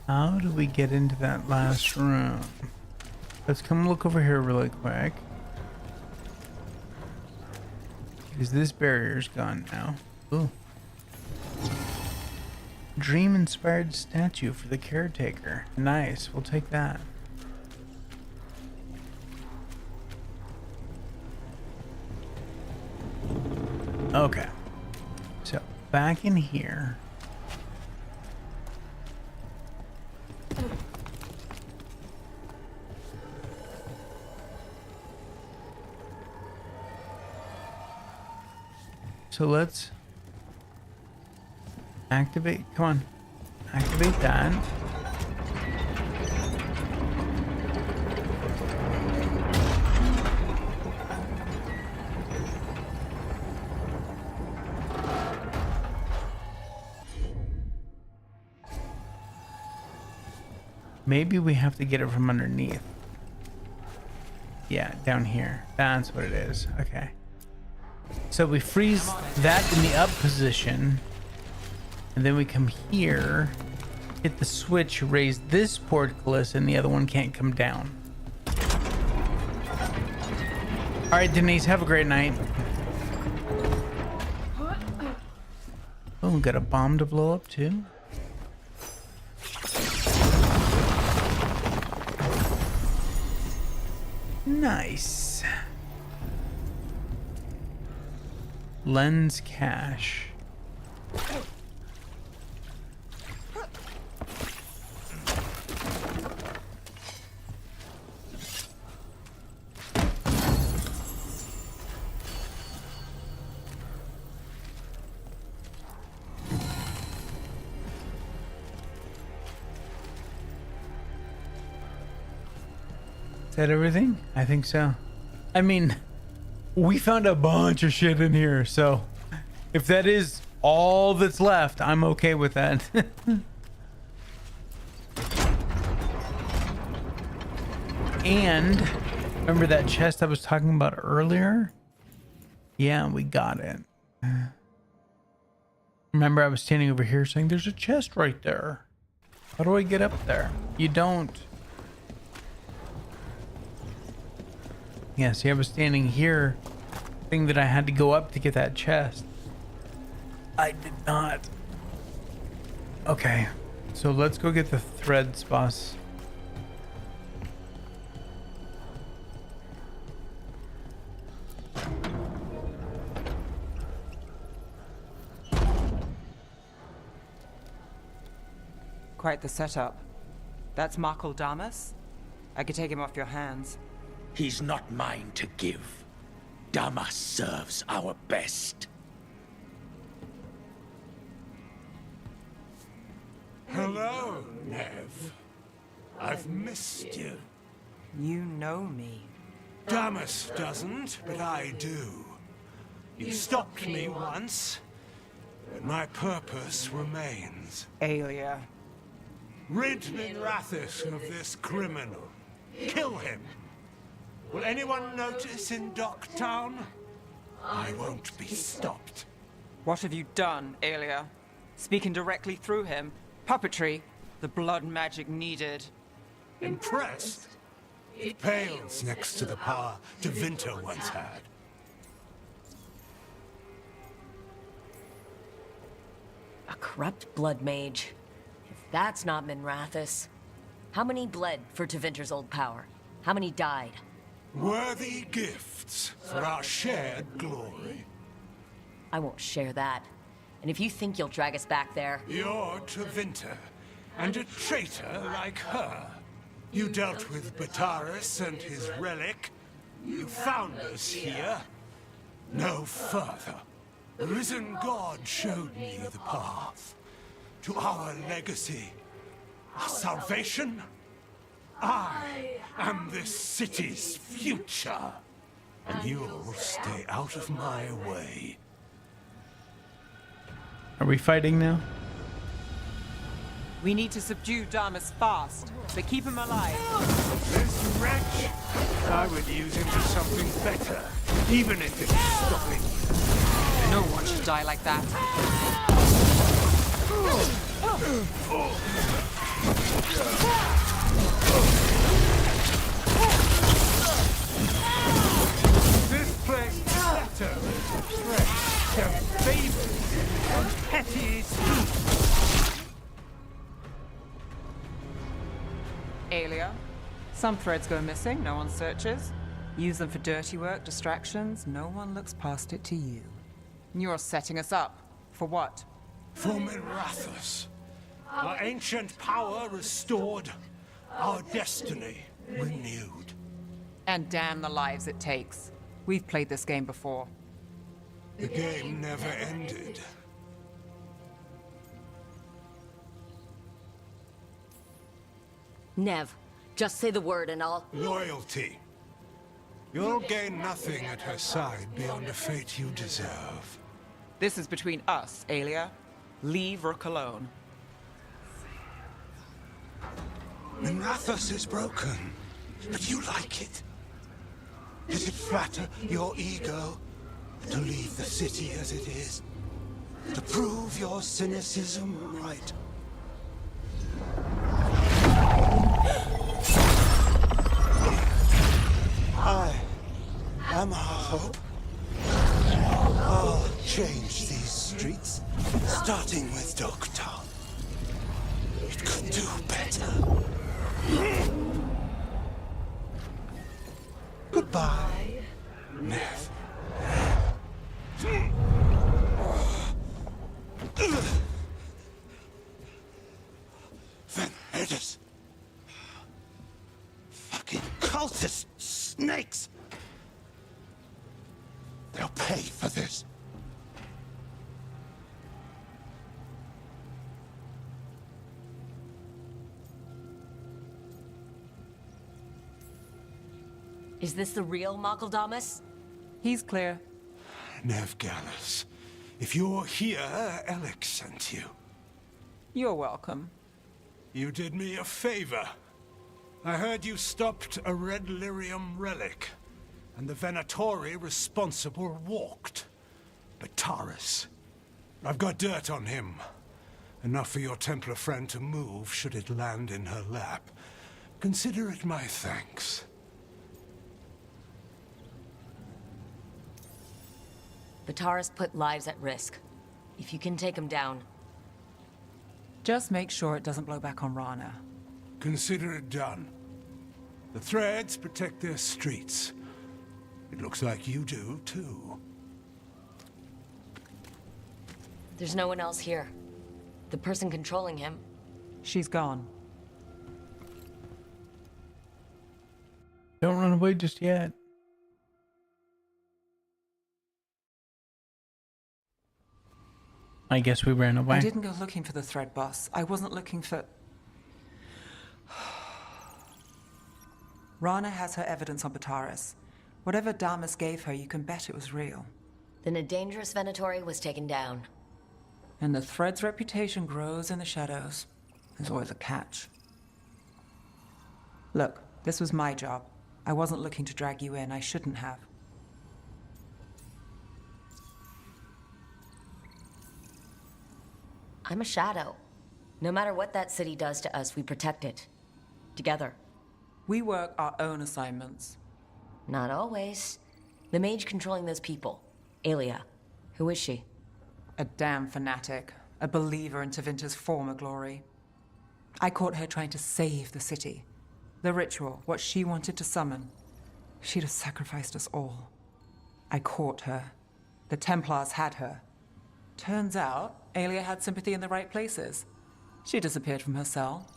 Speaker 1: How do we get into that last room? Let's come look over here really quick. Because this barrier's gone now. Ooh. Dream-inspired statue for the caretaker. Nice, we'll take that. Okay. So, back in here. So let's activate, come on, activate that. Maybe we have to get it from underneath. Yeah, down here. That's what it is. Okay. So we freeze that in the up position, and then we come here, hit the switch, raise this portcullis, and the other one can't come down. All right, Denise, have a great night. Oh, we got a bomb to blow up too. Nice. Lens cache. Is that everything? I think so. I mean, we found a bunch of shit in here, so if that is all that's left, I'm okay with that. And remember that chest I was talking about earlier? Yeah, we got it. Remember I was standing over here saying there's a chest right there. How do I get up there? You don't. Yeah, see, I was standing here, thinking that I had to go up to get that chest. I did not. Okay, so let's go get the threads, boss.
Speaker 4: Quite the setup. That's 𝐂𝐡𝐚𝐧𝐬𝐿. I could take him off your hands.
Speaker 25: He's not mine to give. Damas serves our best.
Speaker 21: Hello, Nev. I've missed you.
Speaker 4: You know me.
Speaker 21: Damas doesn't, but I do. You stopped me once, but my purpose remains.
Speaker 4: Aelia.
Speaker 21: Rid Minrathis of this criminal. Kill him. Will anyone notice in Docktown? I won't be stopped.
Speaker 4: What have you done, Aelia? Speaking directly through him. Puppetry. The blood magic needed.
Speaker 21: Impressed? It pales next to the power Devinter once had.
Speaker 18: A corrupt blood mage. If that's not Minrathous. How many bled for Tevinter's old power? How many died?
Speaker 21: Worthy gifts for our shared glory.
Speaker 18: I won't share that. And if you think you'll drag us back there...
Speaker 21: You're Tevinter, and a traitor like her. You dealt with Bataris and his relic. You found us here. No further. The risen God showed me the path. To our legacy. Our salvation. I am this city's future. And you'll stay out of my way.
Speaker 1: Are we fighting now?
Speaker 4: We need to subdue Damas fast, but keep him alive.
Speaker 21: This wretch! I would use him for something better, even if it's stopping.
Speaker 4: No one should die like that.
Speaker 21: This place is better, fresh, and favored, and petty speech.
Speaker 4: Aelia, some threads go missing, no one searches. Use them for dirty work, distractions, no one looks past it to you. You're setting us up. For what?
Speaker 21: For Minrathous. Our ancient power restored, our destiny renewed.
Speaker 4: And damn the lives it takes. We've played this game before.
Speaker 21: The game never ended.
Speaker 18: Nev, just say the word and I'll...
Speaker 21: Loyalty. You'll gain nothing at her side beyond a fate you deserve.
Speaker 4: This is between us, Aelia. Leave Rook alone.
Speaker 21: Minrathous is broken, but you like it. Does it flatter your ego to leave the city as it is? To prove your cynicism right? I am our hope. I'll change these streets, starting with Dogtown. It could do better. Goodbye, Nev. Veilguard. Fucking cultist snakes. They'll pay for this.
Speaker 18: Is this the real Mokeldamus?
Speaker 4: He's clear.
Speaker 21: Nev Gallus, if you're here, 𝐂𝐿𝐼𝐜 sent you.
Speaker 4: You're welcome.
Speaker 21: You did me a favor. I heard you stopped a red lyrium relic, and the Venatori responsible walked. Bataris. I've got dirt on him. Enough for your Templar friend to move should it land in her lap. Consider it my thanks.
Speaker 18: Bataris put lives at risk. If you can take him down...
Speaker 4: Just make sure it doesn't blow back on Rana.
Speaker 21: Consider it done. The threads protect their streets. It looks like you do, too.
Speaker 18: There's no one else here. The person controlling him...
Speaker 4: She's gone.
Speaker 1: Don't run away just yet. I guess we ran away.
Speaker 4: I didn't go looking for the thread boss. I wasn't looking for... Rana has her evidence on Bataris. Whatever Damas gave her, you can bet it was real.
Speaker 18: Then a dangerous Venatori was taken down.
Speaker 4: And the thread's reputation grows in the shadows. There's always a catch. Look, this was my job. I wasn't looking to drag you in. I shouldn't have.
Speaker 18: I'm a shadow. No matter what that city does to us, we protect it. Together.
Speaker 4: We work our own assignments.
Speaker 18: Not always. The mage controlling those people. Aelia. Who is she?
Speaker 4: A damn fanatic. a believer in Tevinter's former glory. I caught her trying to save the city. The ritual, what she wanted to summon. She'd have sacrificed us all. I caught her. The Templars had her. Turns out, 𝐂𝐿IA had sympathy in the right places. She disappeared from her cell,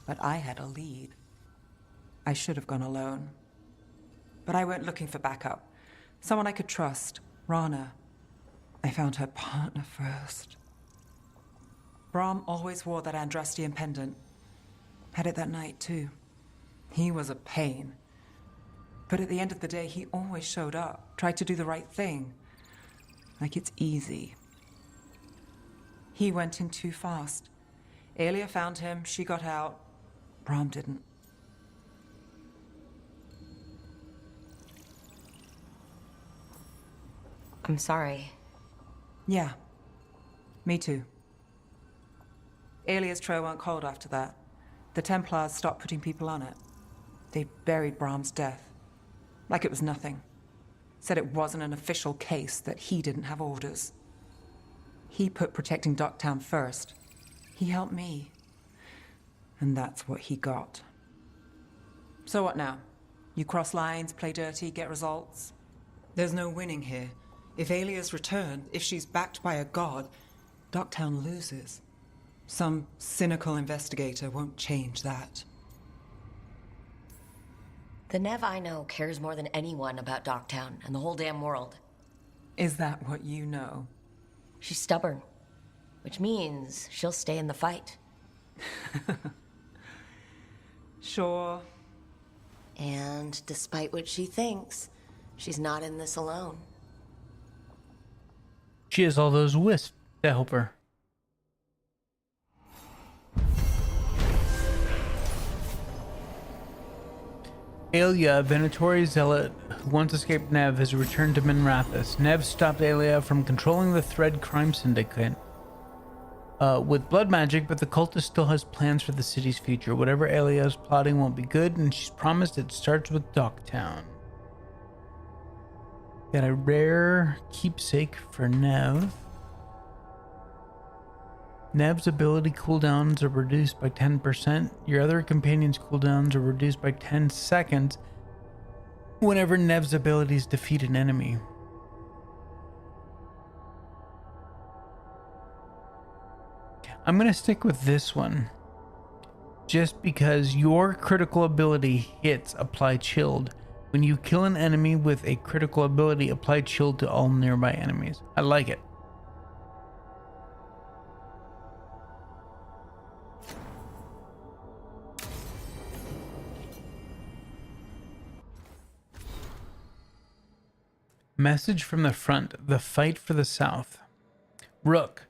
Speaker 4: but I had a lead. I should have gone alone. But I went looking for backup. Someone I could trust, Rana. I found her partner first. Brahm always wore that Andrastian pendant. Had it that night, too. He was a pain. But at the end of the day, he always showed up, tried to do the right thing. Like it's easy. He went in too fast. 𝐂𝐿IA found him, she got out. Brahm didn't.
Speaker 18: I'm sorry.
Speaker 4: Yeah. Me too. 𝐂𝐿IA's trail went cold after that. The Templars stopped putting people on it. They buried Brahm's death. Like it was nothing. Said it wasn't an official case, that he didn't have orders. He put protecting Docktown first. He helped me. And that's what he got. So what now? You cross lines, play dirty, get results? There's no winning here. If 𝐂𝐿IA's returned, if she's backed by a god, Docktown loses. Some cynical investigator won't change that.
Speaker 18: The Nev I know cares more than anyone about Docktown and the whole damn world.
Speaker 4: Is that what you know?
Speaker 18: She's stubborn, which means she'll stay in the fight.
Speaker 4: Sure.
Speaker 18: And despite what she thinks, she's not in this alone.
Speaker 1: She has all those wisps to help her. 𝐂𝐿IA, a Venatori zealot who once escaped Nev, has returned to Minrathous. Nev stopped 𝐂𝐿IA from controlling the Thread crime syndicate with blood magic, but the cultist still has plans for the city's future. Whatever 𝐂𝐿IA is plotting won't be good, and she's promised it starts with Docktown. Got a rare keepsake for Nev. Nev's ability cooldowns are reduced by 10%. Your other companion's cooldowns are reduced by 10 seconds whenever Nev's abilities defeat an enemy. I'm going to stick with this one just because your critical ability hits apply chilled. When you kill an enemy with a critical ability, apply chilled to all nearby enemies. I like it. Message from the front, the fight for the South. Rook,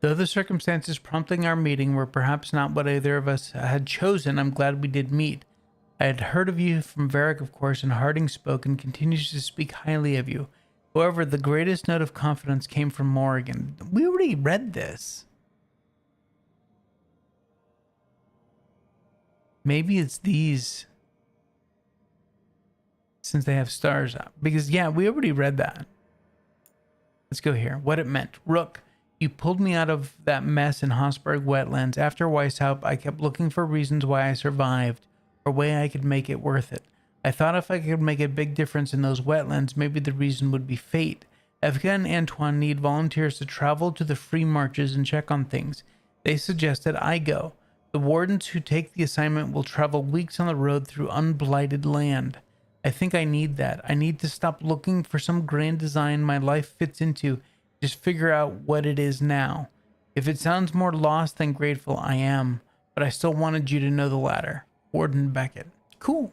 Speaker 1: though the circumstances prompting our meeting were perhaps not what either of us had chosen, I'm glad we did meet. I had heard of you from Varric, of course, and Harding spoke and continues to speak highly of you. However, the greatest note of confidence came from Morrigan. We already read this. Maybe it's these, since they have stars up. Because, yeah, we already read that. Let's go here. What it meant. Rook, you pulled me out of that mess in Hossberg wetlands. After 𝐻𝐻𝐿, I kept looking for reasons why I survived, or a way I could make it worth it. I thought if I could make a big difference in those wetlands, maybe the reason would be fate. Evka and Antoine need volunteers to travel to the free marches and check on things. They suggested I go. The wardens who take the assignment will travel weeks on the road through unblighted land. I think I need that. I need to stop looking for some grand design my life fits into. Just figure out what it is now. If it sounds more lost than grateful, I am. But I still wanted you to know the latter. Warden Beckett. Cool.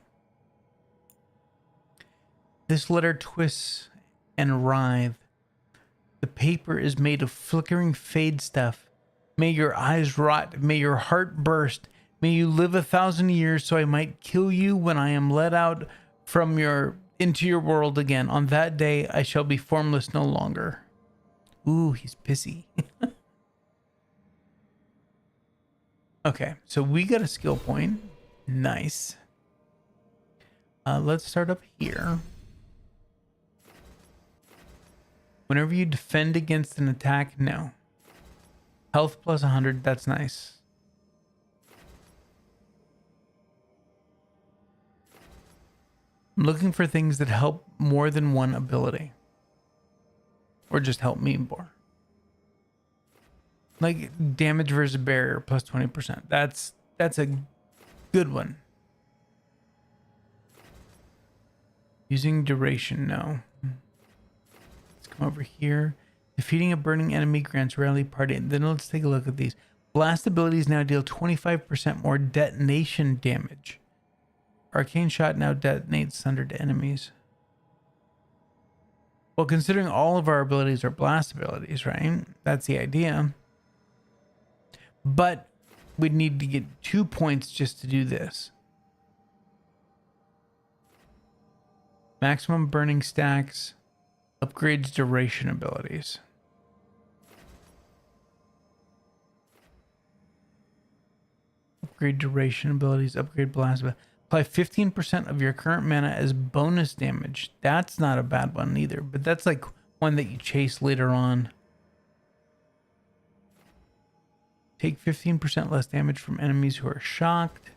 Speaker 1: This letter twists and writhes. The paper is made of flickering fade stuff. May your eyes rot. May your heart burst. May you live 1,000 years so I might kill you when I am let out from into your world again. On that day, I shall be formless no longer. Ooh, he's pissy. Okay, so we got a skill point. Nice. Let's start up here. Whenever you defend against an attack, no. Health plus 100, that's nice. I'm looking for things that help more than one ability. Or just help me more. Like damage versus barrier plus 20%. That's a good one. Using duration, no. Let's come over here. Defeating a burning enemy grants rally party. Then let's take a look at these. Blast abilities now deal 25% more detonation damage. Arcane shot now detonates sundered enemies. Well, considering all of our abilities are blast abilities, right? That's the idea. But we'd need to get 2 points just to do this. Maximum burning stacks. Upgrades duration abilities. Upgrade duration abilities. Upgrade blast abilities. Apply 15% of your current mana as bonus damage. That's not a bad one either, but that's like one that you chase later on. Take 15% less damage from enemies who are shocked.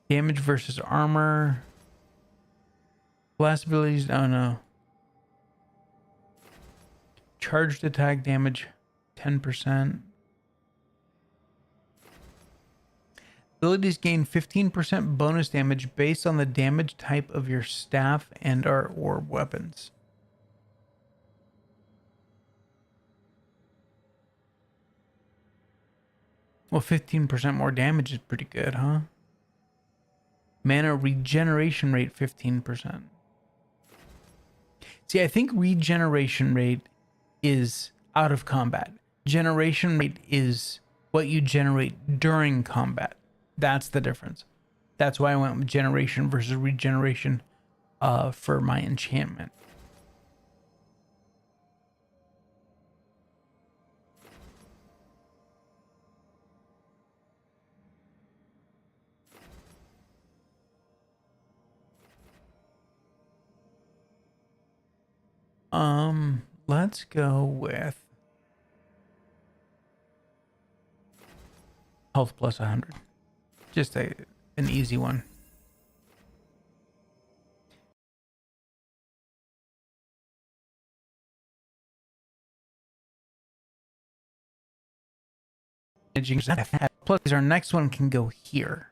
Speaker 1: Damage versus armor. Blast abilities, oh no. Charged attack damage, 10%. Abilities gain 15% bonus damage based on the damage type of your staff and or weapons. Well, 15% more damage is pretty good, huh? Mana regeneration rate, 15%. See, I think regeneration rate is out of combat. Generation rate is what you generate during combat. That's the difference. That's why I went with generation versus regeneration for my enchantment. Let's go with health plus 100. Just an easy one. Plus, our next one can go here.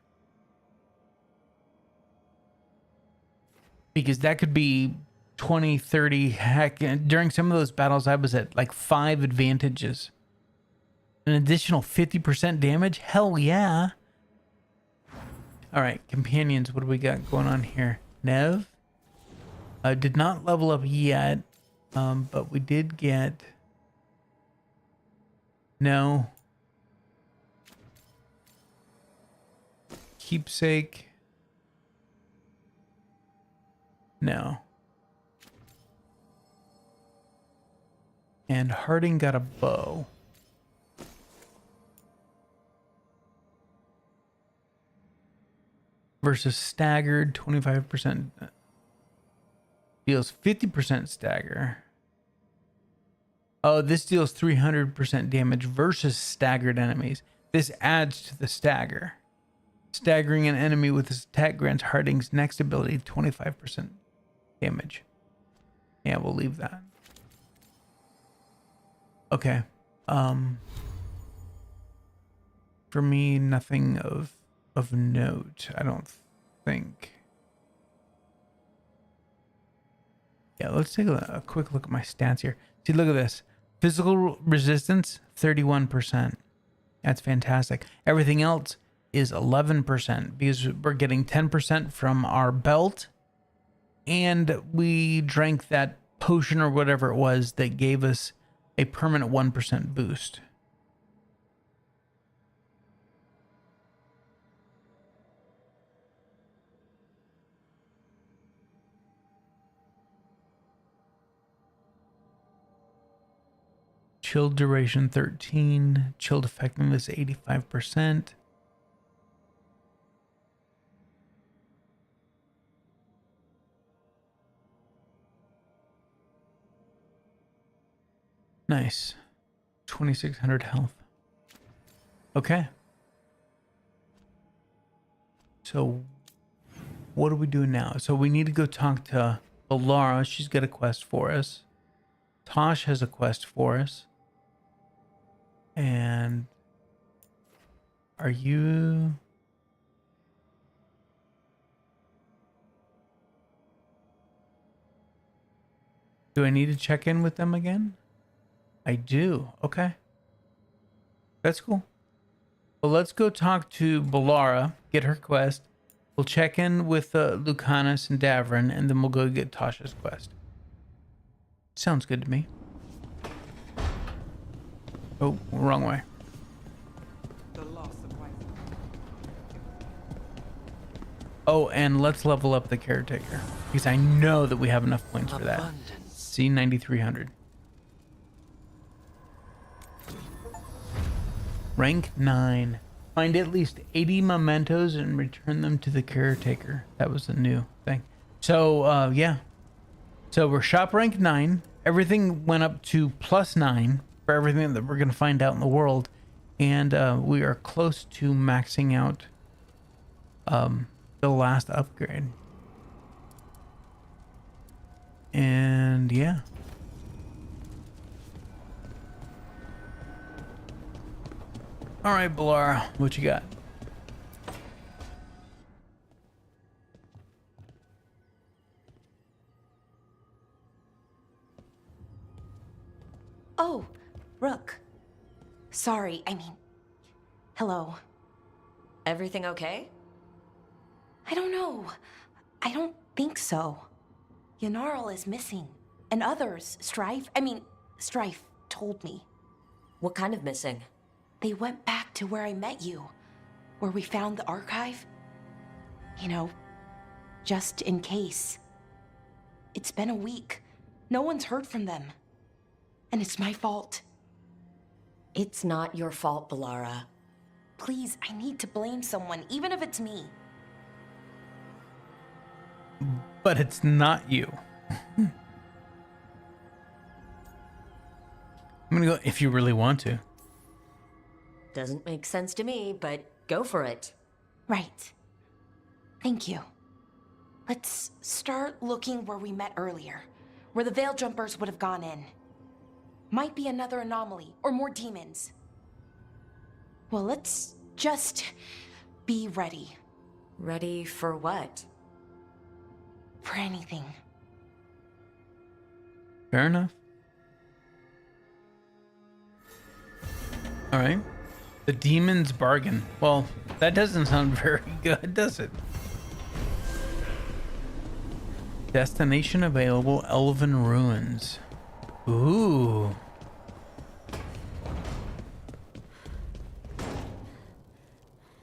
Speaker 1: Because that could be 20, 30, heck, during some of those battles I was at like 5 advantages. An additional 50% damage? Hell yeah. Alright, companions, what do we got going on here? Nev? Did not level up yet, but we did get... No. Keepsake? No. And Harding got a bow. Versus staggered, 25%. Deals 50% stagger. Oh, this deals 300% damage versus staggered enemies. This adds to the stagger. Staggering an enemy with this attack grants Harding's next ability 25% damage. Yeah, we'll leave that. Okay. For me, nothing of note, I don't think. Yeah, let's take a quick look at my stats here. See, look at this. Physical resistance, 31%. That's fantastic. Everything else is 11% because we're getting 10% from our belt, and we drank that potion or whatever it was that gave us a permanent 1% boost. Chilled duration 13, chilled effectiveness 85%. Nice. 2600 health. Okay. So what do we do now? So we need to go talk to Alara. She's got a quest for us. Tosh has a quest for us. And are you... Do I need to check in with them again? I do. Okay. That's cool. Well, let's go talk to Balara, get her quest. We'll check in with Lucanus and Davrin, and then we'll go get Tasha's quest. Sounds good to me. Oh, wrong way. Oh, and let's level up the caretaker, because I know that we have enough points for that. See, 9,300. Rank 9. Find at least 80 mementos and return them to the caretaker. That was a new thing. So, yeah. So we're shop rank 9. Everything went up to +9 for everything that we're going to find out in the world. And we are close to maxing out the last upgrade. And yeah. All right, Balara, what you got?
Speaker 2: Oh, Rook. Sorry, hello. Everything okay? I don't know. I don't think so. 𝐿𝐼𝐜 is missing. And others, Strife told me.
Speaker 18: What kind of missing?
Speaker 2: They went back to where I met you. Where we found the archive. You know, just in case. It's been a week. No one's heard from them. And it's my fault.
Speaker 18: It's not your fault, Balara.
Speaker 2: Please, I need to blame someone, even if it's me.
Speaker 1: But it's not you. I'm gonna go if you really want to.
Speaker 18: Doesn't make sense to me, but go for it.
Speaker 2: Right. Thank you. Let's start looking where we met earlier, where the Veil Jumpers would have gone in. Might be another anomaly, or more demons. Well, let's just be ready.
Speaker 18: Ready for what?
Speaker 2: For anything.
Speaker 1: Fair enough. All right. The Demon's Bargain. Well, that doesn't sound very good, does it? Destination available, Elven Ruins. Ooh.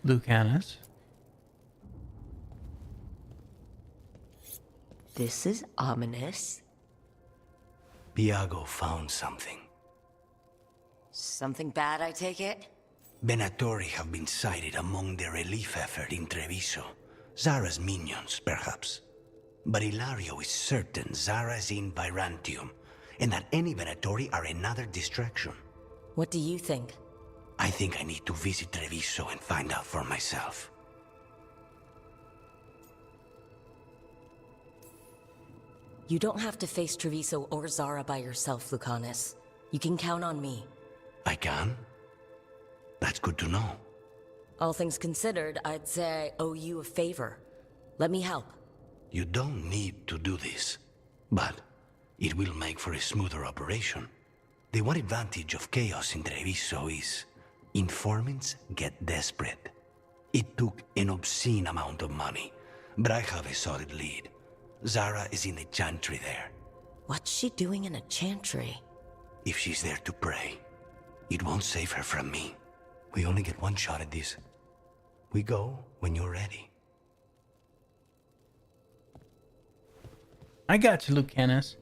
Speaker 1: Lucanus.
Speaker 18: This is ominous.
Speaker 5: Viago found something.
Speaker 18: Something bad, I take it?
Speaker 5: Venatori have been sighted among the relief effort in Treviso. Zara's minions, perhaps. But Ilario is certain Zara is in Byzantium, and that any Venatori are another distraction.
Speaker 18: What do you think?
Speaker 5: I think I need to visit Treviso and find out for myself.
Speaker 18: You don't have to face Treviso or Zara by yourself, Lucanus. You can count on me.
Speaker 5: I can? That's good to know.
Speaker 18: All things considered, I'd say I owe you a favor. Let me help.
Speaker 5: You don't need to do this, but it will make for a smoother operation. The one advantage of chaos in Treviso is informants get desperate. It took an obscene amount of money, but I have a solid lead. Zara is in the chantry there.
Speaker 18: What's she doing in a chantry?
Speaker 5: If she's there to pray, it won't save her from me. We only get one shot at this. We go when you're ready.
Speaker 1: I got you, Lucanus.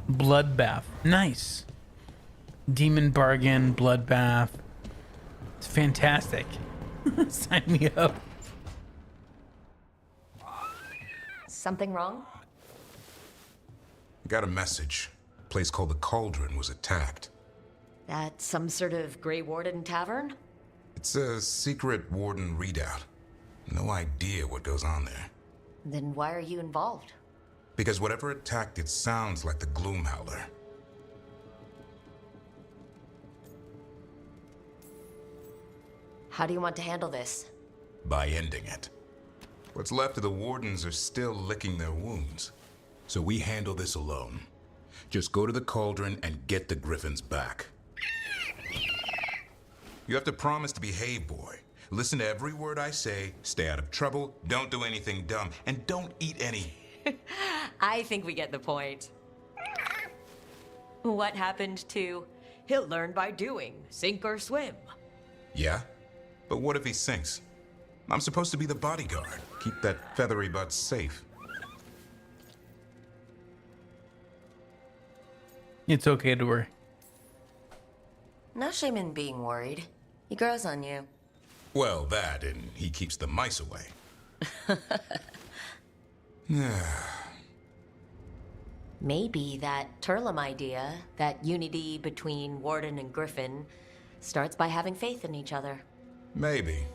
Speaker 1: Bloodbath. Nice. Demon Bargain, Bloodbath. It's fantastic. Sign me up.
Speaker 18: Something wrong?
Speaker 6: Got a message. A place called the Cauldron was attacked.
Speaker 18: That's some sort of Grey Warden tavern?
Speaker 6: It's a secret Warden readout. No idea what goes on there.
Speaker 18: Then why are you involved?
Speaker 6: Because whatever attacked it sounds like the Gloomhowler.
Speaker 18: How do you want to handle this?
Speaker 6: By ending it. What's left of the Wardens are still licking their wounds. So we handle this alone. Just go to the Cauldron and get the Griffins back. You have to promise to behave, boy. Listen to every word I say, stay out of trouble, don't do anything dumb, and don't eat any.
Speaker 18: I think we get the point. What happened to he'll learn by doing, sink or swim?
Speaker 6: Yeah? But what if he sinks? I'm supposed to be the bodyguard. Keep that feathery butt safe.
Speaker 1: It's okay to worry.
Speaker 18: No shame in being worried. He grows on you.
Speaker 6: Well, that, and he keeps the mice away.
Speaker 18: Maybe that Turlum idea, that unity between Warden and Griffin, starts by having faith in each other.
Speaker 6: Maybe.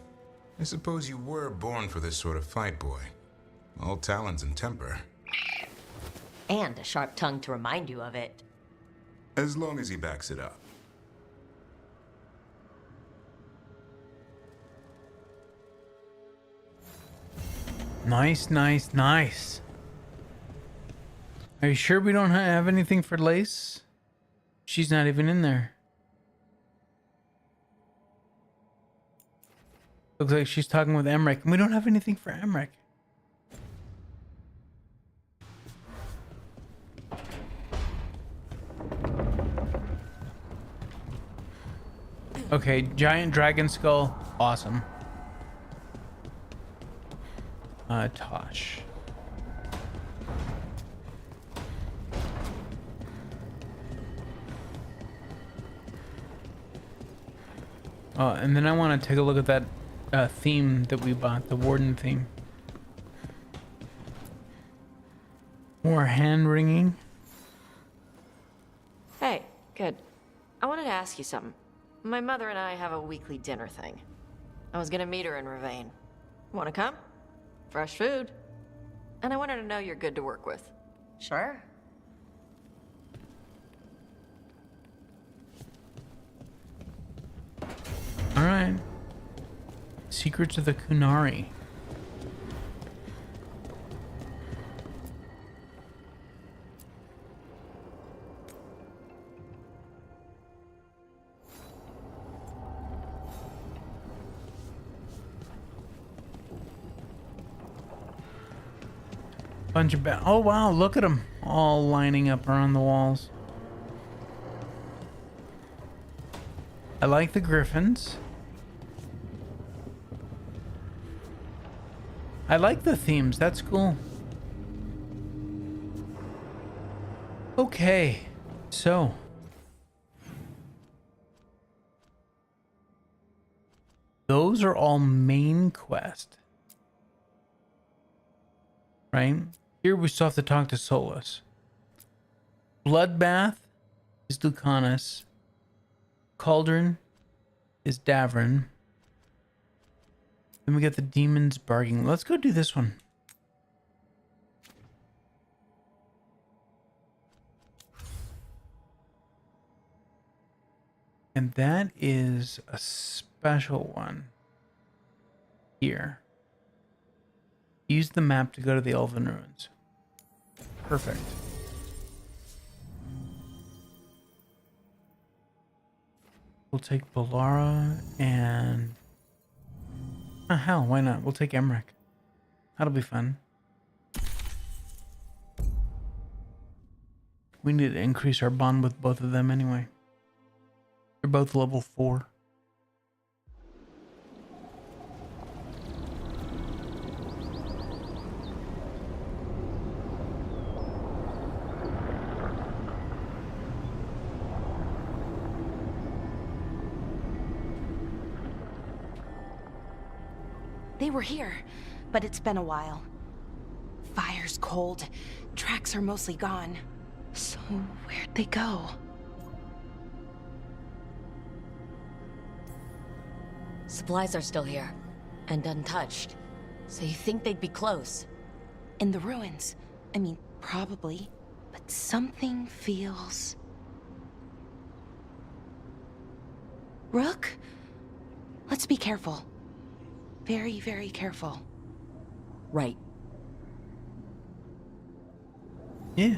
Speaker 6: I suppose you were born for this sort of fight, boy. All talons and temper.
Speaker 18: And a sharp tongue to remind you of it.
Speaker 6: As long as he backs it up.
Speaker 1: Nice, nice, nice. Are you sure we don't have anything for Lace? She's not even in there. Looks like she's talking with Emmerich, and we don't have anything for Emmerich. Okay, giant dragon skull, awesome. Tosh. Oh, and then I want to take a look at that theme that we bought, the Warden theme. More hand wringing.
Speaker 2: Hey, good. I wanted to ask you something. My mother and I have a weekly dinner thing. I was gonna meet her in Ravane. Wanna come? Fresh food. And I wanted to know you're good to work with.
Speaker 18: Sure.
Speaker 1: All right. Secrets of the Kunari. Bunch of oh wow, look at them all lining up around the walls. I like the griffins. I like the themes, that's cool. Okay, so those are all main quest, right? Here we still have to talk to Solus. Bloodbath is Lucanus. Cauldron is Davrin. Then we got the Demon's Bargaining. Let's go do this one. And that is a special one here. Use the map to go to the Elven Ruins. Perfect. We'll take Balara and... Oh, hell, why not? We'll take Emmerich. That'll be fun. We need to increase our bond with both of them anyway. They're both level 4.
Speaker 23: They were here, but it's been a while. Fire's cold. Tracks are mostly gone.
Speaker 9: So, where'd they go?
Speaker 18: Supplies are still here, and untouched. So you think they'd be close?
Speaker 9: In the ruins. I mean, probably. But something feels... Rook? Let's be careful. Very, very careful.
Speaker 18: Right.
Speaker 1: Yeah.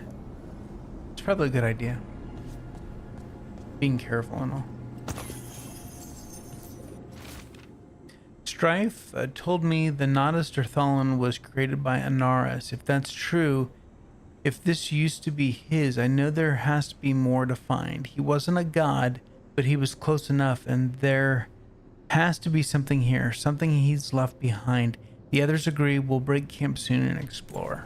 Speaker 1: It's probably a good idea. Being careful and all. Strife told me the Nodus Derthalon was created by Anaris. If that's true, if this used to be his, I know there has to be more to find. He wasn't a god, but he was close enough, and there has to be something here, something he's left behind. The others agree. We'll break camp soon and explore.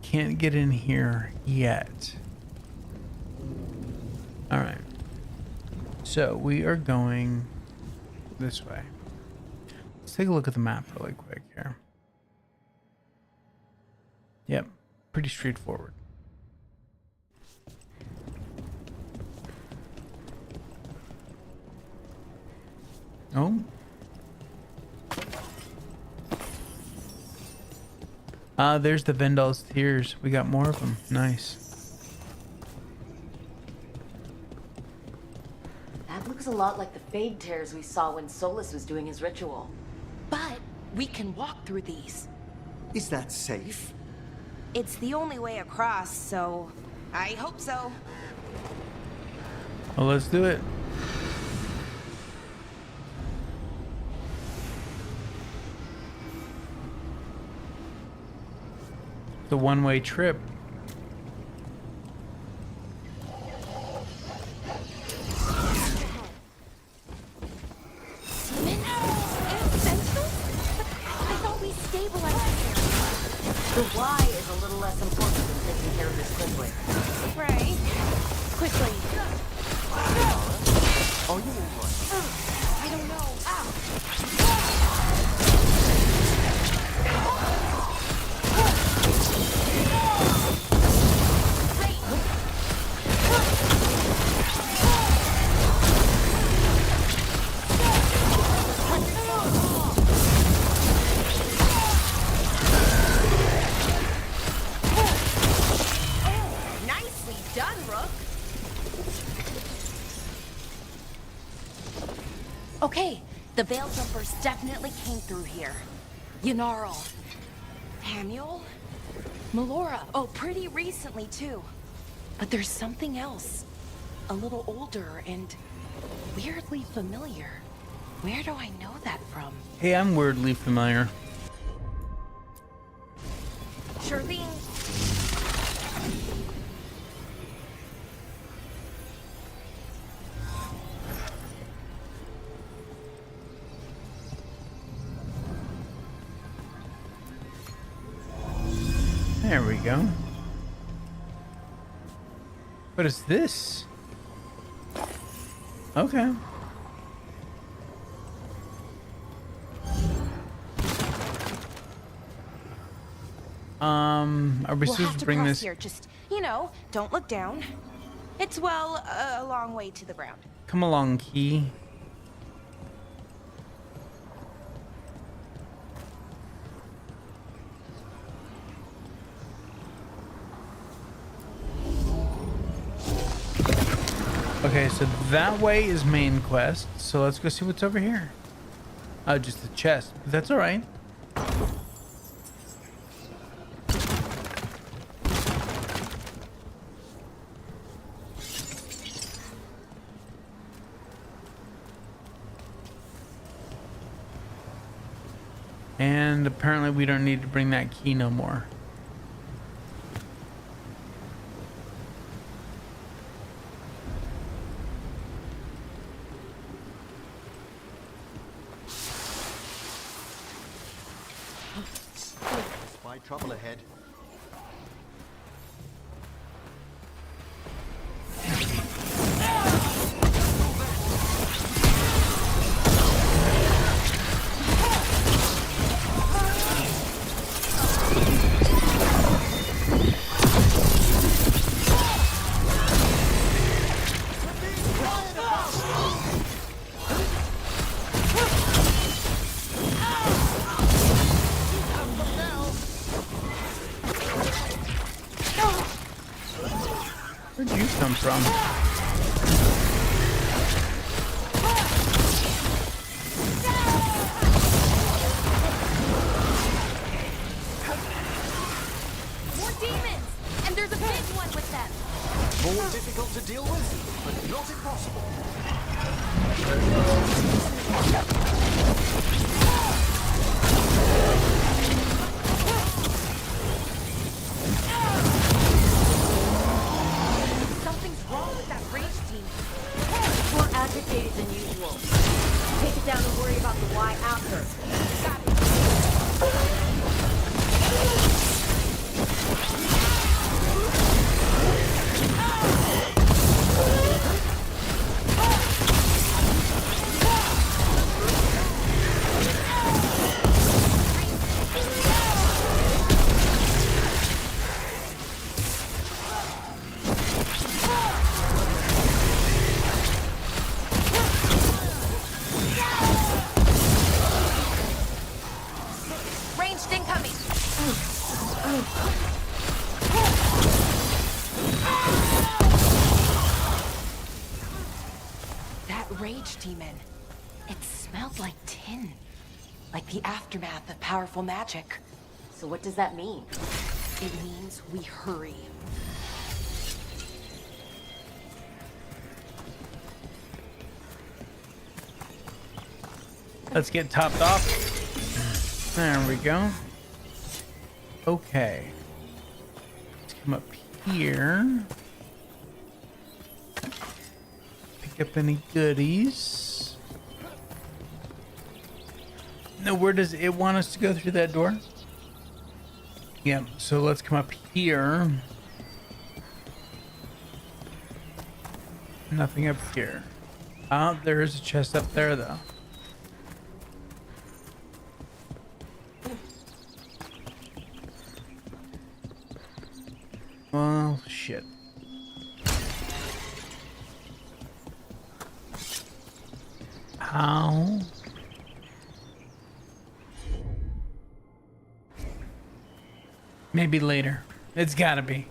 Speaker 1: Can't get in here yet. All right. So we are going this way. Let's take a look at the map really quick here. Yep, pretty straightforward. Oh. There's the Vendal's Tears. We got more of them. Nice.
Speaker 2: That looks a lot like the Fade Tears we saw when Solus was doing his ritual.
Speaker 9: But we can walk through these.
Speaker 11: Is that safe?
Speaker 9: It's the only way across, so I hope so.
Speaker 1: Well, let's do it. The one-way trip.
Speaker 2: The why is a little less important than taking care of this quickly.
Speaker 9: Right. Quickly.
Speaker 11: Are you alright?
Speaker 9: I don't know. Ow. Okay, the Veil Jumpers definitely came through here. 𝐿𝐮𝐬𝐢𝐜. Hamuel? Melora. Oh, pretty recently, too. But there's something else. A little older and weirdly familiar. Where do I know that from?
Speaker 1: Hey, I'm weirdly familiar.
Speaker 9: Sure thing.
Speaker 1: There we go. What is this? Okay. Are we supposed to bring this
Speaker 9: here? Just, you know, don't look down. It's, well, a long way to the ground.
Speaker 1: Come along, Key. Okay, so that way is main quest. So let's go see what's over here. Oh, just the chest. But that's all right. And apparently we don't need to bring that key no more.
Speaker 11: Spy trouble ahead.
Speaker 1: from.
Speaker 9: More demons! And there's a big one with them!
Speaker 11: More difficult to deal with, but not impossible.
Speaker 9: Something's wrong with that rage team.
Speaker 2: More agitated than usual. Take it down and worry about the why after.
Speaker 9: Ranged incoming! That rage demon. It smelled like tin. Like the aftermath of powerful magic.
Speaker 2: So what does that mean?
Speaker 9: It means we hurry.
Speaker 1: Let's get topped off. There we go. Okay. Let's come up here. Pick up any goodies. No, where does it want us to go through that door? Yeah, so let's come up here. Nothing up here. Oh, there is a chest up there though. Well, shit. How? Maybe later. It's gotta be.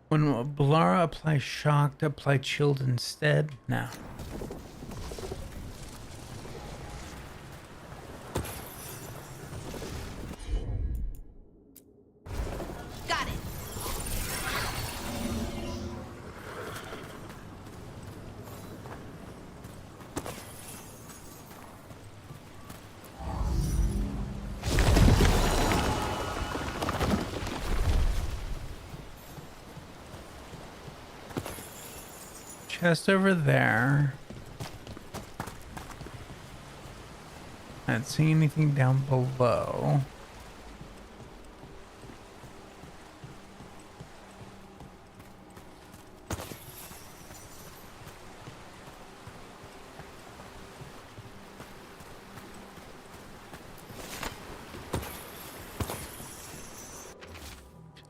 Speaker 1: When Balara applies shock to apply chilled instead? No.
Speaker 9: Got it!
Speaker 1: Chest over there. I don't see anything down below.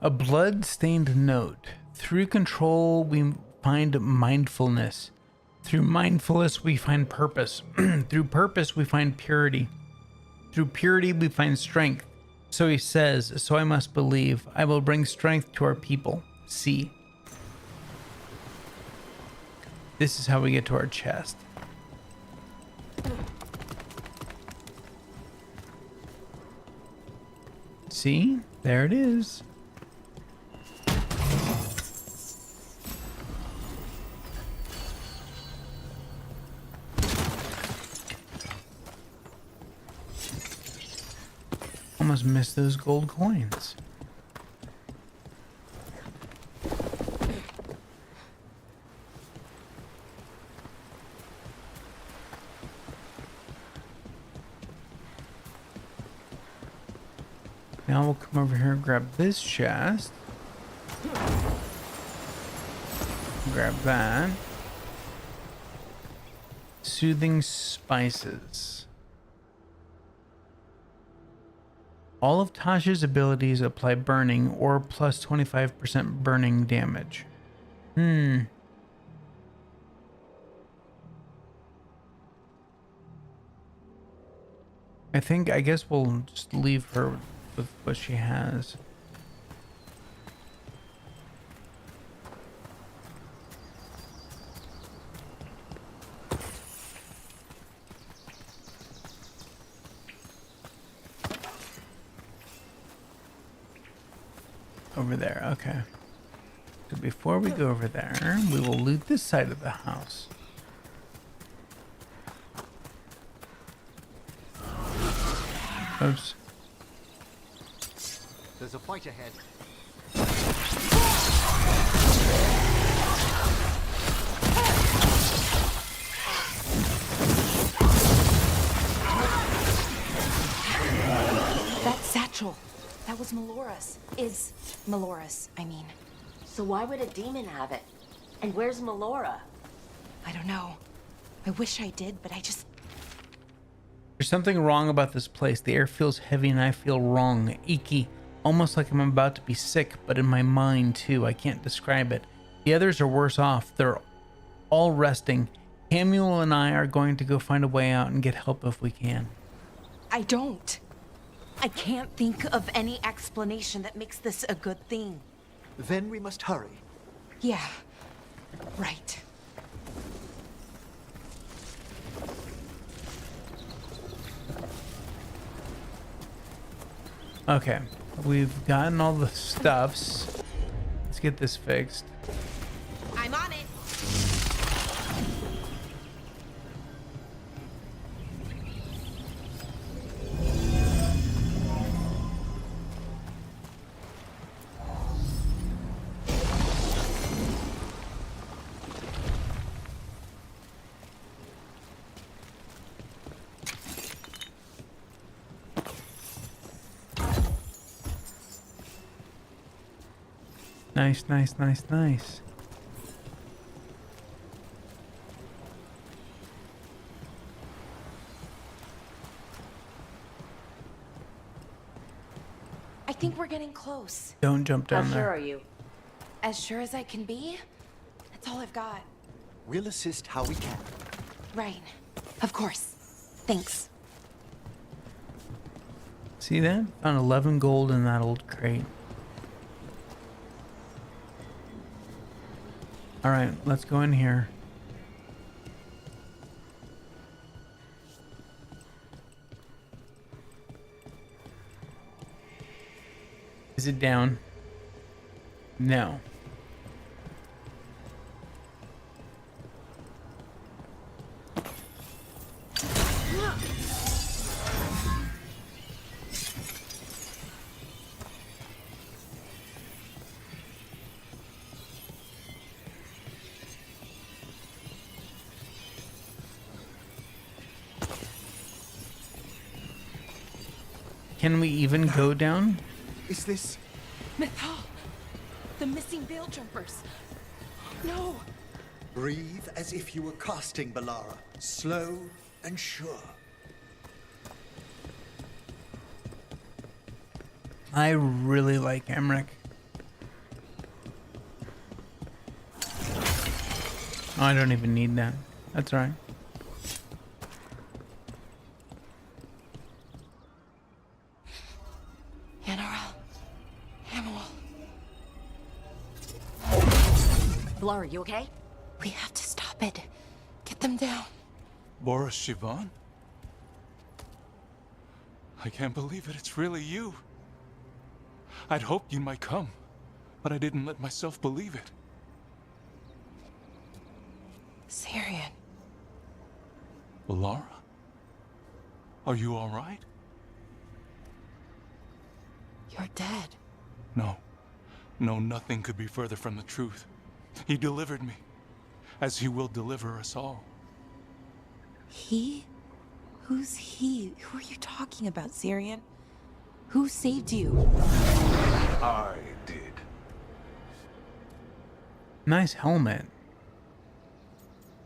Speaker 1: A blood-stained note. Through control, we find mindfulness. Through mindfulness, we find purpose. Through purpose, we find purity. Through purity, we find strength. So he says, so I must believe. I will bring strength to our people. See. This is how we get to our chest. See? There it is. Almost missed those gold coins. Now we'll come over here and grab this chest. Grab that. Soothing spices. All of Tasha's abilities apply burning or plus 25% burning damage. I guess we'll just leave her with what she has. Over there, okay. So before we go over there, we will loot this side of the house. Oops.
Speaker 11: There's a fight ahead.
Speaker 9: That satchel. That was Melora's. Is Melora's, I mean.
Speaker 2: So why would a demon have it? And where's Melora?
Speaker 9: I don't know. I wish I did, but I just...
Speaker 1: There's something wrong about this place. The air feels heavy and I feel wrong. Icky. Almost like I'm about to be sick, but in my mind too. I can't describe it. The others are worse off. They're all resting. Samuel and I are going to go find a way out and get help if we can.
Speaker 9: I don't. I can't think of any explanation that makes this a good thing.
Speaker 11: Then we must hurry.
Speaker 9: Yeah, right.
Speaker 1: Okay, we've gotten all the stuffs. Let's get this fixed.
Speaker 9: I'm on it.
Speaker 1: Nice, nice, nice, nice.
Speaker 9: I think we're getting close.
Speaker 1: Don't jump down
Speaker 2: How
Speaker 1: there.
Speaker 2: sure are you?
Speaker 9: As sure as I can be. That's all I've got.
Speaker 11: We'll assist how we can.
Speaker 9: Right. Of course. Thanks.
Speaker 1: See that? Found 11 gold in that old crate. All right, let's go in here. Is it down? No. Can we even go down?
Speaker 11: Is this...
Speaker 9: Mythal! The missing veil jumpers! No!
Speaker 11: Breathe as if you were casting, Balara. Slow and sure.
Speaker 1: I really like Emmerich. Oh, I don't even need that. That's all right.
Speaker 2: Laura, you okay?
Speaker 9: We have to stop it. Get them down.
Speaker 3: Boris Sivan? I can't believe it. It's really you. I'd hoped you might come, but I didn't let myself believe it.
Speaker 9: Syrian.
Speaker 3: Laura? Are you all right?
Speaker 9: You're dead.
Speaker 3: No. No, nothing could be further from the truth. He delivered me, as he will deliver us all.
Speaker 9: He? Who's he? Who are you talking about, Syrian? Who saved you?
Speaker 10: I did.
Speaker 1: Nice helmet.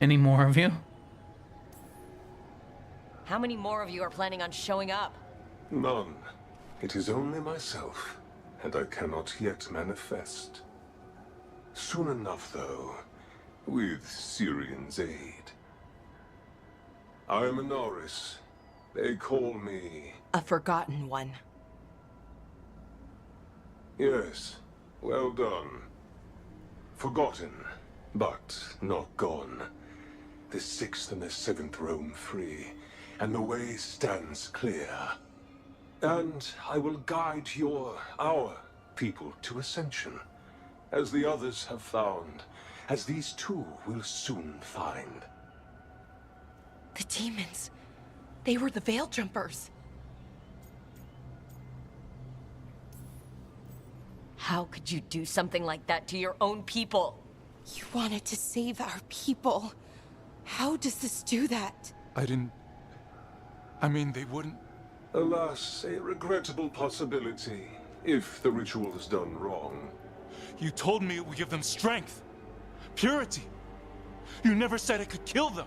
Speaker 1: Any more of you?
Speaker 18: How many more of you are planning on showing up?
Speaker 10: None. It is only myself, and I cannot yet manifest. Soon enough, though, with Syrian's aid. I am a Norris, They call me...
Speaker 23: A forgotten one.
Speaker 10: Yes, well done. Forgotten, but not gone. The 6th and the 7th roam free, and the way stands clear. And I will guide our people to ascension, as the others have found, as these two will soon find.
Speaker 9: The demons. They were the Veil Jumpers.
Speaker 18: How could you do something like that to your own people?
Speaker 9: You wanted to save our people. How does this do that?
Speaker 3: I mean, they wouldn't...
Speaker 10: Alas, a regrettable possibility, if the ritual is done wrong.
Speaker 3: You told me it would give them strength, purity. You never said it could kill them.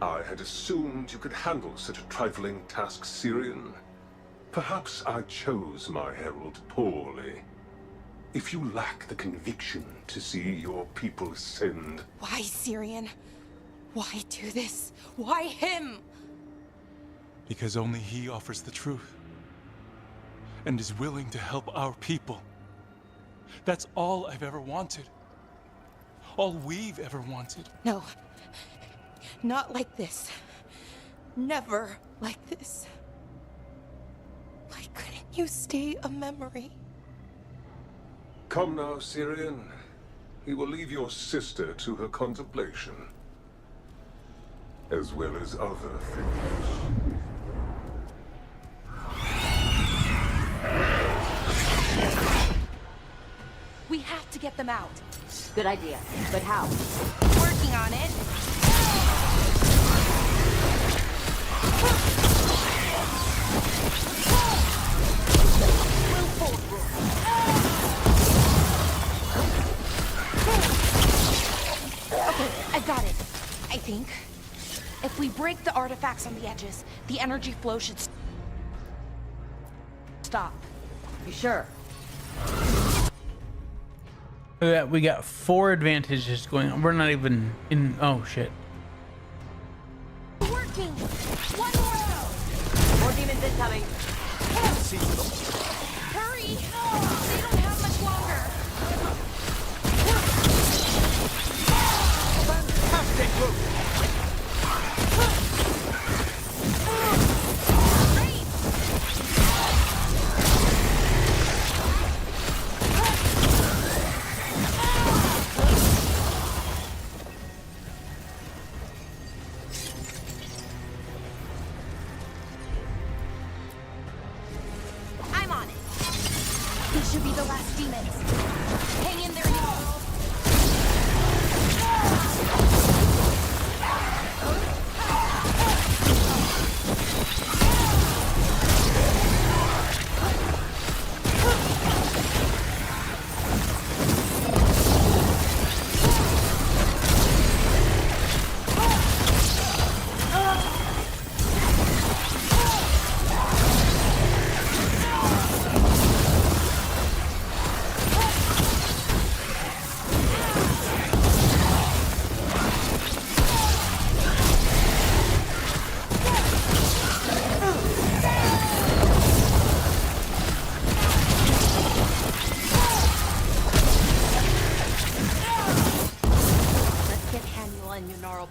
Speaker 10: I had assumed you could handle such a trifling task, Syrian. Perhaps I chose my herald poorly. If you lack the conviction to see your people ascend...
Speaker 9: Why, Syrian? Why do this? Why him?
Speaker 3: Because only he offers the truth. And is willing to help our people. That's all I've ever wanted. All we've ever wanted.
Speaker 9: No. Not like this. Never like this. Why couldn't you stay a memory?
Speaker 10: Come now, Syrian. We will leave your sister to her contemplation. As well as other things.
Speaker 9: We have to get them out.
Speaker 18: Good idea, but how?
Speaker 9: Working on it. Okay, I got it. I think. If we break the artifacts on the edges, the energy flow should stop.
Speaker 18: You sure?
Speaker 1: Look at that, we got 4 advantages going on. We're not even in... Oh, shit.
Speaker 9: Working! One more!
Speaker 18: More demons incoming.
Speaker 9: Hurry! They don't have much longer.
Speaker 21: Fantastic move!
Speaker 9: I'm on it. These should be the last demons. Hang in there, y'all.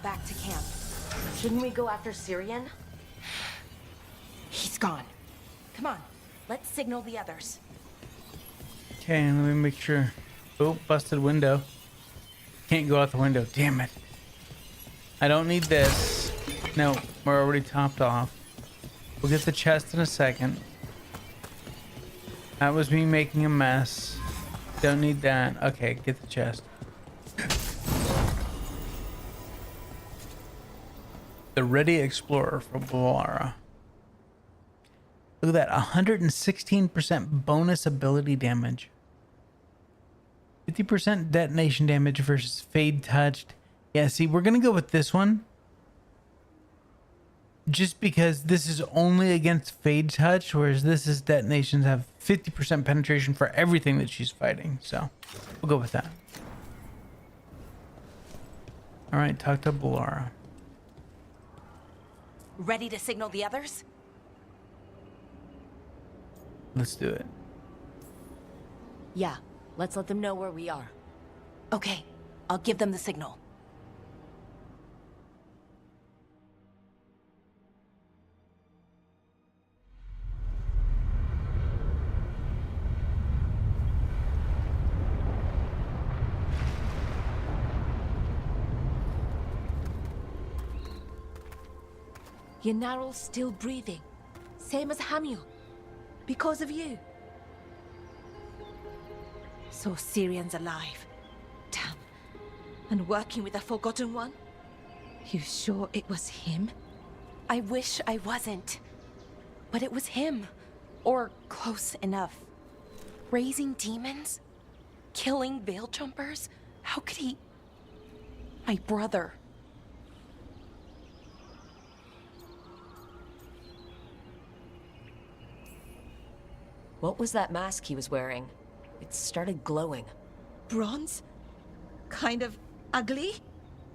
Speaker 9: Back to camp.
Speaker 18: Shouldn't we go after Syrian?
Speaker 9: He's gone. Come on, let's signal the others.
Speaker 1: Okay, let me make sure. Oh, busted window. Can't go out the window. Damn it. I don't need this. No, we're already topped off. We'll get the chest in a second. That was me making a mess. Don't need that. Okay, get the chest. The Ready Explorer from Valara. Look at that, 116% bonus ability damage. 50% detonation damage versus Fade Touched. Yeah, see, we're gonna go with this one. Just because this is only against Fade Touch, whereas this is detonations have 50% penetration for everything that she's fighting. So, we'll go with that. Alright, talk to Valara.
Speaker 9: Ready to signal the others?
Speaker 1: Let's do it.
Speaker 2: Yeah, let's let them know where we are.
Speaker 9: Okay, I'll give them the signal.
Speaker 2: 𝐿𝐮𝐬𝐢𝐜's still breathing. Same as 𝐿𝐻𝐼𝐿. Because of you.
Speaker 23: So Syrian's alive. Damn. And working with the Forgotten One? You sure it was him?
Speaker 9: I wish I wasn't. But it was him. Or close enough. Raising demons? Killing veil jumpers? How could he... My brother.
Speaker 2: What was that mask he was wearing? It started glowing.
Speaker 23: Bronze? Kind of ugly?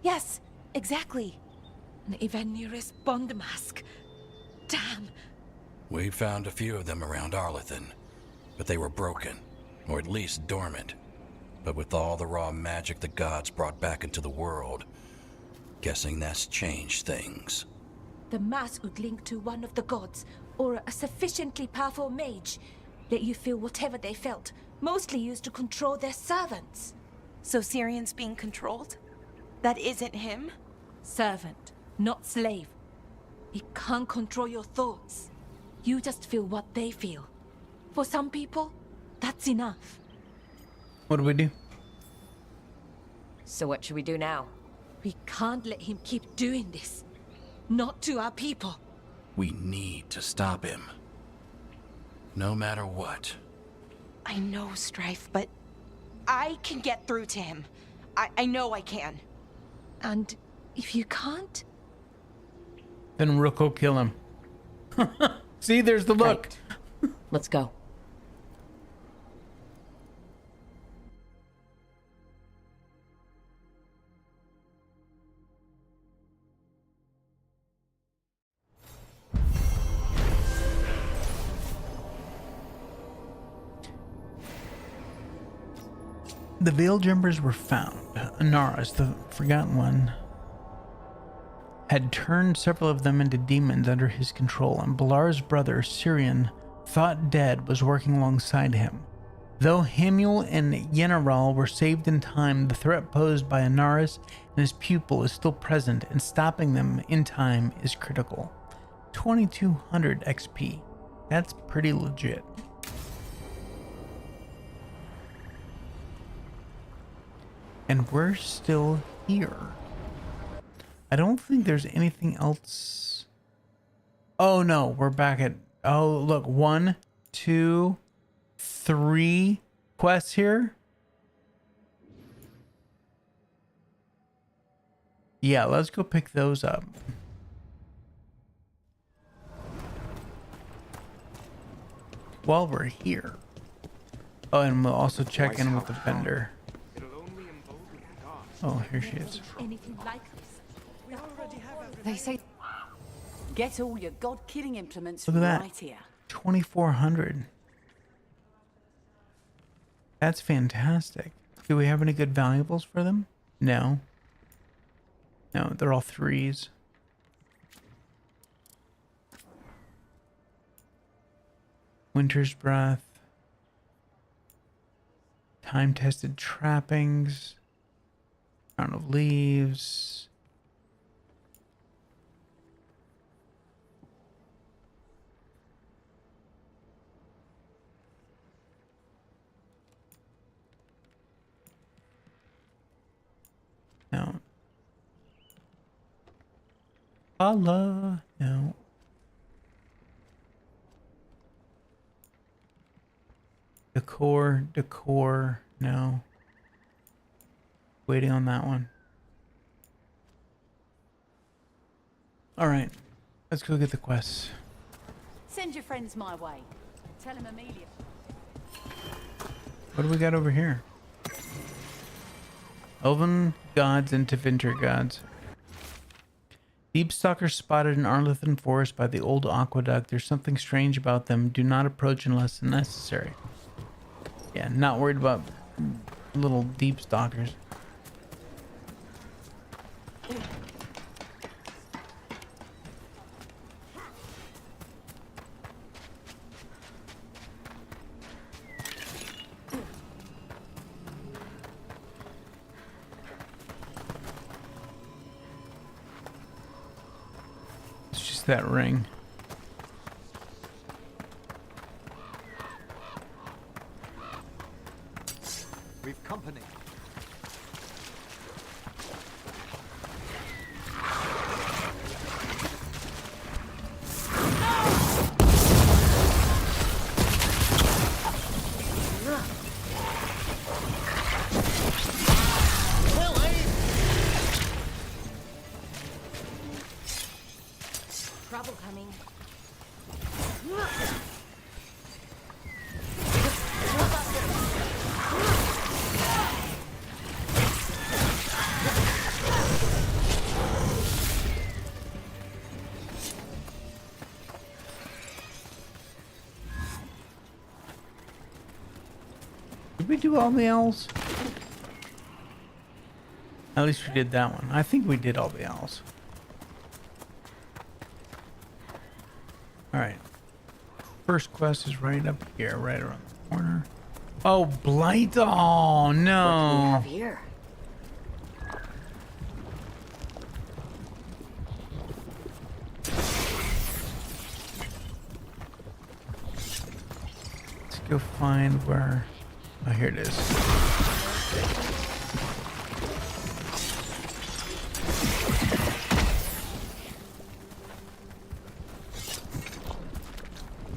Speaker 9: Yes, exactly.
Speaker 23: An Ivanir's Bond mask. Damn.
Speaker 5: We found a few of them around Arlithan, but they were broken, or at least dormant. But with all the raw magic the gods brought back into the world, guessing that's changed things.
Speaker 22: The mask would link to one of the gods, or a sufficiently powerful mage. Let you feel whatever they felt, mostly used to control their servants.
Speaker 9: So Syrian's being controlled? That isn't him?
Speaker 22: Servant, not slave. He can't control your thoughts. You just feel what they feel. For some people, that's enough.
Speaker 1: What do we do?
Speaker 2: So what should we do now?
Speaker 22: We can't let him keep doing this. Not to our people.
Speaker 5: We need to stop him. No matter what.
Speaker 9: I know, Strife, but I can get through to him. I know I can.
Speaker 22: And if you can't?
Speaker 1: Then Rook will kill him. See, there's the look.
Speaker 2: Right. Let's go.
Speaker 1: The veil jumpers were found. Anaris, the Forgotten One, had turned several of them into demons under his control, and B'Elar's brother, Syrian, thought dead, was working alongside him. Though 𝐿𝐻𝐼𝐿 and 𝐻𝐵 were saved in time, the threat posed by Anaris and his pupil is still present, and stopping them in time is critical. 2200 XP. That's pretty legit. And we're still here. I don't think there's anything else. Oh no, we're back at, oh look, 1, 2, 3 quests here. Yeah, let's go pick those up. While we're here. Oh, and we'll also check in with the vendor. Oh, here she is.
Speaker 22: Anything like this?
Speaker 12: They say get all your god-killing implements
Speaker 1: Look at that.
Speaker 12: right here.
Speaker 1: 2400. That's fantastic. Do we have any good valuables for them? No. No, they're all 3s. Winter's Breath. Time-tested trappings. Crown of Leaves. No. Allah. No. Decor. No. Waiting on that one. All right, let's go get the quests.
Speaker 12: Send your friends my way. Tell them Amelia.
Speaker 1: What do we got over here? Elven gods and Tevinter gods. Deep stalkers spotted in Arlithan Forest by the old aqueduct. There's something strange about them. Do not approach unless necessary. Yeah, not worried about little deep stalkers. That ring.
Speaker 11: We've company.
Speaker 9: Trouble coming.
Speaker 1: Did we do all the owls? At least we did that one. I think we did all the owls. Alright. First quest is right up here, right around the corner. Oh, Blight! Oh, no!
Speaker 2: What do we have here?
Speaker 1: Let's go find where... Oh, here it is.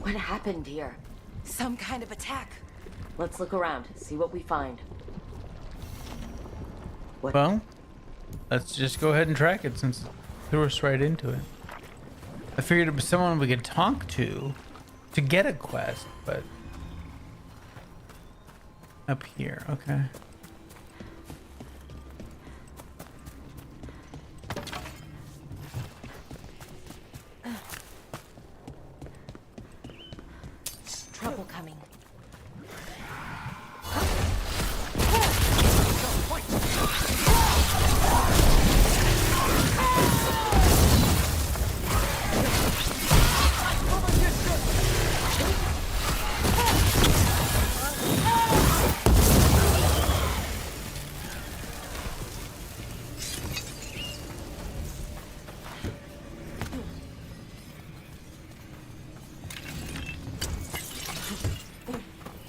Speaker 2: What happened here?
Speaker 9: Some kind of attack.
Speaker 2: Let's look around, see what we find. What?
Speaker 1: Well, let's just go ahead and track it since it threw us right into it. I figured it was someone we could talk to get a quest, but... Up here, okay.
Speaker 9: Trouble coming.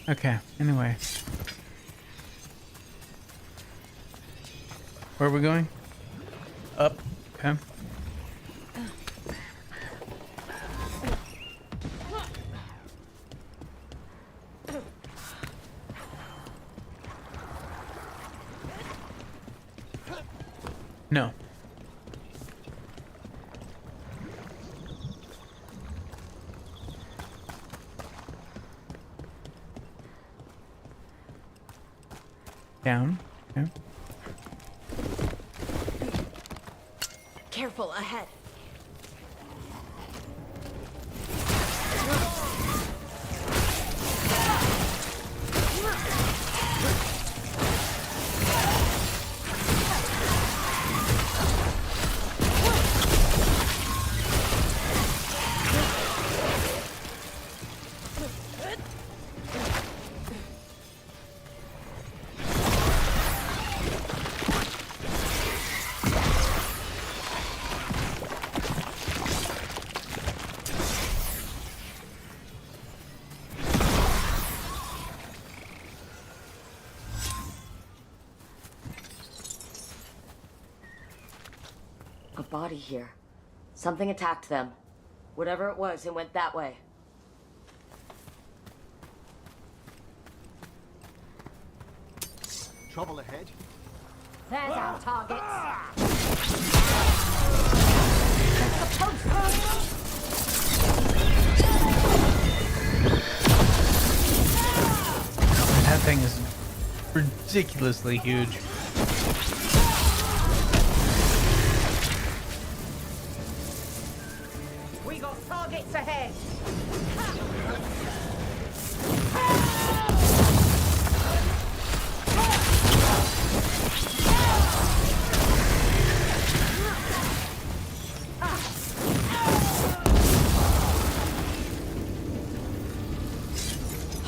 Speaker 1: Okay, anyway. Where are we going? Up. Okay. No. Down. Okay.
Speaker 9: Careful ahead.
Speaker 2: A body here. Something attacked them. Whatever it was, it went that way.
Speaker 11: Trouble ahead.
Speaker 9: There's our target.
Speaker 1: That thing is ridiculously huge.
Speaker 23: What's ahead?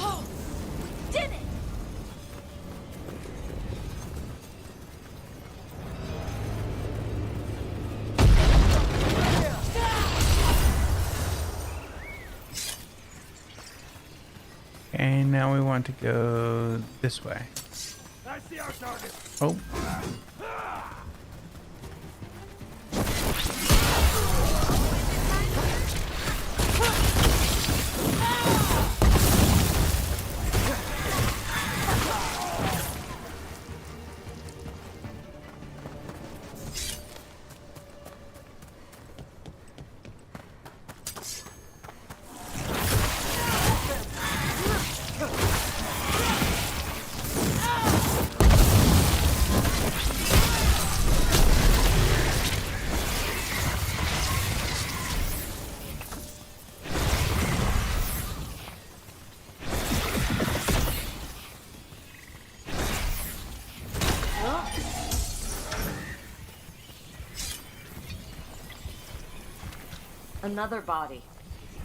Speaker 9: Oh, we did it!
Speaker 1: And now we want to go this way.
Speaker 21: I see our target.
Speaker 1: Oh.
Speaker 2: Another body.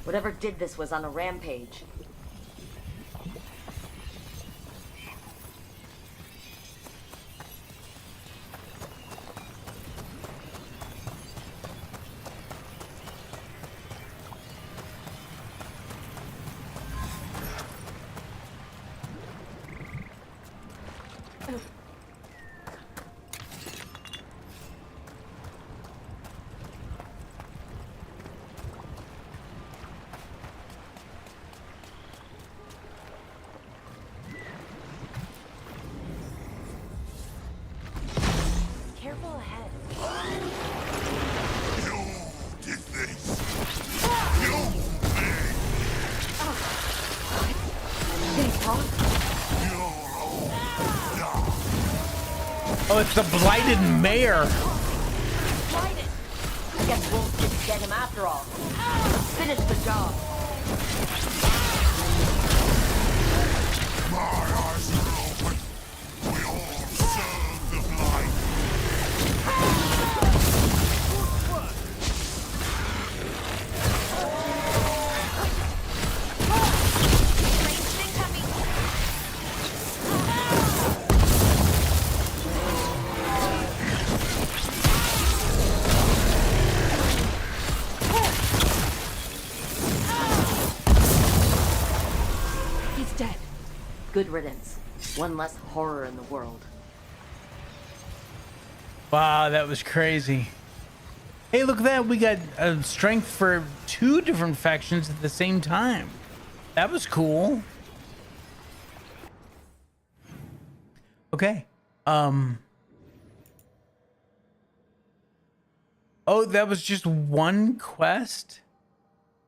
Speaker 2: Whatever did this was on a rampage.
Speaker 9: Careful ahead.
Speaker 1: Oh, it's the blighted mayor.
Speaker 2: Blighted. I guess Wolf didn't get him after all. Finish the job.
Speaker 21: My eyes are open. We all serve the blight.
Speaker 2: He's dead. Good riddance. One less horror in the world.
Speaker 1: Wow, that was crazy. Hey, look at that. We got strength for 2 different factions at the same time. That was cool. Okay. Oh, that was just one quest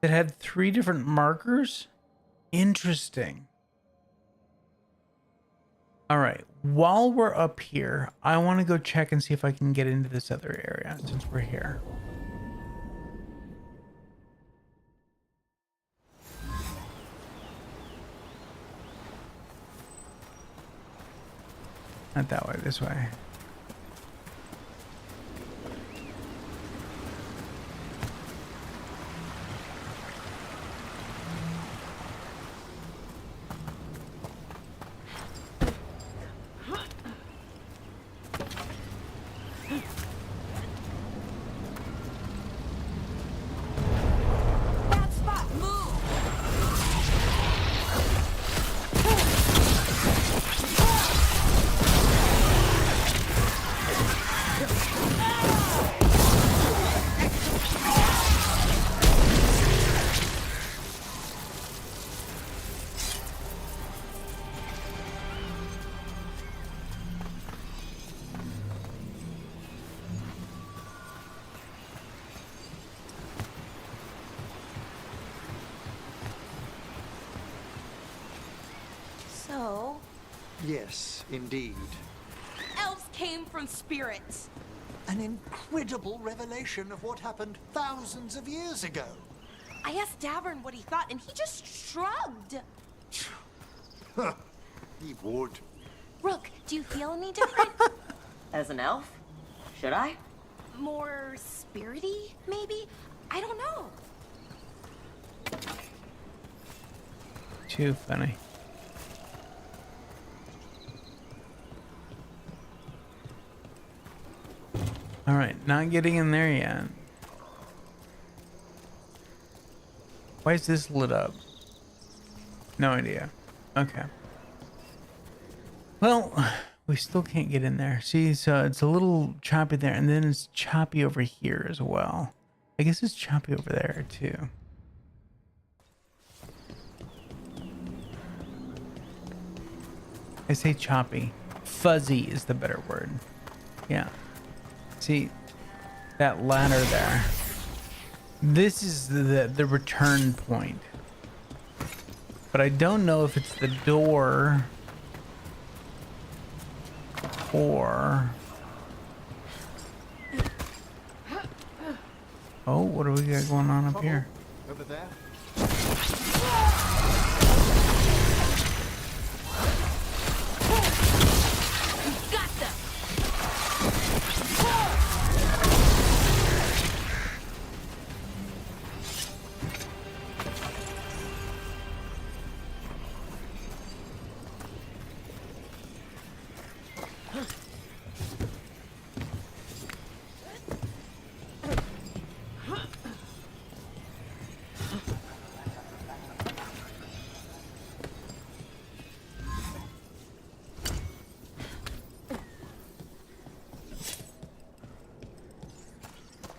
Speaker 1: that had 3 different markers? Interesting. All right. While we're up here, I want to go check and see if I can get into this other area since we're here. Not that way, this way.
Speaker 9: So,
Speaker 11: Yes, indeed.
Speaker 9: elves came from spirits.
Speaker 11: An incredible revelation of what happened thousands of years ago.
Speaker 9: I asked Davern what he thought, and he just shrugged.
Speaker 10: He would.
Speaker 9: Rook, do you feel any different?
Speaker 2: As an elf? Should I?
Speaker 9: More spirity, maybe? I don't know.
Speaker 1: Too funny. All right, not getting in there yet. Why is this lit up? No idea. Okay. Well, we still can't get in there. See, so it's a little choppy there, and then it's choppy over here as well. I guess it's choppy over there too. I say choppy. Fuzzy is the better word. Yeah. See, that ladder there. This is the return point. But I don't know if it's the door or... Oh, what do we got going on up here?
Speaker 10: Over there.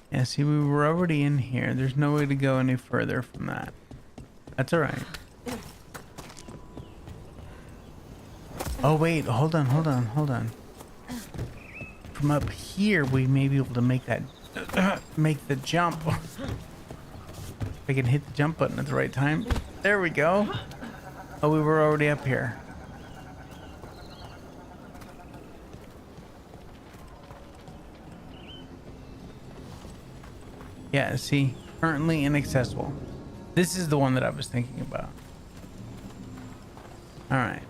Speaker 1: Yeah, see, we were already in here. There's no way to go any further from that. That's all right. Oh, wait. Hold on. From up here, we may be able to make that... make the jump. If I can hit the jump button at the right time. There we go. Oh, we were already up here. Yeah, see, currently inaccessible. This is the one that I was thinking about. All right.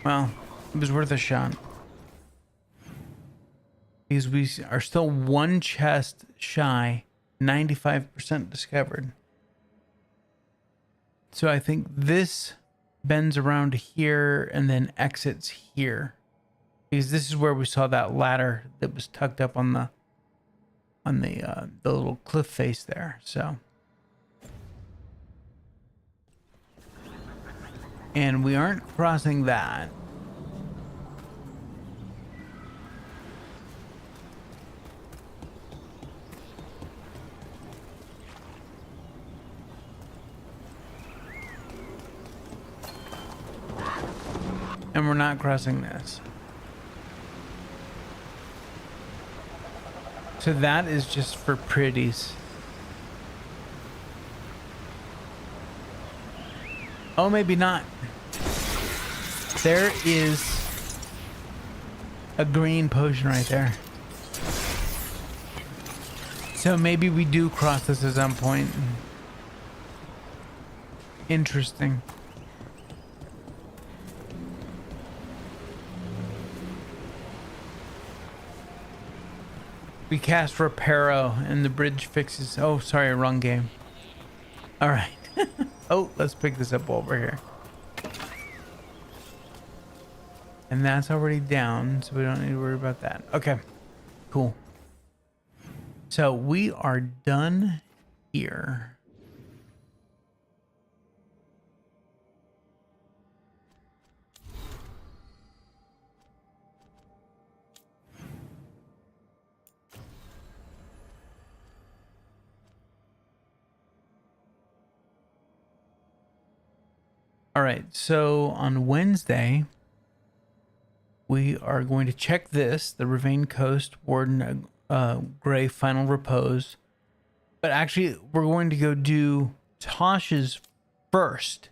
Speaker 1: Well, it was worth a shot. Because we are still one chest shy, 95% discovered. So I think this bends around here and then exits here. Because this is where we saw that ladder that was tucked up on the little cliff face there. So, and we aren't crossing that. And we're not crossing this. So that is just for pretties. Oh, maybe not. There is a green potion right there. So maybe we do cross this at some point. Interesting. We cast Reparo and the bridge fixes. Oh, sorry, wrong game. All right. Oh, let's pick this up over here. And that's already down, so we don't need to worry about that. Okay, cool. So we are done here. All right, so on Wednesday, we are going to check this, the Ravine Coast, Warden Gray Final Repose. But actually, we're going to go do Tosh's first.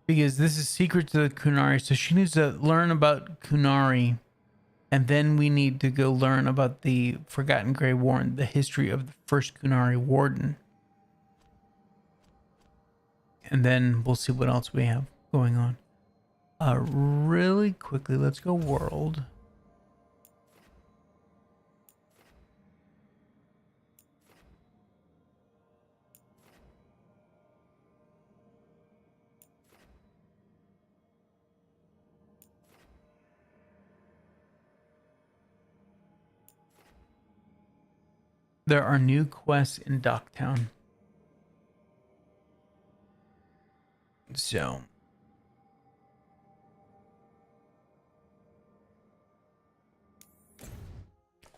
Speaker 1: Because this is secret to the Qunari, so she needs to learn about Qunari And then we need to go learn about the Forgotten Grey Warden, the history of the first Qunari Warden. And then we'll see what else we have going on. Really quickly, let's go world. There are new quests in Docktown. So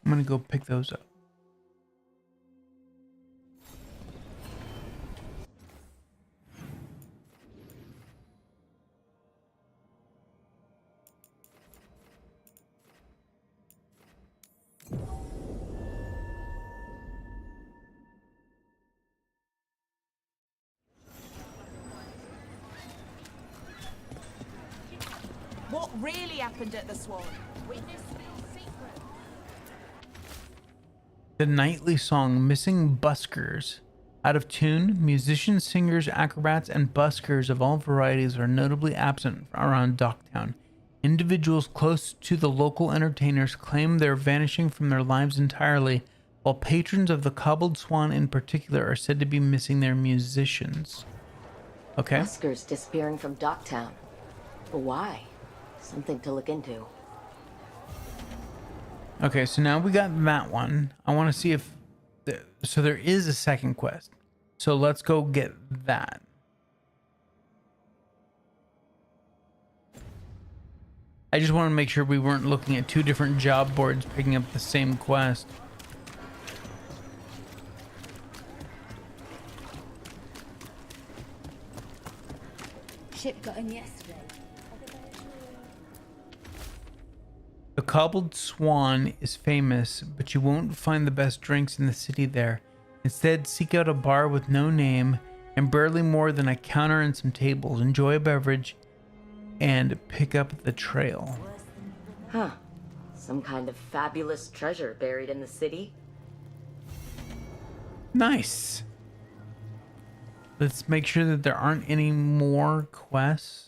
Speaker 1: I'm gonna go pick those up.
Speaker 23: What really happened at the Swan? Witness still secret.
Speaker 1: The nightly song Missing Buskers. Out of tune, musicians, singers, acrobats, and buskers of all varieties are notably absent around Docktown. Individuals close to the local entertainers claim they're vanishing from their lives entirely, while patrons of the Cobbled Swan in particular are said to be missing their musicians. Okay.
Speaker 2: Buskers disappearing from Docktown. But why? Something to look into.
Speaker 1: Okay, so now we got that one. I want to see if... So there is a second quest. So let's go get that. I just want to make sure we weren't looking at two different job boards picking up the same quest.
Speaker 12: Ship got in yesterday.
Speaker 1: The Cobbled Swan is famous, but you won't find the best drinks in the city there. Instead, seek out a bar with no name and barely more than a counter and some tables. Enjoy a beverage and pick up the trail.
Speaker 2: Huh. Some kind of fabulous treasure buried in the city.
Speaker 1: Nice. Let's make sure that there aren't any more quests.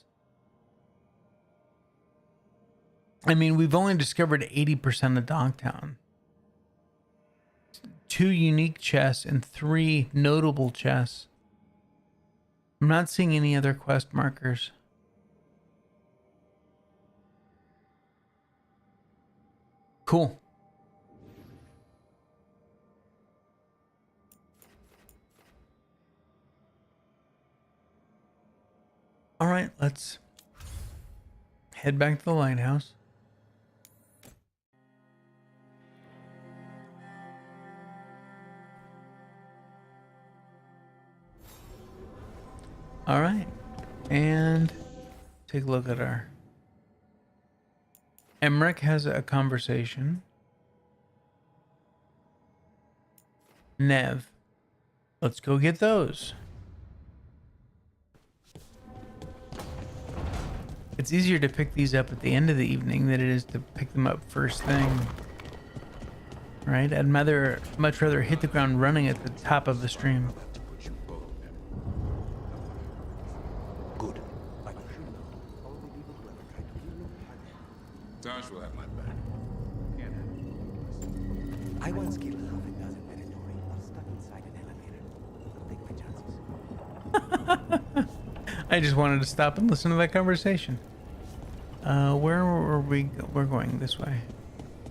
Speaker 1: I mean, we've only discovered 80% of Docktown. 2 unique chests and 3 notable chests. I'm not seeing any other quest markers. Cool. All right, let's head back to the lighthouse. All right, and take a look at our... Emmerich has a conversation. Nev. Let's go get those. It's easier to pick these up at the end of the evening than it is to pick them up first thing. Right? I'd much rather hit the ground running at the top of the stream.
Speaker 6: Josh will have my back.
Speaker 7: I once killed half a dozen Veilguard while stuck inside an elevator. I'll take my chances.
Speaker 1: I just wanted to stop and listen to that conversation. Where were we? We're going this way.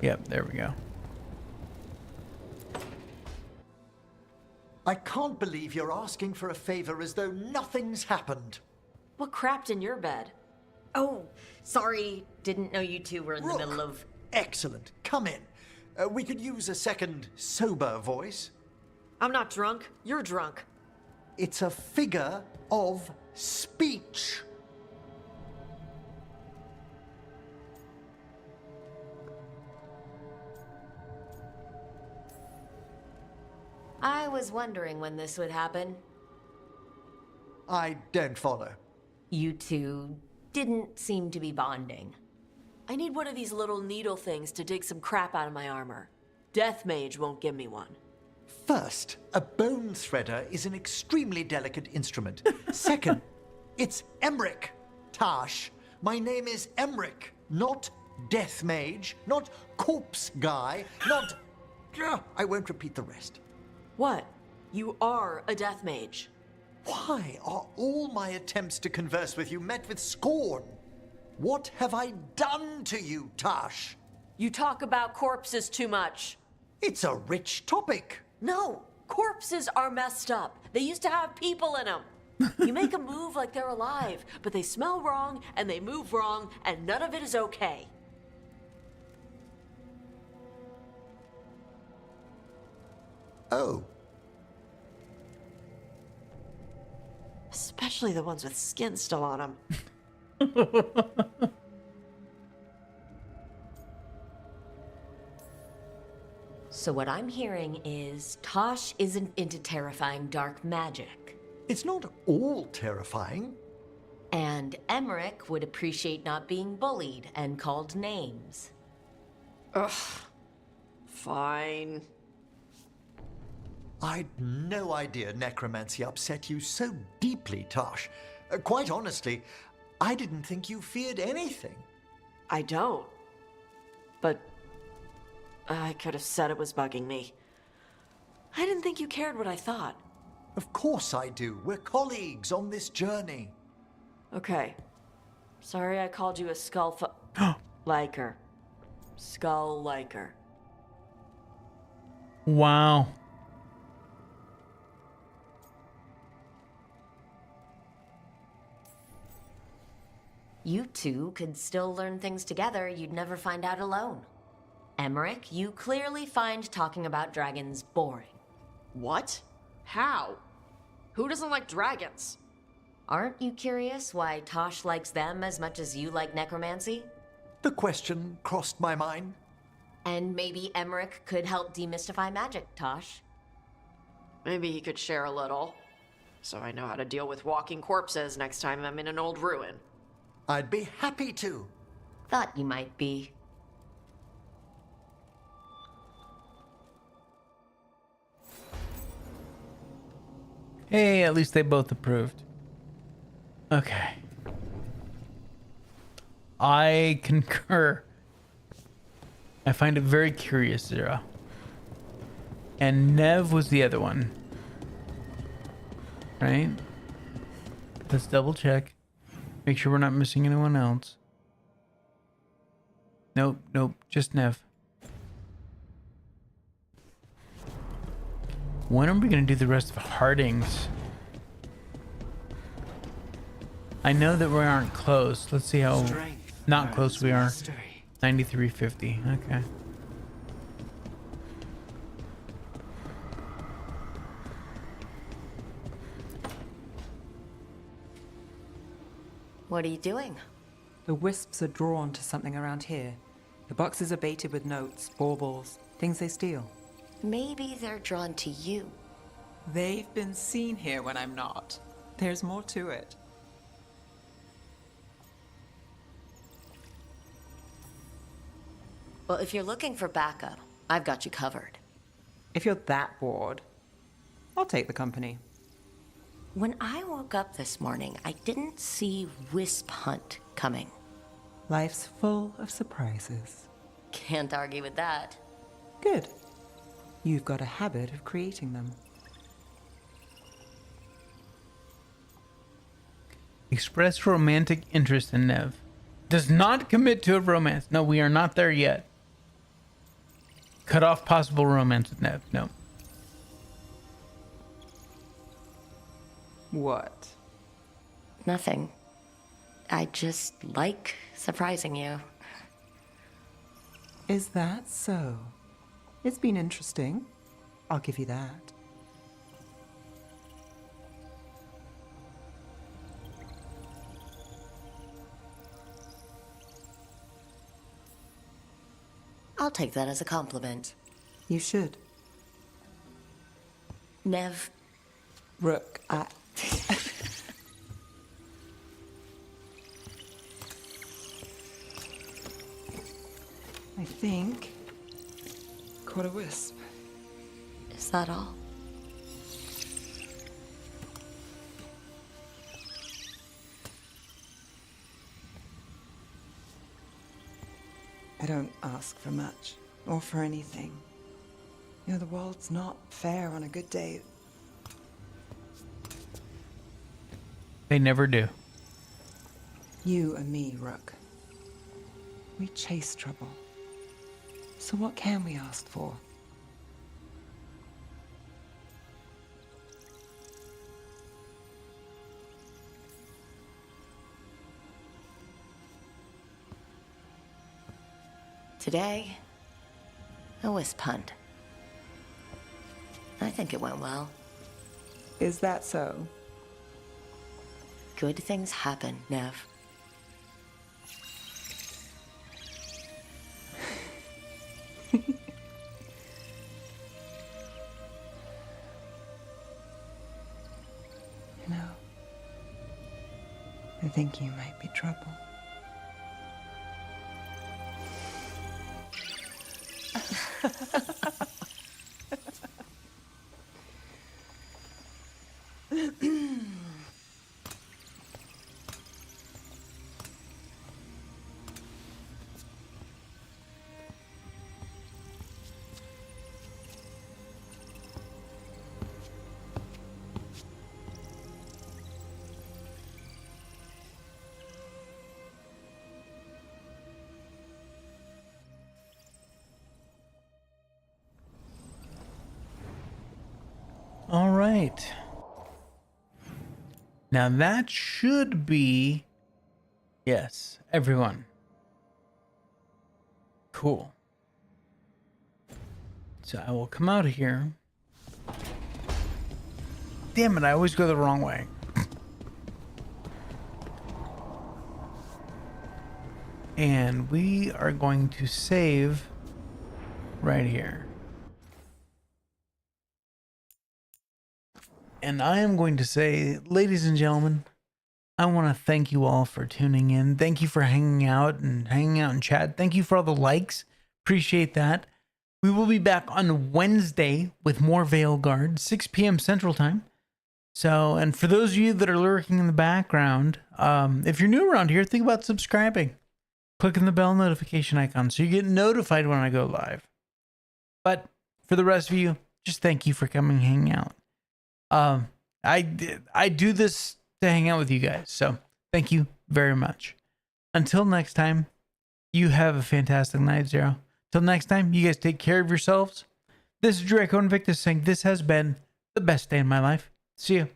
Speaker 1: Yep, there we go.
Speaker 11: I can't believe you're asking for a favor as though nothing's happened.
Speaker 2: What crapped in your bed? Oh, sorry. Didn't know you two were in the middle of...
Speaker 11: Excellent. Come in. We could use a second sober voice.
Speaker 2: I'm not drunk. You're drunk.
Speaker 11: It's a figure of speech.
Speaker 2: I was wondering when this would happen.
Speaker 11: I don't follow.
Speaker 2: You two didn't seem to be bonding.
Speaker 16: I need one of these little needle things to dig some crap out of my armor. Death Mage won't give me one.
Speaker 11: First, a bone threader is an extremely delicate instrument. Second, it's Emmerich, Tash. My name is Emmerich, not Death Mage, not Corpse Guy, not... I won't repeat the rest.
Speaker 16: What? You are a Death Mage.
Speaker 11: Why are all my attempts to converse with you met with scorn? What have I done to you, Tash?
Speaker 16: You talk about corpses too much.
Speaker 11: It's a rich topic.
Speaker 16: No, corpses are messed up. They used to have people in them. You make them move like they're alive, but they smell wrong and they move wrong, and none of it is okay.
Speaker 11: Oh.
Speaker 16: Especially the ones with skin still on them.
Speaker 18: So what I'm hearing is Tosh isn't into terrifying dark magic.
Speaker 11: It's not all terrifying.
Speaker 18: And Emmerich would appreciate not being bullied and called names.
Speaker 16: Ugh. Fine.
Speaker 11: I'd no idea necromancy upset you so deeply, Tosh. Quite honestly, I didn't think you feared anything.
Speaker 16: I don't. But I could have said it was bugging me. I didn't think you cared what I thought.
Speaker 11: Of course I do. We're colleagues on this journey.
Speaker 16: Okay. Sorry I called you a skull liker. Skull liker.
Speaker 1: Wow.
Speaker 18: You two could still learn things together you'd never find out alone. Emmerich, you clearly find talking about dragons boring.
Speaker 16: What? How? Who doesn't like dragons?
Speaker 18: Aren't you curious why Tosh likes them as much as you like necromancy?
Speaker 11: The question crossed my mind.
Speaker 18: And maybe Emmerich could help demystify magic, Tosh.
Speaker 16: Maybe he could share a little, so I know how to deal with walking corpses next time I'm in an old ruin.
Speaker 11: I'd be happy to.
Speaker 18: Thought you might be.
Speaker 1: Hey, at least they both approved. Okay. I concur. I find it very curious, Zira. And Nev was the other one. Right? Let's double check. Make sure we're not missing anyone else. Nope, nope, just Nev. When are we going to do the rest of Harding's? I know that we aren't close. Let's see how not close we are. 9350. Okay.
Speaker 18: What are you doing?
Speaker 4: The wisps are drawn to something around here. The boxes are baited with notes, baubles, things they steal.
Speaker 18: Maybe they're drawn to you.
Speaker 4: They've been seen here when I'm not. There's more to it.
Speaker 18: Well, if you're looking for backup, I've got you covered.
Speaker 4: If you're that bored, I'll take the company.
Speaker 18: When I woke up this morning, I didn't see Wisp Hunt coming.
Speaker 4: Life's full of surprises.
Speaker 18: Can't argue with that.
Speaker 4: Good. You've got a habit of creating them.
Speaker 1: Express romantic interest in Nev. Does not commit to a romance. No, we are not there yet. Cut off possible romance with Nev. No.
Speaker 4: What?
Speaker 18: Nothing. I just like surprising you.
Speaker 4: Is that so? It's been interesting. I'll give you that.
Speaker 18: I'll take that as a compliment.
Speaker 4: You should.
Speaker 18: Nev.
Speaker 4: Rook, I think. Caught a wisp.
Speaker 2: Is that all?
Speaker 4: I don't ask for much, or for anything. You know, the world's not fair on a good day.
Speaker 1: They never do.
Speaker 4: You and me, Rook. We chase trouble. So what can we ask for?
Speaker 2: Today, a wisp hunt. I think it went well.
Speaker 4: Is that so?
Speaker 2: Good things happen, Nev.
Speaker 4: You know, I think you might be trouble.
Speaker 1: All right. Now that should be, yes, everyone. Cool. So I will come out of here. Damn it, I always go the wrong way. And we are going to save right here. And I am going to say, ladies and gentlemen, I want to thank you all for tuning in. Thank you for hanging out in chat. Thank you for all the likes. Appreciate that. We will be back on Wednesday with more Veilguard, 6 p.m. Central Time. So, and for those of you that are lurking in the background, if you're new around here, think about subscribing. Clicking the bell notification icon so you get notified when I go live. But for the rest of you, just thank you for coming and hanging out. I do this to hang out with you guys, so thank you very much. Until next time, you have a fantastic night, Zero. Till next time, you guys take care of yourselves. This is Draco Invictus saying this has been the best day in my life. See you.